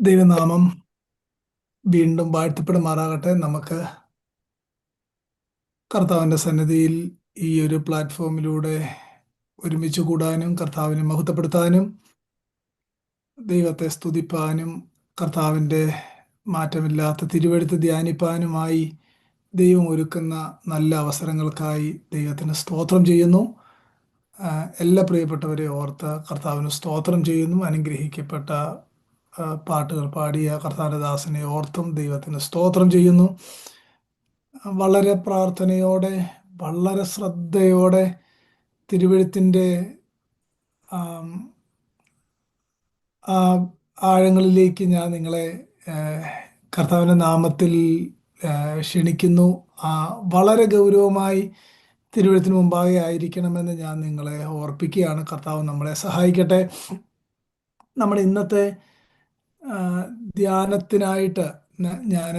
ദൈവനാമം വീണ്ടും വാഴ്ത്തപ്പെടുമാറാകട്ടെ. നമുക്ക് കർത്താവിൻ്റെ സന്നിധിയിൽ ഈ ഒരു പ്ലാറ്റ്ഫോമിലൂടെ ഒരുമിച്ച് കൂടാനും കർത്താവിനെ മഹത്വപ്പെടുത്താനും ദൈവത്തെ സ്തുതിപ്പാനും കർത്താവിൻ്റെ മാറ്റമില്ലാത്ത തിരുവെഴുത്ത് ധ്യാനിപ്പാനുമായി ദൈവം ഒരുക്കുന്ന നല്ല അവസരങ്ങൾക്കായി ദൈവത്തിന് സ്തോത്രം ചെയ്യുന്നു. എല്ലാ പ്രിയപ്പെട്ടവരെ ഓർത്ത് കർത്താവിന് സ്തോത്രം ചെയ്യുന്നു. അനുഗ്രഹിക്കപ്പെട്ട പാട്ടുകൾ പാടിയ കർത്താവിൻ്റെ ദാസനെ ഓർത്തും ദൈവത്തിന് സ്തോത്രം ചെയ്യുന്നു. വളരെ പ്രാർത്ഥനയോടെ, വളരെ ശ്രദ്ധയോടെ തിരുവെഴുത്തിൻ്റെ ആഴങ്ങളിലേക്ക് ഞാൻ നിങ്ങളെ കർത്താവിൻ്റെ നാമത്തിൽ ക്ഷണിക്കുന്നു. വളരെ ഗൗരവമായി തിരുവെഴുത്തിന് മുമ്പാകെ ആയിരിക്കണമെന്ന് ഞാൻ നിങ്ങളെ ഓർപ്പിക്കുകയാണ്. കർത്താവ് നമ്മളെ സഹായിക്കട്ടെ. നമ്മുടെ ഇന്നത്തെ ധ്യാനത്തിനായിട്ട് ഞാൻ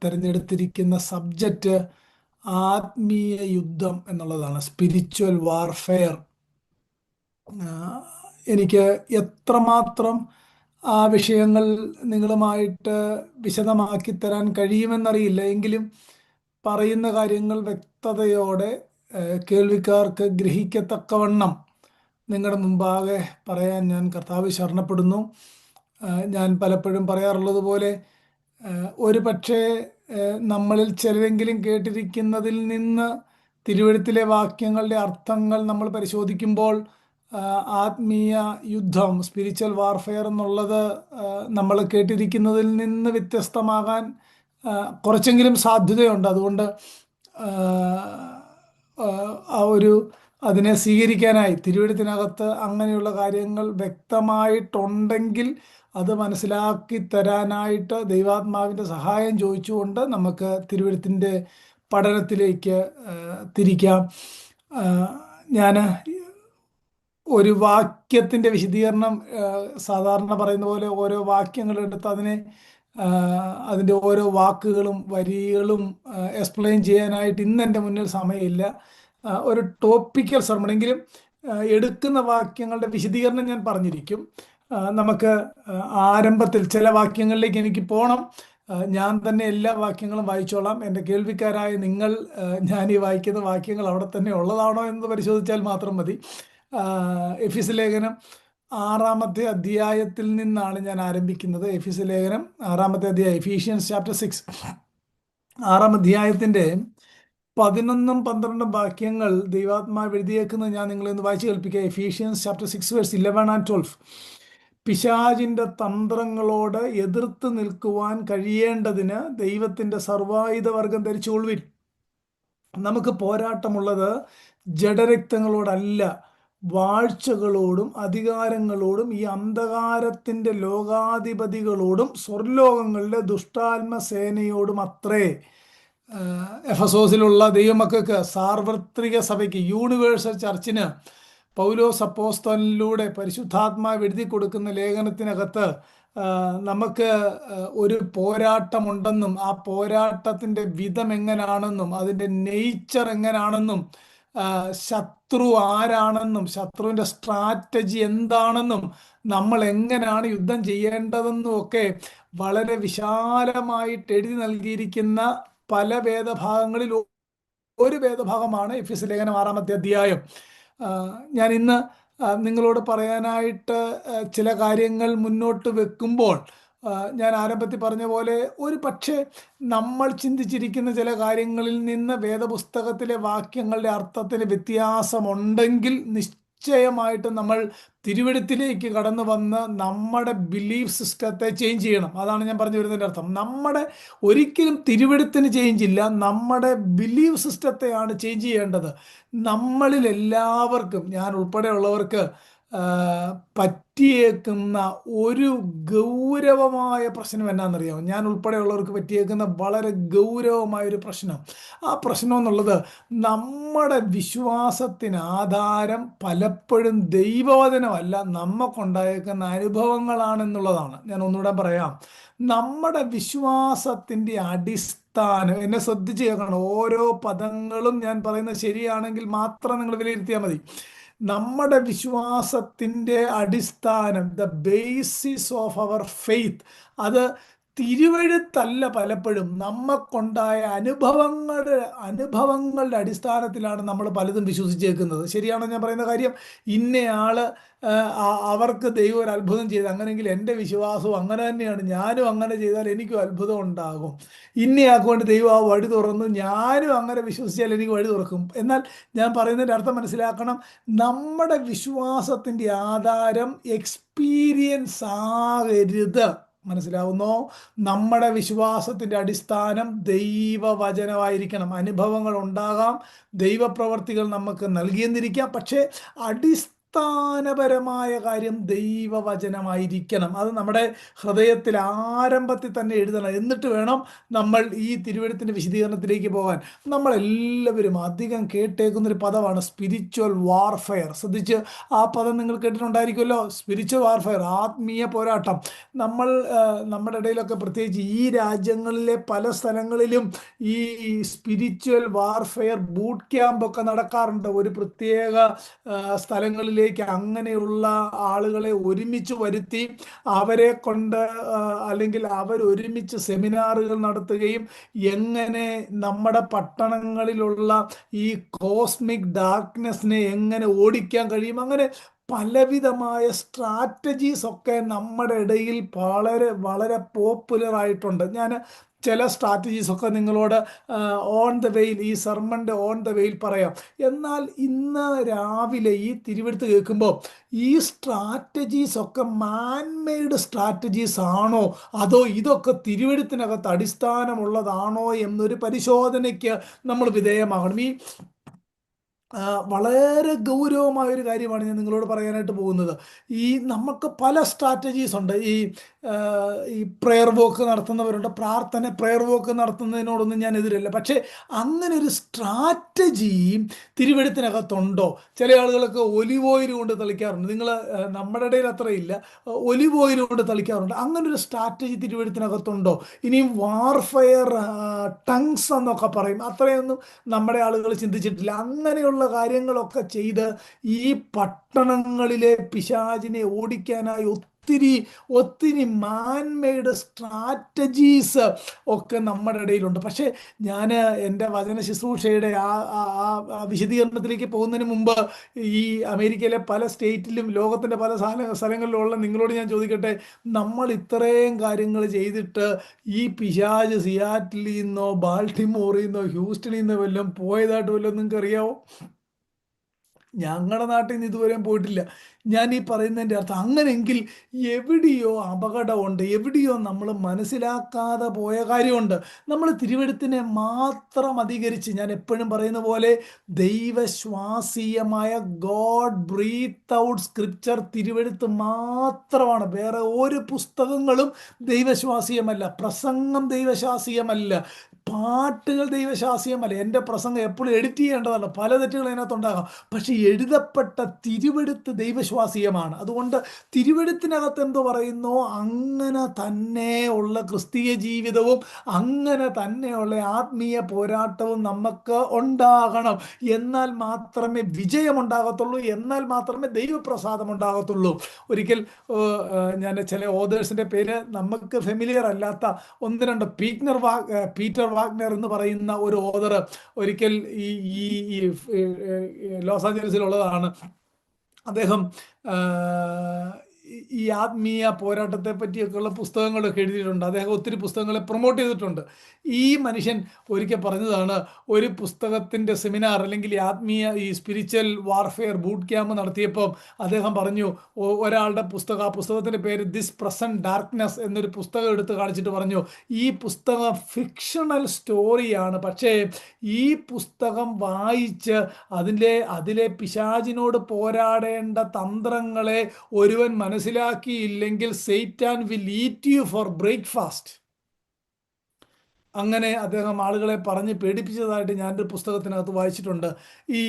തിരഞ്ഞെടുത്തിരിക്കുന്ന സബ്ജക്റ്റ് ആത്മീയ യുദ്ധം എന്നുള്ളതാണ്, സ്പിരിച്വൽ വാർഫെയർ. എനിക്ക് എത്രമാത്രം ആ വിഷയങ്ങൾ നിങ്ങളുമായിട്ട് വിശദമാക്കി തരാൻ കഴിയുമെന്നറിയില്ല. എങ്കിലും പറയുന്ന കാര്യങ്ങൾ വ്യക്തതയോടെ കേൾവിക്കാർക്ക് ഗ്രഹിക്കത്തക്കവണ്ണം നിങ്ങളുടെ മുമ്പാകെ പറയാൻ ഞാൻ കർത്താവ് ശരണപ്പെടുന്നു. ഞാൻ പലപ്പോഴും പറയാറുള്ളത് പോലെ ഒരു പക്ഷേ നമ്മളിൽ ചിലരെങ്കിലും കേട്ടിരിക്കുന്നതിൽ നിന്ന് തിരുവെഴുത്തിലെ വാക്യങ്ങളുടെ അർത്ഥങ്ങൾ നമ്മൾ പരിശോധിക്കുമ്പോൾ ആത്മീയ യുദ്ധം, സ്പിരിച്വൽ വാർഫെയർ എന്നുള്ളത് നമ്മൾ കേട്ടിരിക്കുന്നതിൽ നിന്ന് വ്യത്യസ്തമാകാൻ കുറച്ചെങ്കിലും സാധ്യതയുണ്ട്. അതുകൊണ്ട് അതിനെ സ്വീകരിക്കാനായി തിരുവെഴുത്തിനകത്ത് അങ്ങനെയുള്ള കാര്യങ്ങൾ വ്യക്തമായിട്ടുണ്ടെങ്കിൽ അത് മനസ്സിലാക്കി തരാനായിട്ട് ദൈവാത്മാവിൻ്റെ സഹായം ചോദിച്ചുകൊണ്ട് നമുക്ക് തിരുവെഴുത്തിൻ്റെ പഠനത്തിലേക്ക് തിരിക്കാം. ഞാൻ ഒരു വാക്യത്തിൻ്റെ വിശദീകരണം സാധാരണ പറയുന്ന പോലെ ഓരോ വാക്യങ്ങളെടുത്ത് അതിൻ്റെ ഓരോ വാക്കുകളും വരികളും എക്സ്പ്ലെയിൻ ചെയ്യാനായിട്ട് ഇന്ന് എൻ്റെ മുന്നിൽ സമയമില്ല. ഒരു ടോപ്പിക്കൽ സർമണെങ്കിലും എടുക്കുന്ന വാക്യങ്ങളുടെ വിശദീകരണം ഞാൻ പറഞ്ഞിരിക്കും. നമുക്ക് ആരംഭത്തിൽ ചില വാക്യങ്ങളിലേക്ക് എനിക്ക് പോകണം. ഞാൻ തന്നെ എല്ലാ വാക്യങ്ങളും വായിച്ചോളാം. എൻ്റെ കേൾവിക്കാരായ നിങ്ങൾ ഞാൻ ഈ വായിക്കുന്ന വാക്യങ്ങൾ അവിടെ തന്നെ ഉള്ളതാണോ എന്ന് പരിശോധിച്ചാൽ മാത്രം മതി. എഫീസ് ലേഖനം 6-ാമത്തെ അധ്യായത്തിൽ നിന്നാണ് ഞാൻ ആരംഭിക്കുന്നത്. എഫീസ് ലേഖനം 6-ാമത്തെ അധ്യായം, എഫീഷ്യൻസ് ചാപ്റ്റർ 6, 6-ാം അധ്യായത്തിൻ്റെ 11-12 വാക്യങ്ങൾ ദൈവാത്മാവ് എഴുതിയേക്കുന്നത് ഞാൻ നിങ്ങളെ ഒന്ന് വായിച്ചു കേൾപ്പിക്കുക. Ephesians chapter 6 verse 11 and 12. പിശാചിൻ്റെ തന്ത്രങ്ങളോട് എതിർത്ത് നിൽക്കുവാൻ കഴിയേണ്ടതിന് ദൈവത്തിൻ്റെ സർവായുധവർഗം ധരിച്ചുകൊള്ളുവിൻ. നമുക്ക് പോരാട്ടമുള്ളത് ജഡരക്തങ്ങളോടല്ല, വാഴ്ചകളോടും അധികാരങ്ങളോടും ഈ അന്ധകാരത്തിൻ്റെ ലോകാധിപതികളോടും സ്വർലോകങ്ങളുടെ ദുഷ്ടാത്മസേനയോടും അത്രേ. എഫസോസിലുള്ള ദൈവമക്കൾക്ക്, സാർവത്രിക സഭയ്ക്ക്, യൂണിവേഴ്സൽ ചർച്ചിന് പൗലോസ് അപ്പോസ്തലനിലൂടെ പരിശുദ്ധാത്മാവ് എഴുതി കൊടുക്കുന്ന ലേഖനത്തിനകത്ത് നമുക്ക് ഒരു പോരാട്ടമുണ്ടെന്നും ആ പോരാട്ടത്തിൻ്റെ വിധം എങ്ങനെയാണെന്നും അതിൻ്റെ നേച്ചർ എങ്ങനെയാണെന്നും ശത്രു ആരാണെന്നും ശത്രുവിൻ്റെ സ്ട്രാറ്റജി എന്താണെന്നും നമ്മൾ എങ്ങനെയാണ് യുദ്ധം ചെയ്യേണ്ടതെന്നും ഒക്കെ വളരെ വിശാലമായിട്ട് എഴുതി നൽകിയിരിക്കുന്ന പല വേദഭാഗങ്ങളിൽ ഒരു വേദഭാഗമാണ് എഫീസ് ലേഖനം 6-ാമത്തെ അധ്യായം. ഞാൻ ഇന്ന് നിങ്ങളോട് പറയാനായിട്ട് ചില കാര്യങ്ങൾ മുന്നോട്ട് വെക്കുമ്പോൾ ഞാൻ ആരംഭത്തിൽ പറഞ്ഞ പോലെ ഒരു പക്ഷേ നമ്മൾ ചിന്തിച്ചിരിക്കുന്ന ചില കാര്യങ്ങളിൽ നിന്ന് വേദപുസ്തകത്തിലെ വാക്യങ്ങളുടെ അർത്ഥത്തിന് വ്യത്യാസമുണ്ടെങ്കിൽ നിശ്ചയമായിട്ട് നമ്മൾ തിരുവെഴുത്തിലേക്ക് കടന്നു വന്ന് നമ്മുടെ ബിലീഫ് സിസ്റ്റത്തെ ചേഞ്ച് ചെയ്യണം. അതാണ് ഞാൻ പറഞ്ഞു വരുന്നതിൻ്റെ അർത്ഥം. ഒരിക്കലും തിരുവെഴുത്തിന് ചേഞ്ച് ഇല്ല, നമ്മുടെ ബിലീഫ് സിസ്റ്റത്തെയാണ് ചേഞ്ച് ചെയ്യേണ്ടത്. നമ്മളിൽ എല്ലാവർക്കും, ഞാൻ ഉൾപ്പെടെയുള്ളവർക്ക് പറ്റിയേക്കുന്ന ഒരു ഗൗരവമായ പ്രശ്നം എന്നാണെന്നറിയാമോ? ഞാൻ ഉൾപ്പെടെയുള്ളവർക്ക് പറ്റിയേക്കുന്ന വളരെ ഗൗരവമായൊരു പ്രശ്നം. ആ പ്രശ്നം എന്നുള്ളത് നമ്മുടെ വിശ്വാസത്തിന് ആധാരം പലപ്പോഴും ദൈവവചനമല്ല, നമുക്കുണ്ടായേക്കുന്ന അനുഭവങ്ങളാണെന്നുള്ളതാണ്. ഞാൻ ഒന്നുകൂടെ പറയാം. നമ്മുടെ വിശ്വാസത്തിൻ്റെ അടിസ്ഥാനം, എന്നെ ശ്രദ്ധിച്ച് കേൾക്കണം, ഓരോ പദങ്ങളും ഞാൻ പറയുന്നത് ശരിയാണെങ്കിൽ മാത്രം നിങ്ങൾ വിലയിരുത്തിയാൽ മതി. നമ്മുടെ വിശ്വാസത്തിൻ്റെ അടിസ്ഥാനം, the basis of our faith, അത് തിരുവഴുത്തല്ല. പലപ്പോഴും നമുക്കുണ്ടായ അനുഭവങ്ങളുടെ അടിസ്ഥാനത്തിലാണ് നമ്മൾ പലതും വിശ്വസിച്ചേക്കുന്നത്. ശരിയാണോ ഞാൻ പറയുന്ന കാര്യം? ഇന്നയാള് അവർക്ക് ദൈവം ഒരു അത്ഭുതം ചെയ്ത്, അങ്ങനെയെങ്കിൽ എൻ്റെ വിശ്വാസവും അങ്ങനെ തന്നെയാണ്, ഞാനും അങ്ങനെ ചെയ്താൽ എനിക്കും അത്ഭുതം ഉണ്ടാകും. ഇന്നയാൾക്ക് വേണ്ടി ദൈവം ആ വഴി തുറന്നു, ഞാനും അങ്ങനെ വിശ്വസിച്ചാൽ എനിക്ക് വഴി തുറക്കും. എന്നാൽ ഞാൻ പറയുന്നതിൻ്റെ അർത്ഥം മനസ്സിലാക്കണം. നമ്മുടെ വിശ്വാസത്തിൻ്റെ ആധാരം എക്സ്പീരിയൻസ് ആകരുത്. മനസ്സിലാവുന്നോ? നമ്മുടെ വിശ്വാസത്തിൻ്റെ അടിസ്ഥാനം ദൈവവചനമായിരിക്കണം. അനുഭവങ്ങൾ ഉണ്ടാകാം, ദൈവപ്രവർത്തികൾ നമുക്ക് നൽകിയെന്നിരിക്കാം, പക്ഷേ അടിസ്ഥാനപരമായ കാര്യം ദൈവവചനമായിരിക്കണം. അത് നമ്മുടെ ഹൃദയത്തിൽ ആരംഭത്തിൽ തന്നെ എഴുതണം. എന്നിട്ട് വേണം നമ്മൾ ഈ തിരുവെഴുത്തിൻ്റെ വിശദീകരണത്തിലേക്ക് പോകാൻ. നമ്മളെല്ലാവരും അധികം കേട്ടേക്കുന്നൊരു പദമാണ് സ്പിരിച്വൽ വാർഫെയർ. ശ്രദ്ധിച്ച്, ആ പദം നിങ്ങൾ കേട്ടിട്ടുണ്ടായിരിക്കുമല്ലോ. സ്പിരിച്വൽ വാർഫെയർ, ആത്മീയ പോരാട്ടം. നമ്മുടെ ഇടയിലൊക്കെ, പ്രത്യേകിച്ച് ഈ രാജ്യങ്ങളിലെ പല സ്ഥലങ്ങളിലും ഈ സ്പിരിച്വൽ വാർഫെയർ ബൂട്ട് ക്യാമ്പൊക്കെ നടക്കാറുണ്ട്. ഒരു പ്രത്യേക സ്ഥലങ്ങളിലേക്ക് അങ്ങനെയുള്ള ആളുകളെ ഒരുമിച്ച് വരുത്തി അവരെ കൊണ്ട്, അല്ലെങ്കിൽ അവരൊരുമിച്ച് സെമിനാറുകൾ നടത്തുകയും എങ്ങനെ നമ്മുടെ പട്ടണങ്ങളിലുള്ള ഈ കോസ്മിക് ഡാർക്ക്നെസ്സിനെ എങ്ങനെ ഓടിക്കാൻ കഴിയും, അങ്ങനെ പലവിധമായ സ്ട്രാറ്റജീസ് ഒക്കെ നമ്മുടെ ഇടയിൽ വളരെ വളരെ പോപ്പുലർ ആയിട്ടുണ്ട്. ഞാൻ ചില സ്ട്രാറ്റജീസ് ഒക്കെ നിങ്ങളോട് ഓൺ ദ വെയിൽ, ഈ സർമൻ്റെ ഓൺ ദ വെയിൽ പറയാം. എന്നാൽ ഇന്ന് രാവിലെ ഈ തിരുവെഴുത്ത് കേൾക്കുമ്പോൾ ഈ സ്ട്രാറ്റജീസ് ഒക്കെ മാൻമെയ്ഡ് സ്ട്രാറ്റജീസ് ആണോ, അതോ ഇതൊക്കെ തിരുവെഴുത്തിനകത്ത് അടിസ്ഥാനമുള്ളതാണോ എന്നൊരു പരിശോധനയ്ക്ക് നമ്മൾ വിധേയമാകണം. ഈ വളരെ ഗൗരവമായൊരു കാര്യമാണ് ഞാൻ നിങ്ങളോട് പറയാനായിട്ട് പോകുന്നത്. ഈ നമുക്ക് പല സ്ട്രാറ്റജീസ് ഉണ്ട്. ഈ പ്രെയർ വോക്ക് നടത്തുന്നവരുണ്ട്. പ്രെയർ വോക്ക് നടത്തുന്നതിനോടൊന്നും ഞാൻ എതിരല്ല. പക്ഷേ അങ്ങനെ ഒരു സ്ട്രാറ്റജി തിരുവെഴുത്തിനകത്തുണ്ടോ? ചില ആളുകളൊക്കെ ഒലിവ് ഓയിൽ കൊണ്ട് തളിക്കാറുണ്ട്. നിങ്ങൾ, നമ്മുടെ ഇടയിൽ അത്രയില്ല, ഒലിവ് ഓയിൽ കൊണ്ട് തളിക്കാറുണ്ട്. അങ്ങനെ ഒരു സ്ട്രാറ്റജി തിരുവെഴുത്തിനകത്തുണ്ടോ? ഇനിയും വാർഫെയർ ടങ്സ് എന്നൊക്കെ പറയും. അത്രയൊന്നും നമ്മുടെ ആളുകൾ ചിന്തിച്ചിട്ടില്ല. അങ്ങനെയുള്ള കാര്യങ്ങളൊക്കെ ചെയ്ത് ഈ പട്ടണങ്ങളിലെ പിശാചിനെ ഓടിക്കാനായി ഒത്തിരി മാൻമെയ്ഡ് സ്ട്രാറ്റജീസ് ഒക്കെ നമ്മുടെ ഇടയിലുണ്ട്. പക്ഷേ ഞാൻ എൻ്റെ വചന ശുശ്രൂഷയുടെ ആ വിശദീകരണത്തിലേക്ക് പോകുന്നതിന് മുമ്പ് ഈ അമേരിക്കയിലെ പല സ്റ്റേറ്റിലും ലോകത്തിൻ്റെ പല സ്ഥലങ്ങളിലുള്ള നിങ്ങളോട് ഞാൻ ചോദിക്കട്ടെ, നമ്മൾ ഇത്രയും കാര്യങ്ങൾ ചെയ്തിട്ട് ഈ പിശാച് സിയാറ്റിൽ നിന്നോ ബാൾട്ടിമോറിൽ നിന്നോ ഹ്യൂസ്റ്റണിൽ നിന്നോ വല്ലതും പോയതായിട്ട് വല്ലതും നിങ്ങൾക്ക് അറിയാവോ? ഞങ്ങളുടെ നാട്ടിൽ നിന്ന് ഇതുവരെയും പോയിട്ടില്ല. ഞാൻ ഈ പറയുന്നതിൻ്റെ അർത്ഥം, അങ്ങനെയെങ്കിൽ എവിടെയോ അപകടമുണ്ട്, എവിടെയോ നമ്മൾ മനസ്സിലാക്കാതെ പോയ കാര്യമുണ്ട്. നമ്മൾ തിരുവെഴുത്തിനെ മാത്രം അധികരിച്ച്, ഞാൻ എപ്പോഴും പറയുന്ന പോലെ ദൈവശ്വാസീയമായ ഗോഡ് ബ്രീത്ത് ഔട്ട് സ്ക്രിപ്ചർ തിരുവെഴുത്ത് മാത്രമാണ്. വേറെ ഒരു പുസ്തകങ്ങളും ദൈവശ്വാസീയമല്ല. പ്രസംഗം ദൈവശ്വാസീയമല്ല, പാട്ടുകൾ ദൈവശാസ്ത്രീയമല്ല. എൻ്റെ പ്രസംഗം എപ്പോഴും എഡിറ്റ് ചെയ്യേണ്ടതല്ല, പല തെറ്റുകൾ അതിനകത്തുണ്ടാകാം. പക്ഷെ എഴുതപ്പെട്ട തിരുവെഴുത്ത് ദൈവശ്വാസീയമാണ്. അതുകൊണ്ട് തിരുവെഴുത്തിനകത്ത് എന്ത് പറയുന്നോ അങ്ങനെ തന്നെ ഉള്ള ക്രിസ്തീയ ജീവിതവും അങ്ങനെ തന്നെയുള്ള ആത്മീയ പോരാട്ടവും നമുക്ക് ഉണ്ടാകണം. എന്നാൽ മാത്രമേ വിജയമുണ്ടാകത്തുള്ളൂ, എന്നാൽ മാത്രമേ ദൈവപ്രസാദം ഉണ്ടാകത്തുള്ളൂ. ഒരിക്കൽ ഞാൻ ചില ഓതേഴ്സിൻ്റെ പേര് നമുക്ക് ഫെമിലിയർ അല്ലാത്ത ഒന്ന് രണ്ട്, പീറ്റർ വാഗ്നർ എന്ന് പറയുന്ന ഒരു ഓതർ ഒരിക്കൽ ഈ ഈ ലോസ് ആഞ്ചലസിലുള്ളതാണ്. അദ്ദേഹം ഈ ആത്മീയ പോരാട്ടത്തെ പറ്റിയൊക്കെയുള്ള പുസ്തകങ്ങളൊക്കെ എഴുതിയിട്ടുണ്ട്. അദ്ദേഹം ഒത്തിരി പുസ്തകങ്ങളെ പ്രൊമോട്ട് ചെയ്തിട്ടുണ്ട്. ഈ മനുഷ്യൻ ഒരിക്കൽ പറഞ്ഞതാണ്, ഒരു പുസ്തകത്തിൻ്റെ സെമിനാർ അല്ലെങ്കിൽ ഈ സ്പിരിച്വൽ വാർഫെയർ ബൂട്ട് ക്യാമ്പ് നടത്തിയപ്പോൾ അദ്ദേഹം പറഞ്ഞു, ഒരാളുടെ പുസ്തകം, ആ പുസ്തകത്തിൻ്റെ പേര് ദിസ് പ്രസന്റ് ഡാർക്ക്നെസ് എന്നൊരു പുസ്തകം എടുത്ത് കാണിച്ചിട്ട് പറഞ്ഞു, ഈ പുസ്തകം ഫിക്ഷണൽ സ്റ്റോറിയാണ്, പക്ഷേ ഈ പുസ്തകം വായിച്ച് അതിലെ പിശാചിനോട് പോരാടേണ്ട തന്ത്രങ്ങളെ ഒരുവൻ മനസ്സിലാക്കിയില്ലെങ്കിൽ Satan will eat you for breakfast. അങ്ങനെ അദ്ദേഹം ആളുകളെ പറഞ്ഞ് പേടിപ്പിച്ചതായിട്ട് ഞാനൊരു പുസ്തകത്തിനകത്ത് വായിച്ചിട്ടുണ്ട്. ഈ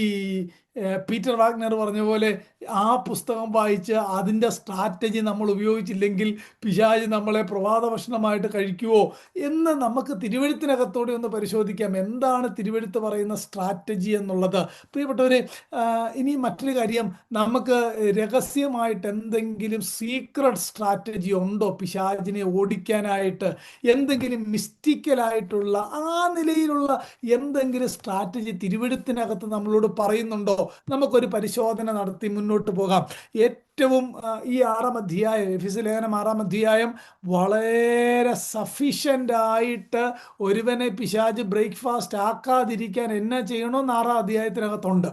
പീറ്റർ വാഗ്നർ പറഞ്ഞ പോലെ ആ പുസ്തകം വായിച്ച് അതിൻ്റെ സ്ട്രാറ്റജി നമ്മൾ ഉപയോഗിച്ചില്ലെങ്കിൽ പിശാച് നമ്മളെ പ്രഭാത ഭക്ഷണമായിട്ട് കഴിക്കുവോ എന്ന് നമുക്ക് തിരുവെഴുത്തിനകത്തോടെ ഒന്ന് പരിശോധിക്കാം. എന്താണ് തിരുവെഴുത്ത് പറയുന്ന സ്ട്രാറ്റജി എന്നുള്ളത്? പ്രിയപ്പെട്ടവരെ, ഇനി മറ്റൊരു കാര്യം, നമുക്ക് രഹസ്യമായിട്ട് എന്തെങ്കിലും സീക്രട്ട് സ്ട്രാറ്റജി ഉണ്ടോ പിശാചിനെ ഓടിക്കാനായിട്ട്? എന്തെങ്കിലും മിസ്റ്റിക്കലായിട്ടുള്ള ആ നിലയിലുള്ള എന്തെങ്കിലും സ്ട്രാറ്റജി തിരുവെഴുത്തിനകത്ത് നമ്മളോട് പറയുന്നുണ്ടോ? നമുക്കൊരു പരിശോധന നടത്തി മുന്നോട്ട് പോകാം. ഏറ്റവും ഈ 6-ാം അധ്യായം, എഫെസ്യ ലേഖനം 6-ാം അധ്യായം വളരെ സഫിഷ്യൻ്റ് ആയിട്ട് ഒരുവനെ പിശാച് ബ്രേക്ക്ഫാസ്റ്റ് ആക്കാതിരിക്കാൻ എന്നാ ചെയ്യണമെന്ന് 6-ാം അധ്യായത്തിനകത്തുണ്ട്.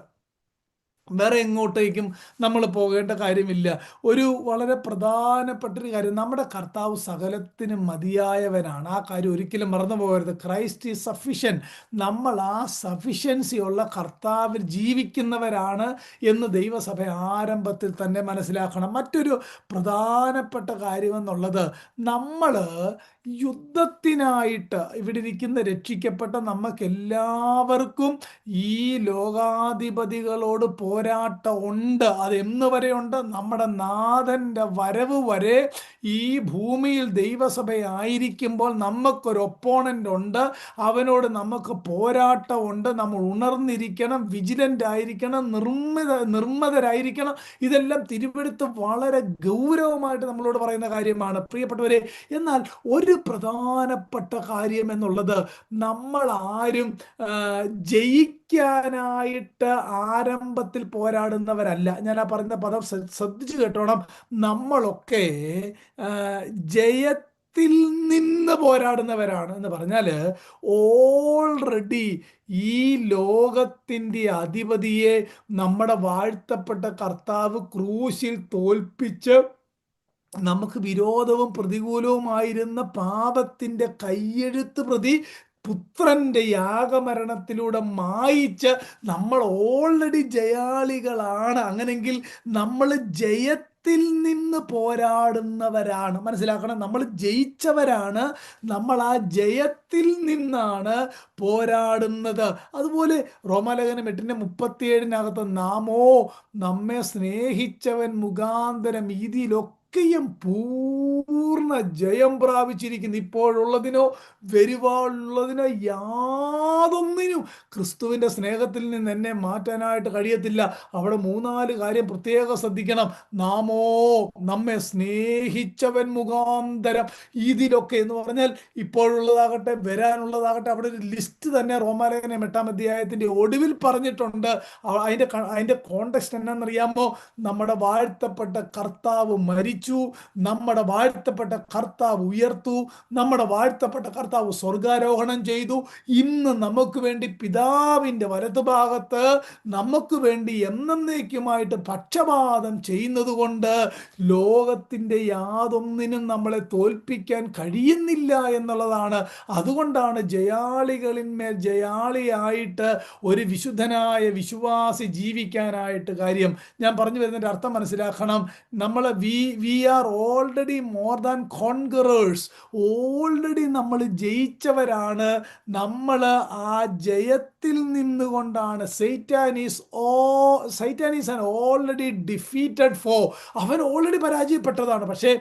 വേറെ എങ്ങോട്ടേക്കും നമ്മൾ പോകേണ്ട കാര്യമില്ല. ഒരു വളരെ പ്രധാനപ്പെട്ടൊരു കാര്യം, നമ്മുടെ കർത്താവ് സകലത്തിനും മതിയായവനാണ്. ആ കാര്യം ഒരിക്കലും മറന്നു പോകരുത്. Christ is sufficient. നമ്മൾ ആ സഫിഷ്യൻസി ഉള്ള കർത്താവിൽ ജീവിക്കുന്നവരാണ് എന്ന് ദൈവസഭ ആരംഭത്തിൽ തന്നെ മനസ്സിലാക്കണം. മറ്റൊരു പ്രധാനപ്പെട്ട കാര്യമെന്നുള്ളത്, നമ്മൾ യുദ്ധത്തിനായിട്ട് ഇവിടെ ഇരിക്കുന്ന രക്ഷിക്കപ്പെട്ട നമുക്കെല്ലാവർക്കും ഈ ലോകാധിപതികളോട് പോരാട്ടം ഉണ്ട്. അത് എന്ന് വരെയുണ്ട്? നമ്മുടെ നാഥൻ്റെ വരവ് വരെ ഈ ഭൂമിയിൽ ദൈവസഭയായിരിക്കുമ്പോൾ നമുക്കൊരു ഒപ്പോണൻ്റ് ഉണ്ട്. അവനോട് നമുക്ക് പോരാട്ടമുണ്ട്. നമ്മൾ ഉണർന്നിരിക്കണം, വിജിലൻ്റ് ആയിരിക്കണം, നിർമ്മതരായിരിക്കണം. ഇതെല്ലാം തിരുവെഴുത്ത് വളരെ ഗൗരവമായിട്ട് നമ്മളോട് പറയുന്ന കാര്യമാണ്, പ്രിയപ്പെട്ടവരെ. എന്നാൽ ഒരു പ്രധാനപ്പെട്ട കാര്യം എന്നുള്ളത്, നമ്മൾ ആരും ജയിക്കാനായിട്ട് ആരംഭത്തിൽ പോരാടുന്നവരല്ല. ഞാൻ ആ പറയുന്ന പദം ശ്രദ്ധിച്ചു കേട്ടോണം. നമ്മളൊക്കെ ജയത്തിൽ നിന്ന് പോരാടുന്നവരാണ്. എന്ന് പറഞ്ഞാൽ, ഓൾറെഡി ഈ ലോകത്തിൻ്റെ അധിപതിയെ നമ്മുടെ വാഴ്ത്തപ്പെട്ട കർത്താവ് ക്രൂശിൽ തോൽപ്പിച്ച് നമുക്ക് വിരോധവും പ്രതികൂലവുമായിരുന്ന പാപത്തിൻ്റെ കയ്യെഴുത്ത് പ്രതി പുത്രൻ്റെ യാഗമരണത്തിലൂടെ മായിച്ച് നമ്മൾ ഓൾറെഡി ജയാളികളാണ്. അങ്ങനെങ്കിൽ നമ്മൾ ജയത്തിൽ നിന്ന് പോരാടുന്നവരാണ്. മനസ്സിലാക്കണം, നമ്മൾ ജയിച്ചവരാണ്. നമ്മൾ ആ ജയത്തിൽ നിന്നാണ് പോരാടുന്നത്. അതുപോലെ റോമാലേഖനം 8:37 നാമോ നമ്മെ സ്നേഹിച്ചവൻ മുഖാന്തരം ഇതിലൊക്കെ പൂർണ്ണ ജയം പ്രാപിച്ചിരിക്കുന്നു. ഇപ്പോഴുള്ളതിനോ വരുവാനുള്ളതിനോ യാതൊന്നിനും ക്രിസ്തുവിൻ്റെ സ്നേഹത്തിൽ നിന്ന് എന്നെ മാറ്റാനായിട്ട് കഴിയത്തില്ല. അവിടെ 3-4 കാര്യം പ്രത്യേകം ശ്രദ്ധിക്കണം. നാമോ നമ്മെ സ്നേഹിച്ചവൻ മുഖാന്തരം ഇതിലൊക്കെ എന്ന് പറഞ്ഞാൽ ഇപ്പോഴുള്ളതാകട്ടെ വരാനുള്ളതാകട്ടെ, അവിടെ ഒരു ലിസ്റ്റ് തന്നെ റോമാലേഖനം 8-ാം അധ്യായത്തിൻ്റെ ഒടുവിൽ പറഞ്ഞിട്ടുണ്ട്. അതിൻ്റെ കോണ്ടെക്സ്റ്റ് എന്നാണെന്നറിയാമോ? നമ്മുടെ വാഴ്ത്തപ്പെട്ട കർത്താവ് മരിച്ചു, നമ്മുടെ വാഴ്ത്തപ്പെട്ട കർത്താവ് ഉയർത്തു, നമ്മുടെ വാഴ്ത്തപ്പെട്ട കർത്താവ് സ്വർഗാരോഹണം ചെയ്തു. ഇന്ന് നമുക്ക് വേണ്ടി പിതാവിൻ്റെ വലതുഭാഗത്ത് നമുക്ക് വേണ്ടി എന്നേക്കുമായിട്ട് പക്ഷപാതം ചെയ്യുന്നത് കൊണ്ട് ലോകത്തിൻ്റെ യാതൊന്നിനും നമ്മളെ തോൽപ്പിക്കാൻ കഴിയുന്നില്ല എന്നുള്ളതാണ്. അതുകൊണ്ടാണ് ജയാളികളിന്മേൽ ജയാളിയായിട്ട് ഒരു വിശുദ്ധനായ വിശ്വാസി ജീവിക്കാനായിട്ട് കാര്യം. ഞാൻ പറഞ്ഞു വരുന്നതിൻ്റെ അർത്ഥം മനസ്സിലാക്കണം. നമ്മൾ we are already more than conquerors. Already നമ്മൾ ജയിച്ചവരാണ്. നമ്മൾ ആ ജയത്തിൽ നിന്നുകൊണ്ടാണ് Satan is an already defeated foe. അവൻ ഓൾറെഡി പരാജയപ്പെട്ടതാണ്. പക്ഷേ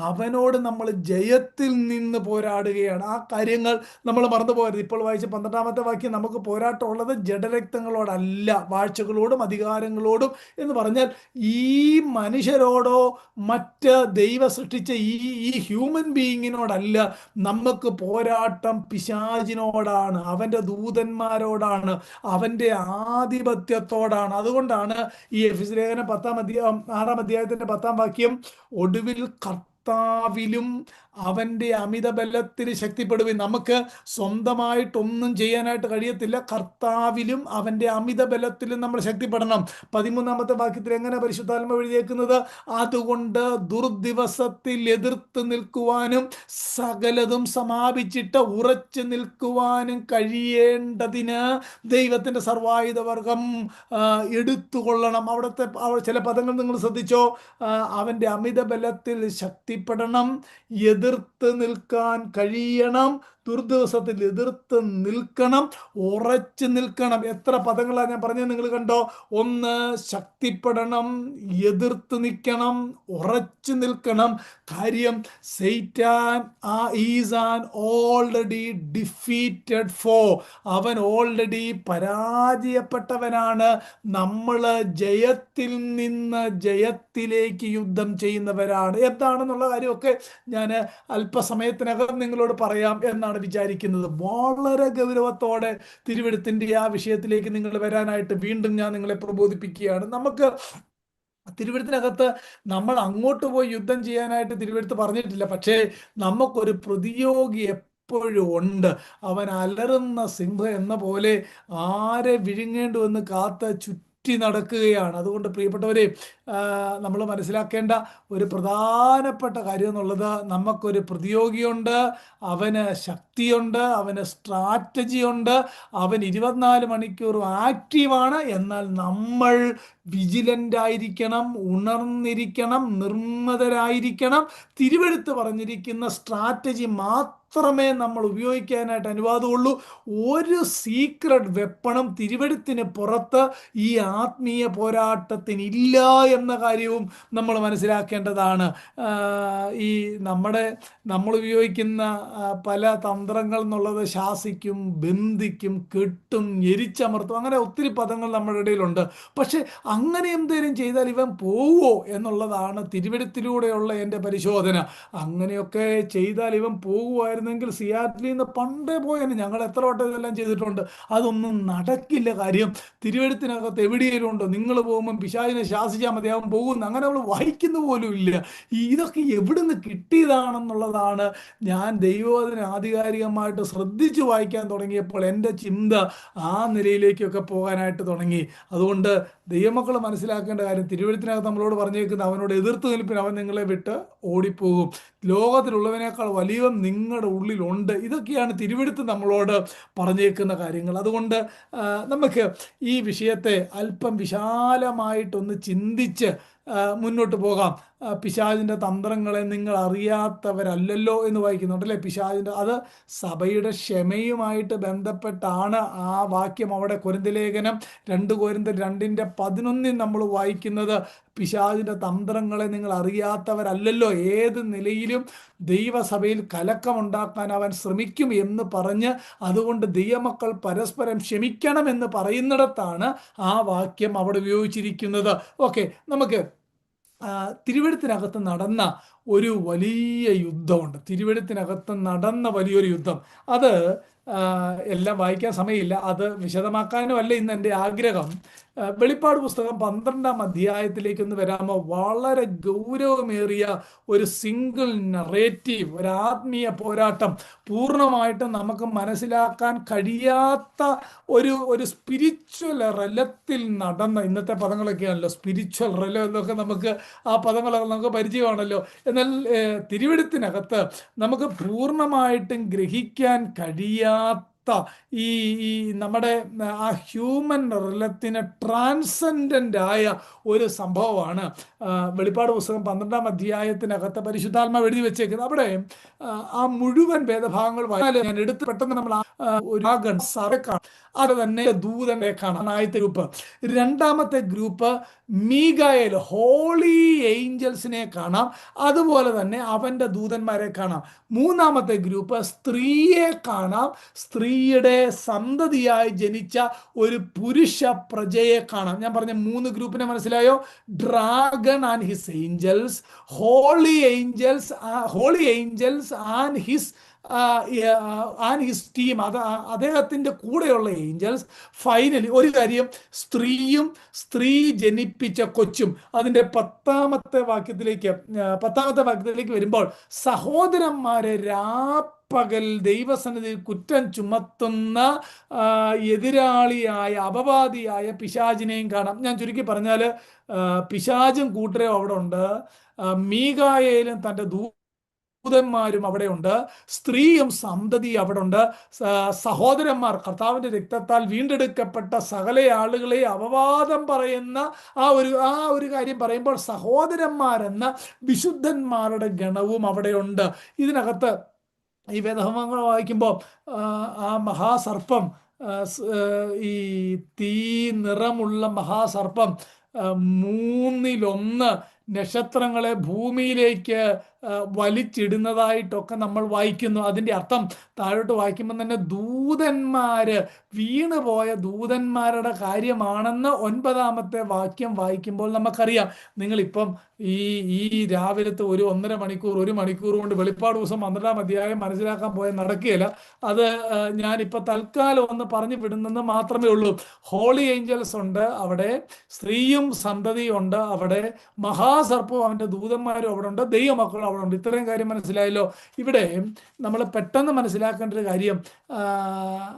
അവനോട് നമ്മൾ ജയത്തിൽ നിന്ന് പോരാടുകയാണ്. ആ കാര്യങ്ങൾ നമ്മൾ മറന്നു പോകരുത്. ഇപ്പോൾ വായിച്ച 12-ാമത്തെ വാക്യം, നമുക്ക് പോരാട്ടമുള്ളത് ജഡരക്തങ്ങളോടല്ല, വാഴ്ചകളോടും അധികാരങ്ങളോടും എന്ന് പറഞ്ഞാൽ ഈ മനുഷ്യരോടോ മറ്റ് ദൈവം സൃഷ്ടിച്ച ഈ ഹ്യൂമൻ ബീയിങ്ങിനോടല്ല. നമുക്ക് പോരാട്ടം പിശാചിനോടാണ്, അവൻ്റെ ദൂതന്മാരോടാണ്, അവൻ്റെ ആധിപത്യത്തോടാണ്. അതുകൊണ്ടാണ് ഈ എഫെസ്യ ലേഖനം 6-ാം അധ്യായത്തിൻ്റെ 10-ാം വാക്യം, ഒടുവിൽ കർത്താവിലും അവൻ്റെ അമിത ബലത്തിൽ ശക്തിപ്പെടുവിൻ. നമുക്ക് സ്വന്തമായിട്ടൊന്നും ചെയ്യാനായിട്ട് കഴിയത്തില്ല. കർത്താവിലും അവൻ്റെ അമിത ബലത്തിലും നമ്മൾ ശക്തിപ്പെടണം. 13-ാമത്തെ വാക്യത്തിൽ എങ്ങനെ പരിശുദ്ധാത്മാവ് എഴുതിയേക്കുന്നത്? അതുകൊണ്ട് ദുർദിവസത്തിൽ എതിർത്ത് നിൽക്കുവാനും സകലതും സമാപിച്ചിട്ട് ഉറച്ചു നിൽക്കുവാനും കഴിയേണ്ടതിന് ദൈവത്തിൻ്റെ സർവായുധവർഗം എടുത്തുകൊള്ളണം. അവിടുത്തെ ചില പദങ്ങൾ നിങ്ങൾ ശ്രദ്ധിച്ചോ? അവൻ്റെ അമിത ബലത്തിൽ ശക്തിപ്പെടണം, എതിർത്ത് നിൽക്കാൻ കഴിയണം, ദുർദിവസത്തിൽ എതിർത്ത് നിൽക്കണം, ഉറച്ചു നിൽക്കണം. എത്ര പദങ്ങളാണ് ഞാൻ പറഞ്ഞത് നിങ്ങൾ കണ്ടോ? ഒന്ന്, ശക്തിപ്പെടണം, എതിർത്ത് നിൽക്കണം, ഉറച്ചു നിൽക്കണം. കാര്യം, സെയ്റ്റാൻ is an already defeated foe. അവൻ ഓൾറെഡി പരാജയപ്പെട്ടവനാണ്. നമ്മൾ ജയത്തിൽ നിന്ന് ജയത്തിലേക്ക് യുദ്ധം ചെയ്യുന്നവരാണ്. എന്താണെന്നുള്ള കാര്യമൊക്കെ ഞാൻ അല്പസമയത്തിനകം നിങ്ങളോട് പറയാം എന്നാണ് വിചാരിക്കുന്നത്. വളരെ ഗൗരവത്തോടെ തിരുവെഴുത്തിൻ്റെ ആ വിഷയത്തിലേക്ക് നിങ്ങൾ വരാനായിട്ട് വീണ്ടും ഞാൻ നിങ്ങളെ പ്രബോധിപ്പിക്കുകയാണ്. നമുക്ക് തിരുവെഴുത്തിനകത്ത് നമ്മൾ അങ്ങോട്ട് പോയി യുദ്ധം ചെയ്യാനായിട്ട് തിരുവെഴുത്ത് പറഞ്ഞിട്ടില്ല. പക്ഷേ നമുക്കൊരു പ്രതിയോഗി എപ്പോഴും ഉണ്ട്. അവൻ അലറുന്ന സിംഹം എന്ന പോലെ ആരെ വിഴുങ്ങേണ്ടുവെന്ന് കാത്ത് ചുറ്റി നടക്കുകയാണ്. അതുകൊണ്ട് പ്രിയപ്പെട്ടവരെ, നമ്മൾ മനസ്സിലാക്കേണ്ട ഒരു പ്രധാനപ്പെട്ട കാര്യം എന്നുള്ളത്, നമുക്കൊരു പ്രതിയോഗിയുണ്ട്, അവന് ശക്തിയുണ്ട്, അവന് സ്ട്രാറ്റജി ഉണ്ട്, അവൻ 24 മണിക്കൂറും ആക്റ്റീവാണ്. എന്നാൽ നമ്മൾ വിജിലൻ്റ് ആയിരിക്കണം, ഉണർന്നിരിക്കണം, നിർമ്മതരായിരിക്കണം. തിരുവെഴുത്ത് പറഞ്ഞിരിക്കുന്ന സ്ട്രാറ്റജി മാത്രമേ നമ്മൾ ഉപയോഗിക്കാനായിട്ട് അനുവാദമുള്ളൂ. ഒരു സീക്രട്ട് വെപ്പണും തിരുവെഴുത്തിന് പുറത്ത് ഈ ആത്മീയ പോരാട്ടത്തിനില്ല എന്ന കാര്യവും നമ്മൾ മനസ്സിലാക്കേണ്ടതാണ്. ഈ നമ്മൾ ഉപയോഗിക്കുന്ന പല തന്ത്രങ്ങൾ എന്നുള്ളത് ശാസിക്കും, ബന്ധിക്കും, കെട്ടും, എരിച്ചമർത്തും, അങ്ങനെ ഒത്തിരി പദങ്ങൾ നമ്മുടെ ഇടയിലുണ്ട്. പക്ഷെ അങ്ങനെ എന്തെങ്കിലും ചെയ്താൽ ഇവൻ പോവോ എന്നുള്ളതാണ് തിരുവെഴുത്തിലൂടെയുള്ള എൻ്റെ പരിശോധന. അങ്ങനെയൊക്കെ ചെയ്താൽ ഇവൻ പോകുമായിരുന്നെങ്കിൽ സിയാറ്റിൽ നിന്ന് പണ്ടേ പോയേനെ. ഞങ്ങൾ എത്ര വട്ടം ഇതെല്ലാം ചെയ്തിട്ടുണ്ട്. അതൊന്നും നടക്കില്ല. കാര്യം, തിരുവെഴുത്തിനകത്ത് എവിടെയെങ്കിലും ഉണ്ടോ നിങ്ങൾ പോകുമ്പം പിശാചിനെ ശാസിച്ചാൽ മതി അവൻ പോകുന്നു? അങ്ങനെ നമ്മൾ വായിക്കുന്ന പോലും ഇല്ല. ഇതൊക്കെ എവിടുന്ന് കിട്ടിയതാണെന്നുള്ളതാണ് ഞാൻ ദൈവവചന ആധികാരികമായിട്ട് ശ്രദ്ധിച്ചു വായിക്കാൻ തുടങ്ങിയപ്പോൾ എൻ്റെ ചിന്ത ആ നിലയിലേക്കൊക്കെ പോകാനായിട്ട് തുടങ്ങി. അതുകൊണ്ട് ദൈവമക്കൾ മനസ്സിലാക്കേണ്ട കാര്യം, തിരുവെഴുത്തിനകത്ത് നമ്മളോട് പറഞ്ഞേക്കുന്നത്, അവനോട് എതിർത്ത് നിൽപ്പിന് അവൻ നിങ്ങളെ വിട്ട് ഓടിപ്പോകും. ലോകത്തിലുള്ളവനേക്കാൾ വലിയവൻ നിങ്ങളുടെ ഉള്ളിലുണ്ട്. ഇതൊക്കെയാണ് തിരുവെഴുത്ത് നമ്മളോട് പറഞ്ഞേക്കുന്ന കാര്യങ്ങൾ. അതുകൊണ്ട് നമുക്ക് ഈ വിഷയത്തെ അല്പം വിശാലമായിട്ടൊന്ന് ചിന്തിച്ച് മുന്നോട്ട് പോകാം. പിശാചിൻ്റെ തന്ത്രങ്ങളെ നിങ്ങൾ അറിയാത്തവരല്ലല്ലോ എന്ന് വായിക്കുന്നുണ്ട് അല്ലേ? പിശാചിൻ്റെ, അത് സഭയുടെ ക്ഷമയുമായിട്ട് ബന്ധപ്പെട്ടാണ് ആ വാക്യം അവിടെ കൊരിന്ത്യലേഖനം 2 കൊരിന്ത്യർ 2:11 നമ്മൾ വായിക്കുന്നത്. പിശാചിൻ്റെ തന്ത്രങ്ങളെ നിങ്ങൾ അറിയാത്തവരല്ലല്ലോ. ഏത് നിലയിലും ദൈവസഭയിൽ കലക്കമുണ്ടാക്കാൻ അവൻ ശ്രമിക്കും എന്ന് പറഞ്ഞ്, അതുകൊണ്ട് ദൈവമക്കൾ പരസ്പരം ക്ഷമിക്കണമെന്ന് പറയുന്നിടത്താണ് ആ വാക്യം അവിടെ ഉപയോഗിച്ചിരിക്കുന്നത്. ഓക്കെ, നമുക്ക് തിരുവെഴുത്തിനകത്ത് നടന്ന ഒരു വലിയ യുദ്ധമുണ്ട്. തിരുവെഴുത്തിനകത്ത് നടന്ന വലിയൊരു യുദ്ധം, അത് എല്ലാം വായിക്കാൻ സമയമില്ല, അത് വിശദമാക്കാനും അല്ല ഇന്ന് എൻ്റെ ആഗ്രഹം. വെളിപ്പാട് പുസ്തകം 12-ാം അധ്യായത്തിലേക്കൊന്ന് വരാമോ? വളരെ ഗൗരവമേറിയ ഒരു സിംഗിൾ നറേറ്റീവ്, ഒരു ആത്മീയ പോരാട്ടം, പൂർണ്ണമായിട്ടും നമുക്ക് മനസ്സിലാക്കാൻ കഴിയാത്ത ഒരു സ്പിരിച്വൽ റലത്തിൽ നടന്ന, ഇന്നത്തെ പദങ്ങളൊക്കെയാണല്ലോ സ്പിരിച്വൽ റലം എന്നൊക്കെ, നമുക്ക് ആ പദങ്ങളൊക്കെ നമുക്ക് പരിചയമാണല്ലോ. എന്നാൽ തിരുവെഴുത്തിനകത്ത് നമുക്ക് പൂർണ്ണമായിട്ടും ഗ്രഹിക്കാൻ കഴിയാത്ത ഈ ഈ നമ്മുടെ ആ ഹ്യൂമൻ റിലത്തിന് ട്രാൻസെൻഡൻ്റ് ആയ ഒരു സംഭവമാണ് വെളിപ്പാട് പുസ്തകം 12-ാം അധ്യായത്തിനകത്ത് പരിശുദ്ധാത്മാവ് എഴുതി വെച്ചേക്കുന്നത്. അവിടെ ആ മുഴുവൻ വേദഭാഗങ്ങൾ ഞാൻ എടുത്ത് പെട്ടെന്ന് നമ്മൾ അത് തന്നെ ദൂതനെ കാണാം. ആദ്യത്തെ ഗ്രൂപ്പ്. രണ്ടാമത്തെ ഗ്രൂപ്പ് മീഗായേൽ, ഹോളി ഏഞ്ചൽസിനെ കാണാം. അതുപോലെ തന്നെ അവൻ്റെ ദൂതന്മാരെ കാണാം. മൂന്നാമത്തെ ഗ്രൂപ്പ് സ്ത്രീയെ കാണാം. സ്ത്രീയുടെ സന്തതിയായി ജനിച്ച ഒരു പുരുഷ പ്രജയെ കാണാം. ഞാൻ പറഞ്ഞ 3 ഗ്രൂപ്പിനെ മനസ്സിലായോ? Dragon and his angels, holy angels and his team, അദ്ദേഹത്തിൻ്റെ കൂടെയുള്ള ഏഞ്ചൽസ്. ഫൈനലി ഒരു കാര്യം, സ്ത്രീ ജനിപ്പിച്ച കൊച്ചും. അതിൻ്റെ 10-ാമത്തെ വാക്യത്തിലേക്ക് വരുമ്പോൾ, സഹോദരന്മാരെ പകൽ ദൈവസന്നിധിയിൽ കുറ്റം ചുമത്തുന്ന എതിരാളിയായ അപവാദിയായ പിശാചിനെയും കാണാം. ഞാൻ ചുരുക്കി പറഞ്ഞാൽ, പിശാചും കൂട്ടരും അവിടെ ഉണ്ട്, മീഗായേലും തൻ്റെ ദൂതന്മാരും അവിടെയുണ്ട്, സ്ത്രീയും സന്തതി അവിടെ ഉണ്ട്, സഹോദരന്മാർ, കർത്താവിൻ്റെ രക്തത്താൽ വീണ്ടെടുക്കപ്പെട്ട സകല ആളുകളെ അപവാദം പറയുന്ന ആ ഒരു കാര്യം പറയുമ്പോൾ, സഹോദരന്മാരെന്ന വിശുദ്ധന്മാരുടെ ഗണവും അവിടെയുണ്ട്. ഇതിനകത്ത് ഈ വേദഭാഗങ്ങൾ വായിക്കുമ്പോൾ ആ മഹാസർപ്പം, ഈ തീ നിറമുള്ള മഹാസർപ്പം മൂന്നിലൊന്ന് നക്ഷത്രങ്ങളെ ഭൂമിയിലേക്ക് വലിച്ചിടുന്നതായിട്ടൊക്കെ നമ്മൾ വായിക്കുന്നു. അതിൻ്റെ അർത്ഥം താഴോട്ട് വായിക്കുമ്പോൾ തന്നെ ദൂതന്മാര്, വീണുപോയ ദൂതന്മാരുടെ കാര്യമാണെന്ന് 9-ാമത്തെ വാക്യം വായിക്കുമ്പോൾ നമുക്കറിയാം. നിങ്ങളിപ്പം ഈ ഈ രാവിലത്തെ ഒരു 1.5 മണിക്കൂർ 1 മണിക്കൂർ കൊണ്ട് വെളിപ്പാട് ദിവസം 12-ാം അധ്യായം മനസ്സിലാക്കാൻ പോയാൽ നടക്കുകയില്ല. അത് ഞാനിപ്പോൾ തൽക്കാലം ഒന്ന് പറഞ്ഞു വിടുന്നെന്ന് മാത്രമേ ഉള്ളൂ. ഹോളി ഏഞ്ചൽസ് ഉണ്ട് അവിടെ, സ്ത്രീയും സന്തതിയും ഉണ്ട് അവിടെ, മഹാസർപ്പവും അവൻ്റെ ദൂതന്മാരും അവിടെ ഉണ്ട്, ദൈവമക്കളും അവിടെ ഉണ്ട്. ഇത്രയും കാര്യം മനസ്സിലായല്ലോ. ഇവിടെ നമ്മൾ പെട്ടെന്ന് മനസ്സിലാക്കേണ്ട ഒരു കാര്യം,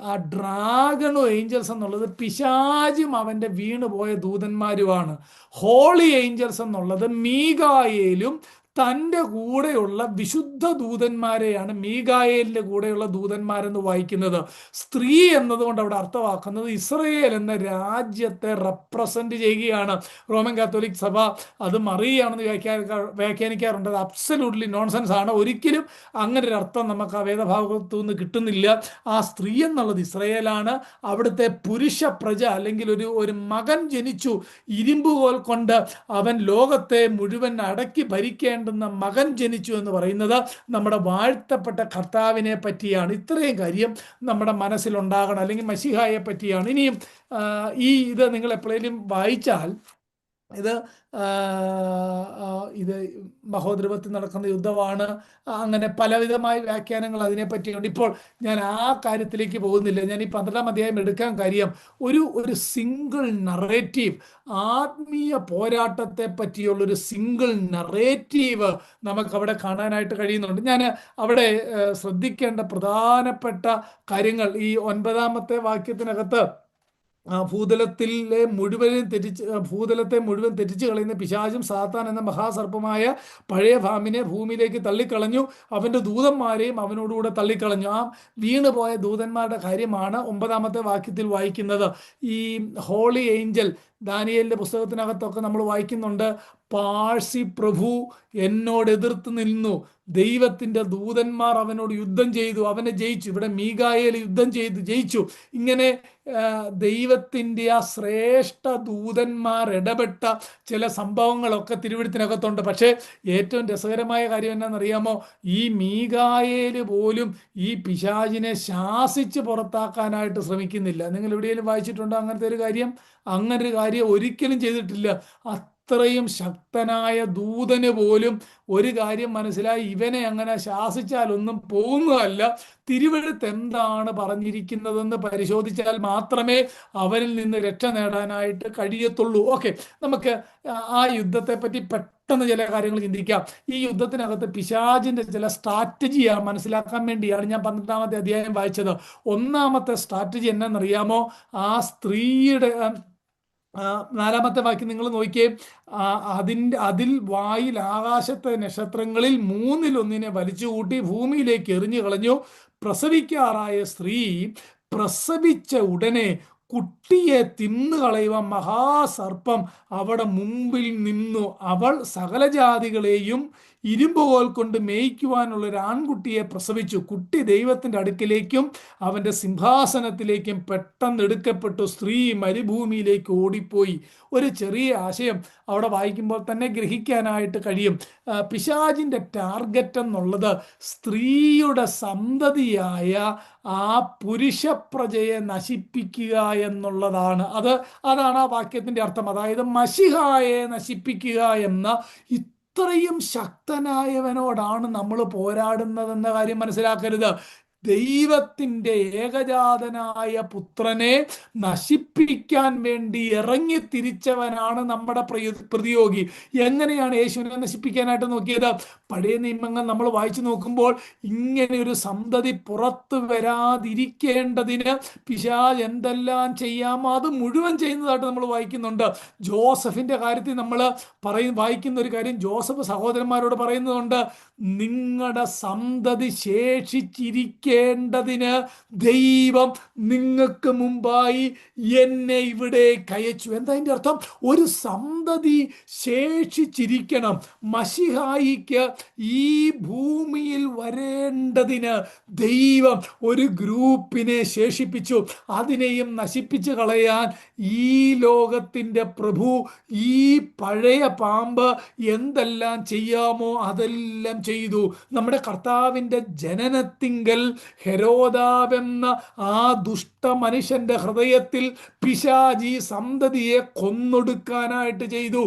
ആ ഡ്രാഗണും ഏഞ്ചൽസ് എന്നുള്ളത് പിശാചും അവൻ്റെ വീണുപോയ ദൂതന്മാരുമാണ്. ഹോളി ഏഞ്ചൽസ് എന്നുള്ളത് മീകായേലും തൻ്റെ കൂടെയുള്ള വിശുദ്ധ ദൂതന്മാരെയാണ് മീകായേലിൻ്റെ കൂടെയുള്ള ദൂതന്മാരെന്ന് വായിക്കുന്നത്. സ്ത്രീ എന്നതുകൊണ്ട് അവിടെ അർത്ഥമാക്കുന്നത് ഇസ്രയേൽ എന്ന രാജ്യത്തെ റെപ്രസെന്റ് ചെയ്യുകയാണ്. റോമൻ കാത്തോലിക് സഭ അത് മറിയാണെന്ന് വ്യാഖ്യാനിക്കാറുണ്ട്. അത് അബ്സല്യൂട്ട്ലി നോൺസെൻസ് ആണ്. ഒരിക്കലും അങ്ങനെ ഒരു അർത്ഥം നമുക്ക് ആ വേദഭാഗത്തു നിന്ന് കിട്ടുന്നില്ല. ആ സ്ത്രീ എന്നുള്ളത് ഇസ്രയേലാണ്. അവിടുത്തെ പുരുഷ പ്രജ, അല്ലെങ്കിൽ ഒരു മകൻ ജനിച്ചു, ഇരുമ്പുകോൽ കൊണ്ട് അവൻ ലോകത്തെ മുഴുവൻ അടക്കി ഭരിക്കേണ്ട മകൻ ജനിച്ചു എന്ന് പറയുന്നത് നമ്മുടെ വാഴ്ത്തപ്പെട്ട കർത്താവിനെ പറ്റിയാണ്. ഇത്രയും കാര്യം നമ്മുടെ മനസ്സിലുണ്ടാകണം. അല്ലെങ്കിൽ മശിഹായെ പറ്റിയാണ്. ഇനിയും ഇത് നിങ്ങൾ എപ്പോഴേലും വായിച്ചാൽ ഇത് മഹോദ്രവത്തിൽ നടക്കുന്ന യുദ്ധമാണ്, അങ്ങനെ പലവിധമായ വ്യാഖ്യാനങ്ങൾ അതിനെപ്പറ്റിയുണ്ട്. ഇപ്പോൾ ഞാൻ ആ കാര്യത്തിലേക്ക് പോകുന്നില്ല. ഞാൻ ഈ 12-ാം അധ്യായം എടുക്കാൻ കാര്യം ഒരു സിംഗിൾ നറേറ്റീവ്, ആത്മീയ പോരാട്ടത്തെ പറ്റിയുള്ളൊരു സിംഗിൾ നറേറ്റീവ് നമുക്കവിടെ കാണാനായിട്ട് കഴിയുന്നുണ്ട്. ഞാൻ അവിടെ ശ്രദ്ധിക്കേണ്ട പ്രധാനപ്പെട്ട കാര്യങ്ങൾ ഈ 9-ാമത്തെ വാക്യത്തിനകത്ത്, ഭൂതലത്തെ മുഴുവൻ തെറ്റിച്ച് കളയുന്ന പിശാചും സാത്താൻ എന്ന മഹാസർപ്പമായ പഴയ ഭാമിനെ ഭൂമിയിലേക്ക് തള്ളിക്കളഞ്ഞു, അവൻ്റെ ദൂതന്മാരെയും അവനോടുകൂടെ തള്ളിക്കളഞ്ഞു. ആ വീണുപോയ ദൂതന്മാരുടെ കാര്യമാണ് 9-ാമത്തെ വാക്യത്തിൽ വായിക്കുന്നത്. ഈ ഹോളി ഏഞ്ചൽ, ദാനിയേലിൻ്റെ പുസ്തകത്തിനകത്തൊക്കെ നമ്മൾ വായിക്കുന്നുണ്ട്, പാഴ്സി പ്രഭു എന്നോട് എതിർത്ത് നിന്നു, ദൈവത്തിൻ്റെ ദൂതന്മാർ അവനോട് യുദ്ധം ചെയ്തു, അവനെ ജയിച്ചു. ഇവിടെ മീകായേൽ യുദ്ധം ചെയ്തു ജയിച്ചു. ഇങ്ങനെ ദൈവത്തിൻ്റെ ആ ശ്രേഷ്ഠ ദൂതന്മാർ ഇടപെട്ട ചില സംഭവങ്ങളൊക്കെ തിരുവെഴുത്തിനകത്തുണ്ട്. പക്ഷേ ഏറ്റവും രസകരമായ കാര്യം എന്നാണെന്നറിയാമോ? ഈ മീകായേൽ പോലും ഈ പിശാചിനെ ശാസിച്ച് പുറത്താക്കാനായിട്ട് ശ്രമിക്കുന്നില്ല. നിങ്ങൾ എവിടെയെങ്കിലും വായിച്ചിട്ടുണ്ടോ അങ്ങനത്തെ ഒരു കാര്യം? അങ്ങനൊരു കാര്യം ഒരിക്കലും ചെയ്തിട്ടില്ല. അത്രയും ശക്തനായ ദൂതന് പോലും ഒരു കാര്യം മനസ്സിലായി, ഇവനെ അങ്ങനെ ശാസിച്ചാലൊന്നും പോകുന്നതല്ല, തിരുവെഴുത്ത് എന്താണ് പറഞ്ഞിരിക്കുന്നതെന്ന് പരിശോധിച്ചാൽ മാത്രമേ അവനിൽ നിന്ന് രക്ഷ നേടാനായിട്ട് കഴിയത്തുള്ളൂ. ഓക്കെ, നമുക്ക് ആ യുദ്ധത്തെ പറ്റി പെട്ടെന്ന് ചില കാര്യങ്ങൾ ചിന്തിക്കാം. ഈ യുദ്ധത്തിനകത്ത് പിശാചിന്റെ ചില സ്ട്രാറ്റജിയാണ് മനസ്സിലാക്കാൻ വേണ്ടിയാണ് ഞാൻ 12-ാമത്തെ അധ്യായം വായിച്ചത്. 1-ാമത്തെ സ്ട്രാറ്റജി എന്നാണെന്നറിയാമോ? ആ സ്ത്രീയുടെ 4-ാമത്തെ വാക്യം നിങ്ങൾ നോക്കിയേ. അതിൽ വായിൽ ആകാശത്തെ നക്ഷത്രങ്ങളിൽ 1/3 വലിച്ചുകൂട്ടി ഭൂമിയിലേക്ക് എറിഞ്ഞു കളഞ്ഞു. പ്രസവിക്കാറായ സ്ത്രീ പ്രസവിച്ച ഉടനെ കുട്ടിയെ തിന്നുകളയുവാൻ മഹാസർപ്പം അവിടെ മുമ്പിൽ നിന്നു. അവൾ സകല ജാതികളെയും ഇരുമ്പുകോൽ കൊണ്ട് മേയ്ക്കുവാനുള്ള ഒരു ആൺകുട്ടിയെ പ്രസവിച്ചു. കുട്ടി ദൈവത്തിൻ്റെ അടുക്കിലേക്കും അവൻ്റെ സിംഹാസനത്തിലേക്കും പെട്ടെന്ന് എടുക്കപ്പെട്ടു. സ്ത്രീ മരുഭൂമിയിലേക്ക് ഓടിപ്പോയി. ഒരു ചെറിയ ആശയം അവിടെ വായിക്കുമ്പോൾ തന്നെ ഗ്രഹിക്കാനായിട്ട് കഴിയും. പിശാചിൻ്റെ ടാർഗറ്റ് എന്നുള്ളത് സ്ത്രീയുടെ സന്തതിയായ ആ പുരുഷപ്രജയെ നശിപ്പിക്കുക എന്നുള്ളതാണ്. അതാണ് ആ വാക്യത്തിൻ്റെ അർത്ഥം. അതായത് മശിഹായെ നശിപ്പിക്കുക എന്ന ഇത്രയും ശക്തനായവനോടാണ് നമ്മൾ പോരാടുന്നതെന്ന കാര്യം മനസ്സിലാക്കരുത്. ദൈവത്തിൻ്റെ ഏകജാതനായ പുത്രനെ നശിപ്പിക്കാൻ വേണ്ടി ഇറങ്ങി തിരിച്ചവനാണ് നമ്മുടെ പ്രതിയോഗി. എങ്ങനെയാണ് യേശുവിനെ നശിപ്പിക്കാനായിട്ട് നോക്കിയത്? പഴയ നിയമങ്ങൾ നമ്മൾ വായിച്ചു നോക്കുമ്പോൾ ഇങ്ങനെ ഒരു സന്തതി പുറത്തു വരാതിരിക്കേണ്ടതിന് പിശാച് എന്തെല്ലാം ചെയ്യാമോ അത് മുഴുവൻ ചെയ്യുന്നതായിട്ട് നമ്മൾ വായിക്കുന്നുണ്ട്. ജോസഫിൻ്റെ കാര്യത്തിൽ നമ്മൾ വായിക്കുന്ന ഒരു കാര്യം, ജോസഫ് സഹോദരന്മാരോട് പറയുന്നതുണ്ട്, നിങ്ങളുടെ സന്തതി ശേഷിച്ചിരിക്കെ ശേഷിക്കേണ്ടതിന് ദൈവം നിങ്ങൾക്ക് മുമ്പായി എന്നെ ഇവിടേക്ക് അയച്ചു. എന്താ അതിൻ്റെ അർത്ഥം? ഒരു സന്തതി ശേഷിച്ചിരിക്കണം. മശിഹായിക്ക് ഈ ഭൂമിയിൽ വരേണ്ടതിന് ദൈവം ഒരു ഗ്രൂപ്പിനെ ശേഷിപ്പിച്ചു. അതിനെയും നശിപ്പിച്ചു കളയാൻ ഈ ലോകത്തിൻ്റെ പ്രഭു, ഈ പഴയ പാമ്പ് എന്തെല്ലാം ചെയ്യാമോ അതെല്ലാം ചെയ്തു. നമ്മുടെ കർത്താവിൻ്റെ ജനനത്തിങ്കൽ ഹെരോദാവെന്ന ആ ദുഷ്ട മനുഷ്യന്റെ ഹൃദയത്തിൽ പിശാചി സന്തതിയെ കൊന്നൊടുക്കാനായിട്ട് ചെയ്തു.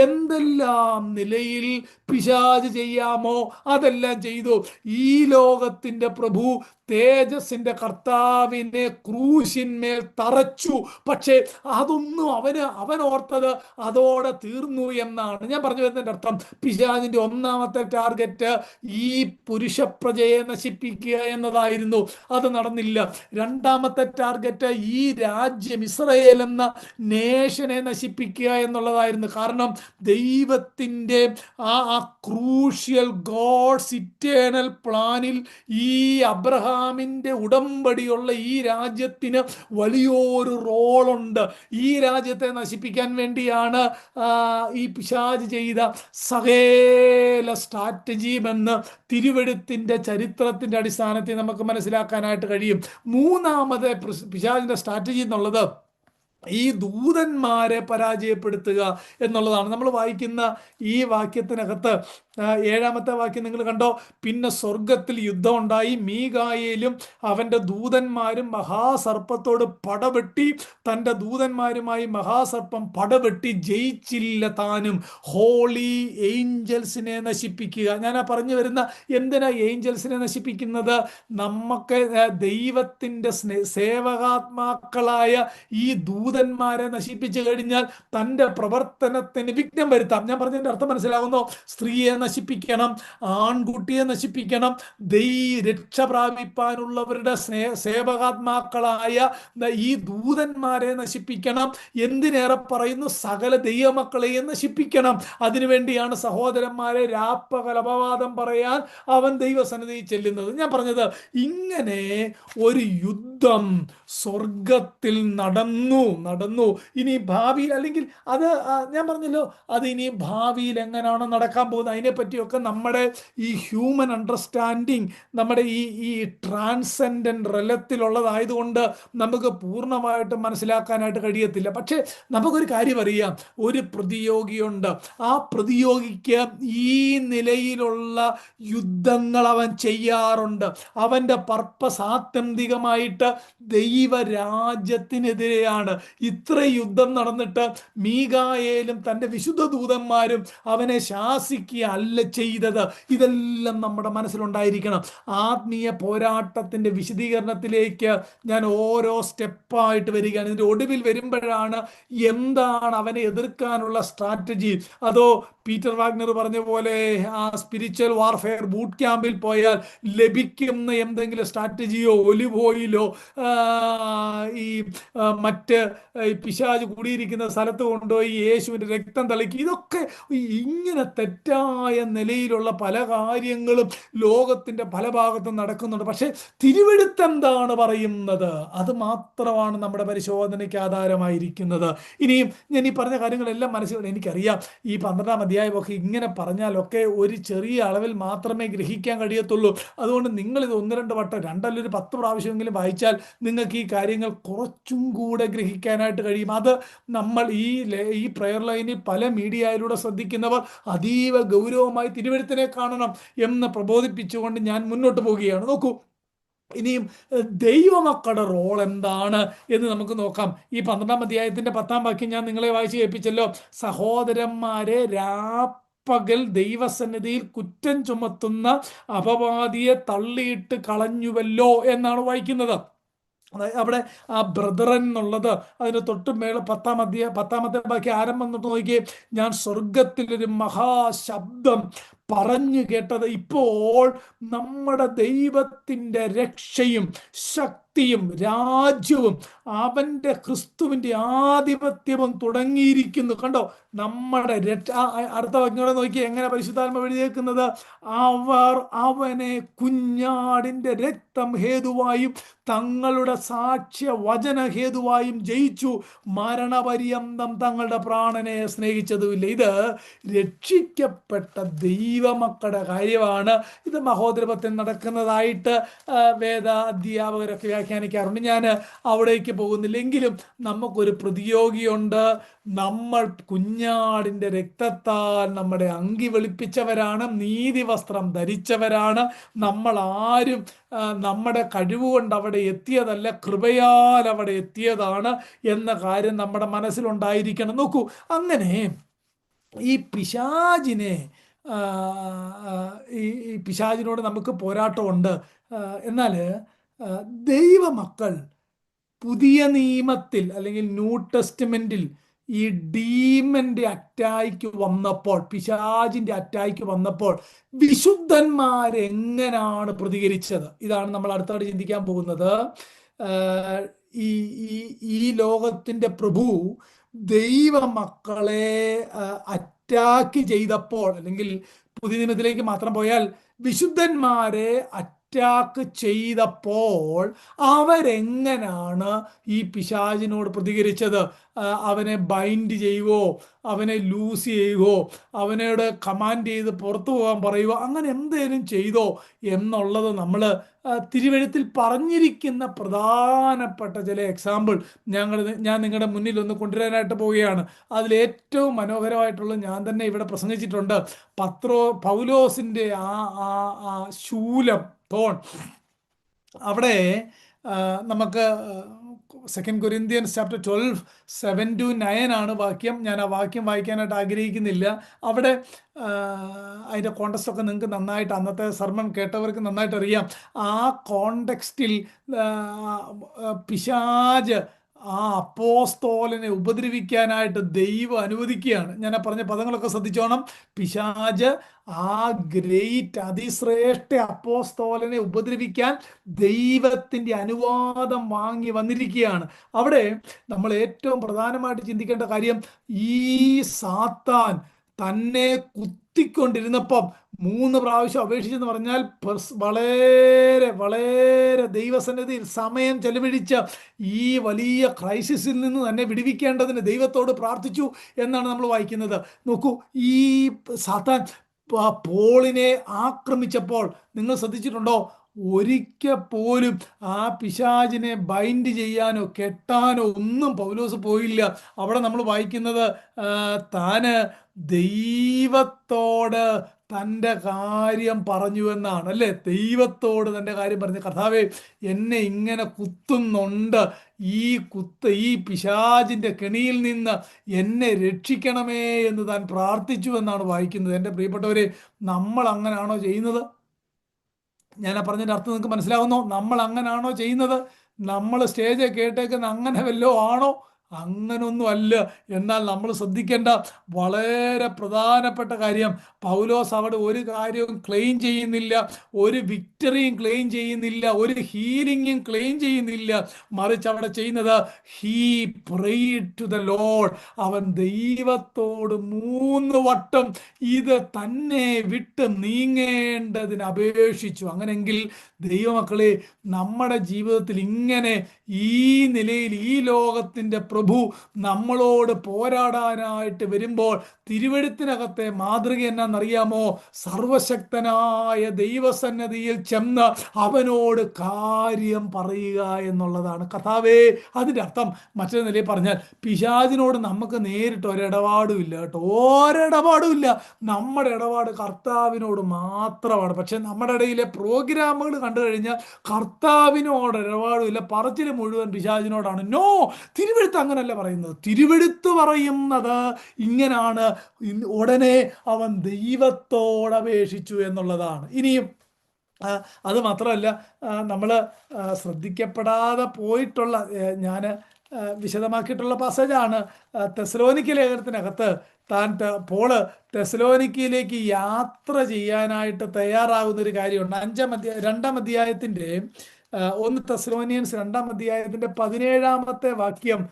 എന്തെല്ലാം നിലയിൽ പിശാച് ചെയ്യാമോ അതെല്ലാം ചെയ്തു. ഈ ലോകത്തിൻ്റെ പ്രഭു തേജസ്സിന്റെ കർത്താവിനെ ക്രൂശിന്മേൽ തറച്ചു. പക്ഷേ അതൊന്നും അവൻ ഓർത്തത് അതോടെ തീർന്നു എന്നാണ്. ഞാൻ പറഞ്ഞു വരുന്നതിൻ്റെ അർത്ഥം, പിശാചിന്റെ ഒന്നാമത്തെ ടാർഗറ്റ് ഈ പുരുഷപ്രജയെ നശിപ്പിക്കുക എന്നതായിരുന്നു. അത് നടന്നില്ല. രണ്ടാമത്തെ ടാർഗറ്റ് ഈ രാജ്യം, ഇസ്രായേൽ എന്ന നേഷനെ നശിപ്പിക്കുക എന്നുള്ളതായിരുന്നു. കാരണം ദൈവത്തിൻ്റെ ആ ക്രൂഷ്യൽ ഗോഡ്സ് ഇറ്റേണൽ പ്ലാനിൽ ഈ അബ്രഹാമിൻ്റെ ഉടമ്പടിയുള്ള ഈ രാജ്യത്തിന് വലിയൊരു റോളുണ്ട്. ഈ രാജ്യത്തെ നശിപ്പിക്കാൻ വേണ്ടിയാണ് ഈ പിശാച് ചെയ്ത സകല സ്ട്രാറ്റജിയുമെന്ന് തിരുവെഴുത്തിൻ്റെ ചരിത്രത്തിൻ്റെ അടിസ്ഥാനത്തിൽ നമുക്ക് മനസ്സിലാക്കാനായിട്ട് കഴിയും. മൂന്നാമത് പിശാചിൻ്റെ സ്ട്രാറ്റജി എന്നുള്ളത് ഈ ദൂതന്മാരെ പരാജയപ്പെടുത്തുക എന്നുള്ളതാണ്. നമ്മൾ വായിക്കുന്ന ഈ വാക്യത്തിനകത്ത് 7ാമത്തെ വാക്യം നിങ്ങൾ കണ്ടോ? പിന്നെ സ്വർഗത്തിൽ യുദ്ധം ഉണ്ടായി, മീകായേലും അവൻ്റെ ദൂതന്മാരും മഹാസർപ്പത്തോട് പടവെട്ടി. തൻ്റെ ദൂതന്മാരുമായി മഹാസർപ്പം പടവെട്ടി ജയിച്ചില്ല താനും. ഹോളി ഏഞ്ചൽസിനെ നശിപ്പിക്കുക. ഞാൻ പറഞ്ഞു വരുന്ന, എന്തിനാ ഏഞ്ചൽസിനെ നശിപ്പിക്കുന്നത്? നമുക്ക് ദൈവത്തിൻ്റെ സേവകാത്മാക്കളായ ഈ ദൂതന്മാരെ നശിപ്പിച്ചു കഴിഞ്ഞാൽ തൻ്റെ പ്രവർത്തനത്തിന് വിഘ്നം വരുത്താം. ഞാൻ പറഞ്ഞതിൻ്റെ അർത്ഥം മനസ്സിലാകുന്നോ? സ്ത്രീയെ നശിപ്പിക്കണം, ആൺകുട്ടിയെ നശിപ്പിക്കണം, രക്ഷ പ്രാപിപ്പാനുള്ളവരുടെ സേവകാത്മാക്കളായ ഈ ദൂതന്മാരെ നശിപ്പിക്കണം. എന്തിനേറെ പറയുന്നു, സകല ദൈവമക്കളെയും നശിപ്പിക്കണം. അതിനുവേണ്ടിയാണ് സഹോദരന്മാരെ രാപ്പകൽ അപവാദം പറയാൻ അവൻ ദൈവസന്നിധിയിൽ ചെല്ലുന്നത്. ഞാൻ പറഞ്ഞത്, ഇങ്ങനെ ഒരു യുദ്ധം സ്വർഗത്തിൽ നടന്നു. ഇനി ഭാവിയിൽ, അല്ലെങ്കിൽ അത് ഞാൻ പറഞ്ഞല്ലോ, അത് ഇനി ഭാവിയിൽ എങ്ങനെയാണ് നടക്കാൻ പോകുന്നത് അതിനെപ്പറ്റിയൊക്കെ നമ്മുടെ ഈ ഹ്യൂമൻ അണ്ടർസ്റ്റാൻഡിങ്, നമ്മുടെ ഈ ട്രാൻസെൻഡന്റ് റലത്തിലുള്ളതായതുകൊണ്ട് നമുക്ക് പൂർണ്ണമായിട്ട് മനസ്സിലാക്കാനായിട്ട് കഴിയത്തില്ല. പക്ഷേ നമുക്കൊരു കാര്യം അറിയാം, ഒരു പ്രതിയോഗിയുണ്ട്. ആ പ്രതിയോഗിക്ക് ഈ നിലയിലുള്ള യുദ്ധങ്ങൾ അവൻ ചെയ്യാറുണ്ട്. അവൻ്റെ പർപ്പസ് ആത്യന്തികമായിട്ട് ദൈവരാജ്യത്തിനെതിരെയാണ്. ഇത്ര യുദ്ധം നടന്നിട്ട് മീകായേലും തൻ്റെ വിശുദ്ധ ദൂതന്മാരും അവനെ ശാസിക്കുക അല്ല ചെയ്തത്. ഇതെല്ലാം നമ്മുടെ മനസ്സിലുണ്ടായിരിക്കണം. ആത്മീയ പോരാട്ടത്തിൻ്റെ വിശദീകരണത്തിലേക്ക് ഞാൻ ഓരോ സ്റ്റെപ്പായിട്ട് വരികയാണ്. ഇതിൻ്റെ ഒടുവിൽ വരുമ്പോഴാണ് എന്താണ് അവനെ എതിർക്കാനുള്ള സ്ട്രാറ്റജി. അതോ പീറ്റർ വാഗ്നർ പറഞ്ഞ പോലെ ആ സ്പിരിച്വൽ വാർഫെയർ ബൂട്ട് ക്യാമ്പിൽ പോയാൽ ലഭിക്കുന്ന എന്തെങ്കിലും സ്ട്രാറ്റജിയോ ഒലിവ് ഓയിലോ ഈ മറ്റ് പിശാച് കൂടിയിരിക്കുന്ന സ്ഥലത്ത് കൊണ്ടുപോയി യേശുവിൻ്റെ രക്തം തളിക്കുക, ഇതൊക്കെ ഇങ്ങനെ തെറ്റായ നിലയിലുള്ള പല കാര്യങ്ങളും ലോകത്തിൻ്റെ പല ഭാഗത്തും നടക്കുന്നുണ്ട്. പക്ഷേ തിരുവെഴുത്ത് എന്താണ് പറയുന്നത്, അത് മാത്രമാണ് നമ്മുടെ പരിശോധനയ്ക്ക് ആധാരമായിരിക്കുന്നത്. ഇനിയും ഞാൻ ഈ പറഞ്ഞ കാര്യങ്ങളെല്ലാം മനസ്സിലായി. എനിക്കറിയാം ഈ 12ാം അധ്യായമൊക്കെ ഇങ്ങനെ പറഞ്ഞാലൊക്കെ ഒരു ചെറിയ അളവിൽ മാത്രമേ ഗ്രഹിക്കാൻ കഴിയത്തുള്ളൂ. അതുകൊണ്ട് നിങ്ങളിത് 1-2 വട്ടം, 2 അല്ലെങ്കിൽ 10 പ്രാവശ്യമെങ്കിലും വായിച്ചാൽ നിങ്ങൾക്ക് ഈ കാര്യങ്ങൾ കുറച്ചും കൂടെ ഗ്രഹിക്കാനായിട്ട് കഴിയും. അത് നമ്മൾ ഈ പ്രയർ ലൈനിൽ പല മീഡിയയിലൂടെ ശ്രദ്ധിക്കുന്നവർ അതീവ ഗൗരവമായി തിരുവെഴുത്തിനെ കാണണം എന്ന് പ്രബോധിപ്പിച്ചുകൊണ്ട് ഞാൻ മുന്നോട്ട് പോവുകയാണ്. നോക്കൂ, ഇനിയും ദൈവമക്കളുടെ റോൾ എന്താണ് എന്ന് നമുക്ക് നോക്കാം. ഈ 12ാം അധ്യായത്തിൻ്റെ 10ാം വാക്യം ഞാൻ നിങ്ങളെ വായിച്ച് കേൾപ്പിച്ചല്ലോ. സഹോദരന്മാരെ, പകൽ ദൈവസന്നിധിയിൽ കുറ്റം ചുമത്തുന്ന അപവാദിയെ തള്ളിയിട്ട് കളഞ്ഞുവല്ലോ എന്നാണ് വായിക്കുന്നത്. അവിടെ ആ ബ്രദറൻ എന്നുള്ളത് അതിന് തൊട്ടുമേള് 10ാമത്തെ ബാക്കി ആരംഭം തൊട്ട് നോക്കിയേ. ഞാൻ സ്വർഗത്തിലൊരു മഹാശബ്ദം പറഞ്ഞു കേട്ടത്. ഇപ്പോൾ നമ്മുടെ ദൈവത്തിൻ്റെ രക്ഷയും ശക്തിയും രാജ്യവും അവൻ്റെ ക്രിസ്തുവിൻ്റെ ആധിപത്യവും തുടങ്ങിയിരിക്കുന്നു. കണ്ടോ, നമ്മുടെ അടുത്ത വാക്യങ്ങളെ നോക്കി എങ്ങനെ പരിശുദ്ധാത്മ എഴുതിയേക്കുന്നത്. അവനെ കുഞ്ഞാടിൻ്റെ രക്തം ഹേതുവായും തങ്ങളുടെ സാക്ഷ്യ വചന ഹേതുവായും ജയിച്ചു, മരണപര്യന്തം തങ്ങളുടെ പ്രാണനെ സ്നേഹിച്ചതുമില്ല. ഇത് രക്ഷിക്കപ്പെട്ട ദൈവമക്കളുടെ കാര്യമാണ്. ഇത് മഹോദരപത്തിൽ നടക്കുന്നതായിട്ട് വേദ അധ്യാപകരൊക്കെ വ്യാഖ്യാനിക്കാറുണ്ട്. ഞാൻ അവിടേക്ക് പോകുന്നില്ലെങ്കിലും നമുക്കൊരു പ്രതിയോഗിയുണ്ട്. നമ്മൾ കുഞ്ഞാടിൻ്റെ രക്തത്താൽ നമ്മുടെ അങ്കി വെളുപ്പിച്ചവരാണ്, നീതി വസ്ത്രം ധരിച്ചവരാണ്. നമ്മൾ ആരും നമ്മുടെ കഴിവുകൊണ്ട് അവിടെ എത്തിയതല്ല, കൃപയാൽ അവിടെ എത്തിയതാണ് എന്ന കാര്യം നമ്മുടെ മനസ്സിലുണ്ടായിരിക്കണം. നോക്കൂ, അങ്ങനെ ഈ പിശാചിനെ ഈ പിശാചിനോട് നമുക്ക് പോരാട്ടമുണ്ട്. എന്നാൽ ദൈവമക്കൾ പുതിയ നിയമത്തിൽ അല്ലെങ്കിൽ ന്യൂ ടെസ്റ്റ്മെന്റിൽ ഈ ഡീമന്റെ അറ്റാക്ക് വന്നപ്പോൾ, പിശാചിന്റെ അറ്റാക്ക് വന്നപ്പോൾ വിശുദ്ധന്മാരെങ്ങനാണ് പ്രതികരിച്ചത്? ഇതാണ് നമ്മൾ അടുത്തായിട്ട് ചിന്തിക്കാൻ പോകുന്നത്. ഈ ഈ ലോകത്തിന്റെ പ്രഭു ദൈവമക്കളെ അറ്റാക്ക് ചെയ്തപ്പോൾ, അല്ലെങ്കിൽ പുതിയ നിയമത്തിലേക്ക് മാത്രം പോയാൽ വിശുദ്ധന്മാരെ അറ്റാക്ക് ചെയ്തപ്പോൾ അവരെങ്ങനാണ് ഈ പിശാചിനോട് പ്രതികരിച്ചത്? അവനെ ബൈൻഡ് ചെയ്യുവോ, അവനെ ലൂസ് ചെയ്യുവോ, അവനോട് കമാൻഡ് ചെയ്ത് പുറത്തു പോകാൻ പറയുവോ, അങ്ങനെ എന്തെങ്കിലും ചെയ്തോ എന്നുള്ളത് നമ്മൾ തിരുവെഴുത്തിൽ പറഞ്ഞിരിക്കുന്ന പ്രധാനപ്പെട്ട ചില എക്സാമ്പിൾ ഞാൻ നിങ്ങളുടെ മുന്നിൽ ഒന്ന് കൊണ്ടുവരാനായിട്ട് പോവുകയാണ്. അതിലേറ്റവും മനോഹരമായിട്ടുള്ളത് ഞാൻ തന്നെ ഇവിടെ പ്രസംഗിച്ചിട്ടുണ്ട്. പൗലോസിൻ്റെ ആ ശൂലം, തോൺ, അവിടെ നമുക്ക് 2 Corinthians chapter 12 7-9 ആണ് വാക്യം. ഞാൻ ആ വാക്യം വായിക്കാനായിട്ട് ആഗ്രഹിക്കുന്നില്ല. അവിടെ അതിൻ്റെ കോണ്ടെക്സ്റ്റൊക്കെ നിങ്ങൾക്ക് നന്നായിട്ട്, അന്നത്തെ സർമൺ കേട്ടവർക്ക് നന്നായിട്ട് അറിയാം. ആ കോണ്ടെക്സ്റ്റിൽ പിശാച് ആ അപ്പോസ്തോലനെ ഉപദ്രവിക്കാനായിട്ട് ദൈവം അനുവദിക്കുകയാണ്. ഞാൻ ആ പറഞ്ഞ പദങ്ങളൊക്കെ ശ്രദ്ധിച്ചോണം. പിശാച് ആ ഗ്രേറ്റ് അതിശ്രേഷ്ഠ അപ്പോസ്തോലനെ ഉപദ്രവിക്കാൻ ദൈവത്തിൻ്റെ അനുവാദം വാങ്ങി വന്നിരിക്കുകയാണ്. അവിടെ നമ്മൾ ഏറ്റവും പ്രധാനമായിട്ട് ചിന്തിക്കേണ്ട കാര്യം, ഈ സാത്താൻ തന്നെ കുത്തിക്കൊണ്ടിരുന്നപ്പം 3 പ്രാവശ്യം അപേക്ഷിച്ചെന്ന് പറഞ്ഞാൽ വളരെ വളരെ ദൈവസന്നിധിയിൽ സമയം ചെലവഴിച്ച ഈ വലിയ ക്രൈസിസിൽ നിന്ന് തന്നെ വിടുവിക്കേണ്ടതിന് ദൈവത്തോട് പ്രാർത്ഥിച്ചു എന്നാണ് നമ്മൾ വായിക്കുന്നത്. നോക്കൂ, ഈ സാത്താൻ പോളിനെ ആക്രമിച്ചപ്പോൾ നിങ്ങൾ ശ്രദ്ധിച്ചിട്ടുണ്ടോ? ഒരിക്കൽ പോലും ആ പിശാചിനെ ബൈൻഡ് ചെയ്യാനോ കെട്ടാനോ ഒന്നും പൗലോസ് പോയില്ല. അവിടെ നമ്മൾ വായിക്കുന്നത് താന് ദൈവത്തോട് തൻ്റെ കാര്യം പറഞ്ഞു എന്നാണ്, അല്ലേ? ദൈവത്തോട് തൻ്റെ കാര്യം പറഞ്ഞു, കർത്താവേ എന്നെ ഇങ്ങനെ കുത്തുന്നുണ്ട്, ഈ പിശാചിൻ്റെ കെണിയിൽ നിന്ന് എന്നെ രക്ഷിക്കണമേ എന്ന് താൻ പ്രാർത്ഥിച്ചു എന്നാണ് വായിക്കുന്നത്. എൻ്റെ പ്രിയപ്പെട്ടവരെ, നമ്മൾ അങ്ങനാണോ ചെയ്യുന്നത്? ഞാൻ പറഞ്ഞതിൻ്റെ അർത്ഥം നിങ്ങൾക്ക് മനസ്സിലാവുന്നോ? നമ്മൾ അങ്ങനാണോ ചെയ്യുന്നത്? നമ്മൾ സ്റ്റേജ് കേട്ടേക്കുന്ന അങ്ങനെ വല്ലോ ആണോ? അങ്ങനൊന്നും അല്ല. എന്നാൽ നമ്മൾ ശ്രദ്ധിക്കേണ്ട വളരെ പ്രധാനപ്പെട്ട കാര്യം, പൗലോസ് അവിടെ ഒരു കാര്യവും ക്ലെയിം ചെയ്യുന്നില്ല, ഒരു വിക്ടറിയും ക്ലെയിം ചെയ്യുന്നില്ല, ഒരു ഹീലിംഗും ക്ലെയിം ചെയ്യുന്നില്ല. മറിച്ച് അവിടെ ചെയ്യുന്നത്, he prayed to the Lord. അവൻ ദൈവത്തോട് 3 വട്ടം ഇത് തന്നെ വിട്ട് നീങ്ങേണ്ടതിന് അപേക്ഷിച്ചു. അങ്ങനെങ്കിൽ ദൈവമക്കളെ, നമ്മുടെ ജീവിതത്തിൽ ഇങ്ങനെ ഈ നിലയിൽ ഈ ലോകത്തിൻ്റെ പ്രഭു നമ്മളോട് പോരാടാനായിട്ട് വരുമ്പോൾ തിരുവെഴുത്തിനകത്തെ മാതൃക എന്നാണെന്നറിയാമോ? സർവശക്തനായ ദൈവസന്നിധിയിൽ ചെന്ന് അവനോട് കാര്യം പറയുക എന്നുള്ളതാണ്. കർത്താവേ, അതിൻ്റെ അർത്ഥം മറ്റൊരു നിലയിൽ പറഞ്ഞാൽ, പിശാചിനോട് നമുക്ക് നേരിട്ട് ഒരിടപാടും ഇല്ല കേട്ടോ, ഒരിടപാടും ഇല്ല. നമ്മുടെ ഇടപാട് കർത്താവിനോട് മാത്രമാണ്. പക്ഷെ നമ്മുടെ ഇടയിലെ പ്രോഗ്രാമുകൾ കണ്ടു കഴിഞ്ഞാൽ കർത്താവിനോട് ഇടപാടുമില്ല, പറച്ചിൽ മുഴുവൻ പിശാചിനോടാണ്. നോ, തിരുവെഴുത്ത് അങ്ങനല്ല പറയുന്നത്. തിരുവെഴുത്ത് പറയുന്നത് ഇങ്ങനാണ്, ഉടനെ അവൻ ദൈവത്തോട് അപേക്ഷിച്ചു എന്നുള്ളതാണ്. ഇനിയും അത് മാത്രമല്ല, നമ്മൾ ശ്രദ്ധിക്കപ്പെടാതെ പോയിട്ടുള്ള, ഞാൻ വിശദമാക്കിയിട്ടുള്ള പാസേജാണ്. തെസ്സലോനിക്ക ലേഖനത്തിനകത്ത് പോള് തെസ്സലോനിക്കയിലേക്ക് യാത്ര ചെയ്യാനായിട്ട് തയ്യാറാകുന്ന ഒരു കാര്യമുണ്ട്. 2 അധ്യായത്തിൻ്റെ 1 തെസ്സലോനിയൻസ് 2 അധ്യായത്തിൻ്റെ 17 വാക്യം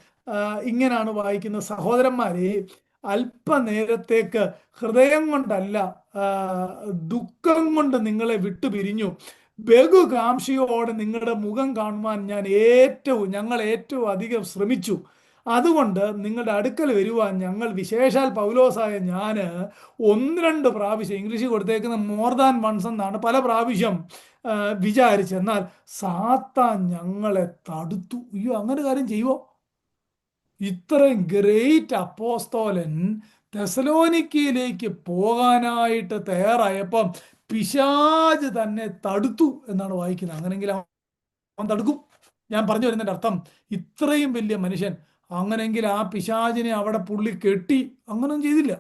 ഇങ്ങനെയാണ് വായിക്കുന്നത്: സഹോദരന്മാരെ, അല്പനേരത്തേക്ക് ഹൃദയം കൊണ്ടല്ല ദുഃഖം കൊണ്ട് നിങ്ങളെ വിട്ടുപിരിഞ്ഞു ബഹുകാംക്ഷയോടെ നിങ്ങളുടെ മുഖം കാണുവാൻ ഞങ്ങൾ ഏറ്റവും അധികം ശ്രമിച്ചു. അതുകൊണ്ട് നിങ്ങളുടെ അടുക്കൽ വരുവാൻ ഞങ്ങൾ, വിശേഷാൽ പൗലോസായ ഞാൻ, 1-2 പ്രാവശ്യം, ഇംഗ്ലീഷിൽ കൊടുത്തേക്കുന്ന മോർ ദാൻ വൺസ് എന്നാണ്, പല പ്രാവശ്യം വിചാരിച്ചെന്നാൽ സാത്താൻ ഞങ്ങളെ തടുത്തു. അയ്യോ, അങ്ങനെ കാര്യം ചെയ്യുമോ? ഇത്രയും ഗ്രേറ്റ് അപ്പോസ്തോലൻ തെസ്സലോനിക്കയിലേക്ക് പോകാനായിട്ട് തയ്യാറായപ്പം പിശാച് തന്നെ തടുത്തു എന്നാണ് വായിക്കുന്നത്. അങ്ങനെങ്കിൽ അവൻ തടുക്കും. ഞാൻ പറഞ്ഞു വരുന്നതിൻ്റെ അർത്ഥം, ഇത്രയും വലിയ മനുഷ്യൻ, അങ്ങനെങ്കിൽ ആ പിശാചിനെ അവിടെ പുള്ളി കെട്ടി, അങ്ങനൊന്നും ചെയ്തില്ല.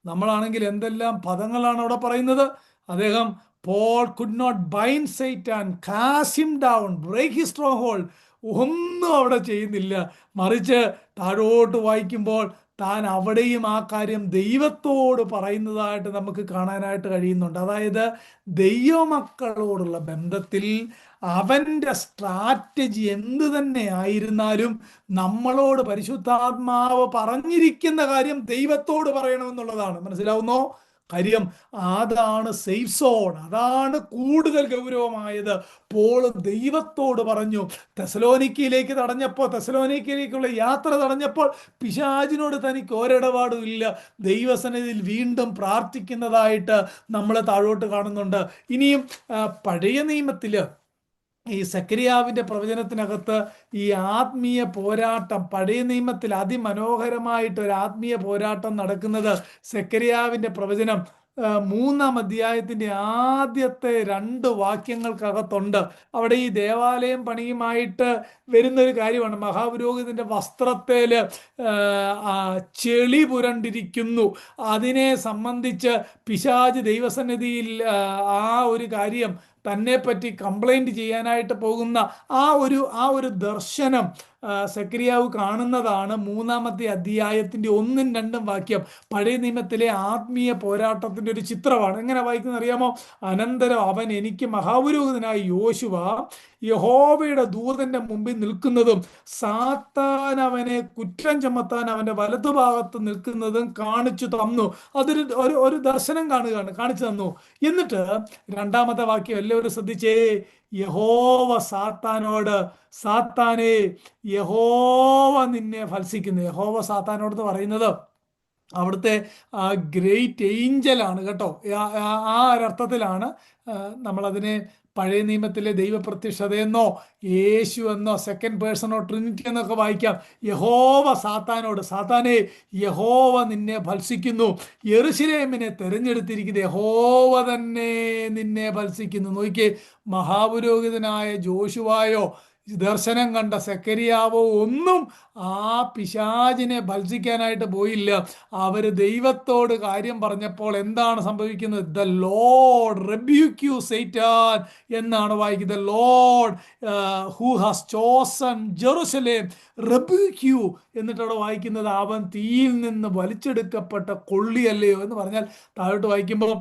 നമ്മളാണെങ്കിൽ എന്തെല്ലാം പദങ്ങളാണ് അവിടെ പറയുന്നത്. അദ്ദേഹം Paul could not bind Satan, cast him down, break his stronghold. ഒന്നും അവിടെ ചെയ്യുന്നില്ല. മറിച്ച് താഴോട്ട് വായിക്കുമ്പോൾ താൻ അവിടെയും ആ കാര്യം ദൈവത്തോട് പറയുന്നതായിട്ട് നമുക്ക് കാണാനായിട്ട് കഴിയുന്നുണ്ട്. അതായത് ദൈവമക്കളോടുള്ള ബന്ധത്തിൽ അവൻ്റെ സ്ട്രാറ്റജി എന്ത് തന്നെ ആയിരുന്നാലും നമ്മളോട് പരിശുദ്ധാത്മാവ് പറഞ്ഞിരിക്കുന്ന കാര്യം ദൈവത്തോട് പറയണമെന്നുള്ളതാണ്. മനസ്സിലാവുന്നോ കാര്യം? അതാണ് സേഫ് സോൺ, അതാണ് കൂടുതൽ ഗൗരവമായത്. പോള് ദൈവത്തോട് പറഞ്ഞു. തെസ്സലോനിക്കയിലേക്കുള്ള യാത്ര തടഞ്ഞപ്പോൾ പിശാചിനോട് തനിക്ക് ഒരിടപാടും ഇല്ല. ദൈവസന്നിധിയിൽ വീണ്ടും പ്രാർത്ഥിക്കുന്നതായിട്ട് നമ്മൾ താഴോട്ട് കാണുന്നുണ്ട്. ഇനിയും പഴയ നിയമത്തില് ഈ സെക്കരിയാവിൻ്റെ പ്രവചനത്തിനകത്ത് ഈ ആത്മീയ പോരാട്ടം, പഴയ നിയമത്തിൽ അതിമനോഹരമായിട്ട് ഒരു ആത്മീയ പോരാട്ടം നടക്കുന്നത് സെക്കരിയാവിൻ്റെ പ്രവചനം 3-ാം അധ്യായത്തിൻ്റെ ആദ്യത്തെ 2 വാക്യങ്ങൾക്കകത്തുണ്ട്. അവിടെ ഈ ദേവാലയം പണിയുമായിട്ട് വരുന്നൊരു കാര്യമാണ്. മഹാപുരോഹിതൻ്റെ വസ്ത്രത്തിൽ ചെളി പുരണ്ടിരിക്കുന്നു. അതിനെ സംബന്ധിച്ച് പിശാച് ദൈവസന്നിധിയിൽ ആ ഒരു കാര്യം തന്നെപ്പറ്റി കംപ്ലൈൻറ്റ് ചെയ്യാനായിട്ട് പോകുന്ന ആ ഒരു ദർശനം സെക്കരിയാവ് കാണുന്നതാണ് 3-ാമത്തെ അധ്യായത്തിൻ്റെ 1-2 വാക്യം. പഴയ നിയമത്തിലെ ആത്മീയ പോരാട്ടത്തിൻ്റെ ഒരു ചിത്രമാണ്. എങ്ങനെ വായിക്കുന്ന അറിയാമോ? അനന്തരം അവൻ എനിക്ക് മഹാപുരോഹിതനായ യോശുവ യഹോവയുടെ ദൂതന്റെ മുമ്പിൽ നിൽക്കുന്നതും സാത്താൻ അവനെ കുറ്റം ചുമത്താൻ അവന്റെ വലതുഭാഗത്ത് നിൽക്കുന്നതും കാണിച്ചു തന്നു. അതൊരു ഒരു ദർശനം കാണിച്ചു തന്നു. എന്നിട്ട് 2-ാമത്തെ വാക്യം എല്ലാവരും ശ്രദ്ധിച്ചേ: യഹോവ സാത്താനോട്, സാത്താനെ, യഹോവ നിന്നെ ഭത്സിക്കുന്നു. യഹോവ സാത്താനോട് എന്ന് പറയുന്നത് അവിടുത്തെ ഗ്രേറ്റ് ഏഞ്ചലാണ് കേട്ടോ. ആ ഒരർത്ഥത്തിലാണ് നമ്മളതിനെ പഴയ നിയമത്തിലെ ദൈവപ്രത്യക്ഷതയെന്നോ യേശു എന്നോ സെക്കൻഡ് പേഴ്സണോ ട്രിനിറ്റി എന്നൊക്കെ വായിക്കാം. യഹോവ സാത്താനോട്, സാത്താനെ, യഹോവ നിന്നെ ഭത്സിക്കുന്നു. യെരൂശലേമിനെ തെരഞ്ഞെടുത്തിരിക്കുന്നത് യഹോവ തന്നെ നിന്നെ ഭത്സിക്കുന്നു. നോക്കിയേ, മഹാപുരോഹിതനായ ജോഷുവായോ ദർശനം കണ്ട സെക്കരിയാവോ ഒന്നും ആ പിശാചിനെ ഭത്സിക്കാനായിട്ട് പോയില്ല. അവർ ദൈവത്തോട് കാര്യം പറഞ്ഞപ്പോൾ എന്താണ് സംഭവിക്കുന്നത്? The Lord rebuke you Satan എന്നാണ് വായിക്കുന്നത്. Lord who has chosen Jerusalem rebuke you എന്നിട്ട് അവിടെ വായിക്കുന്നത് അവൻ തീയിൽ നിന്ന് വലിച്ചെടുക്കപ്പെട്ട കൊള്ളിയല്ലയോ എന്ന് പറഞ്ഞാൽ താഴോട്ട് വായിക്കുമ്പോൾ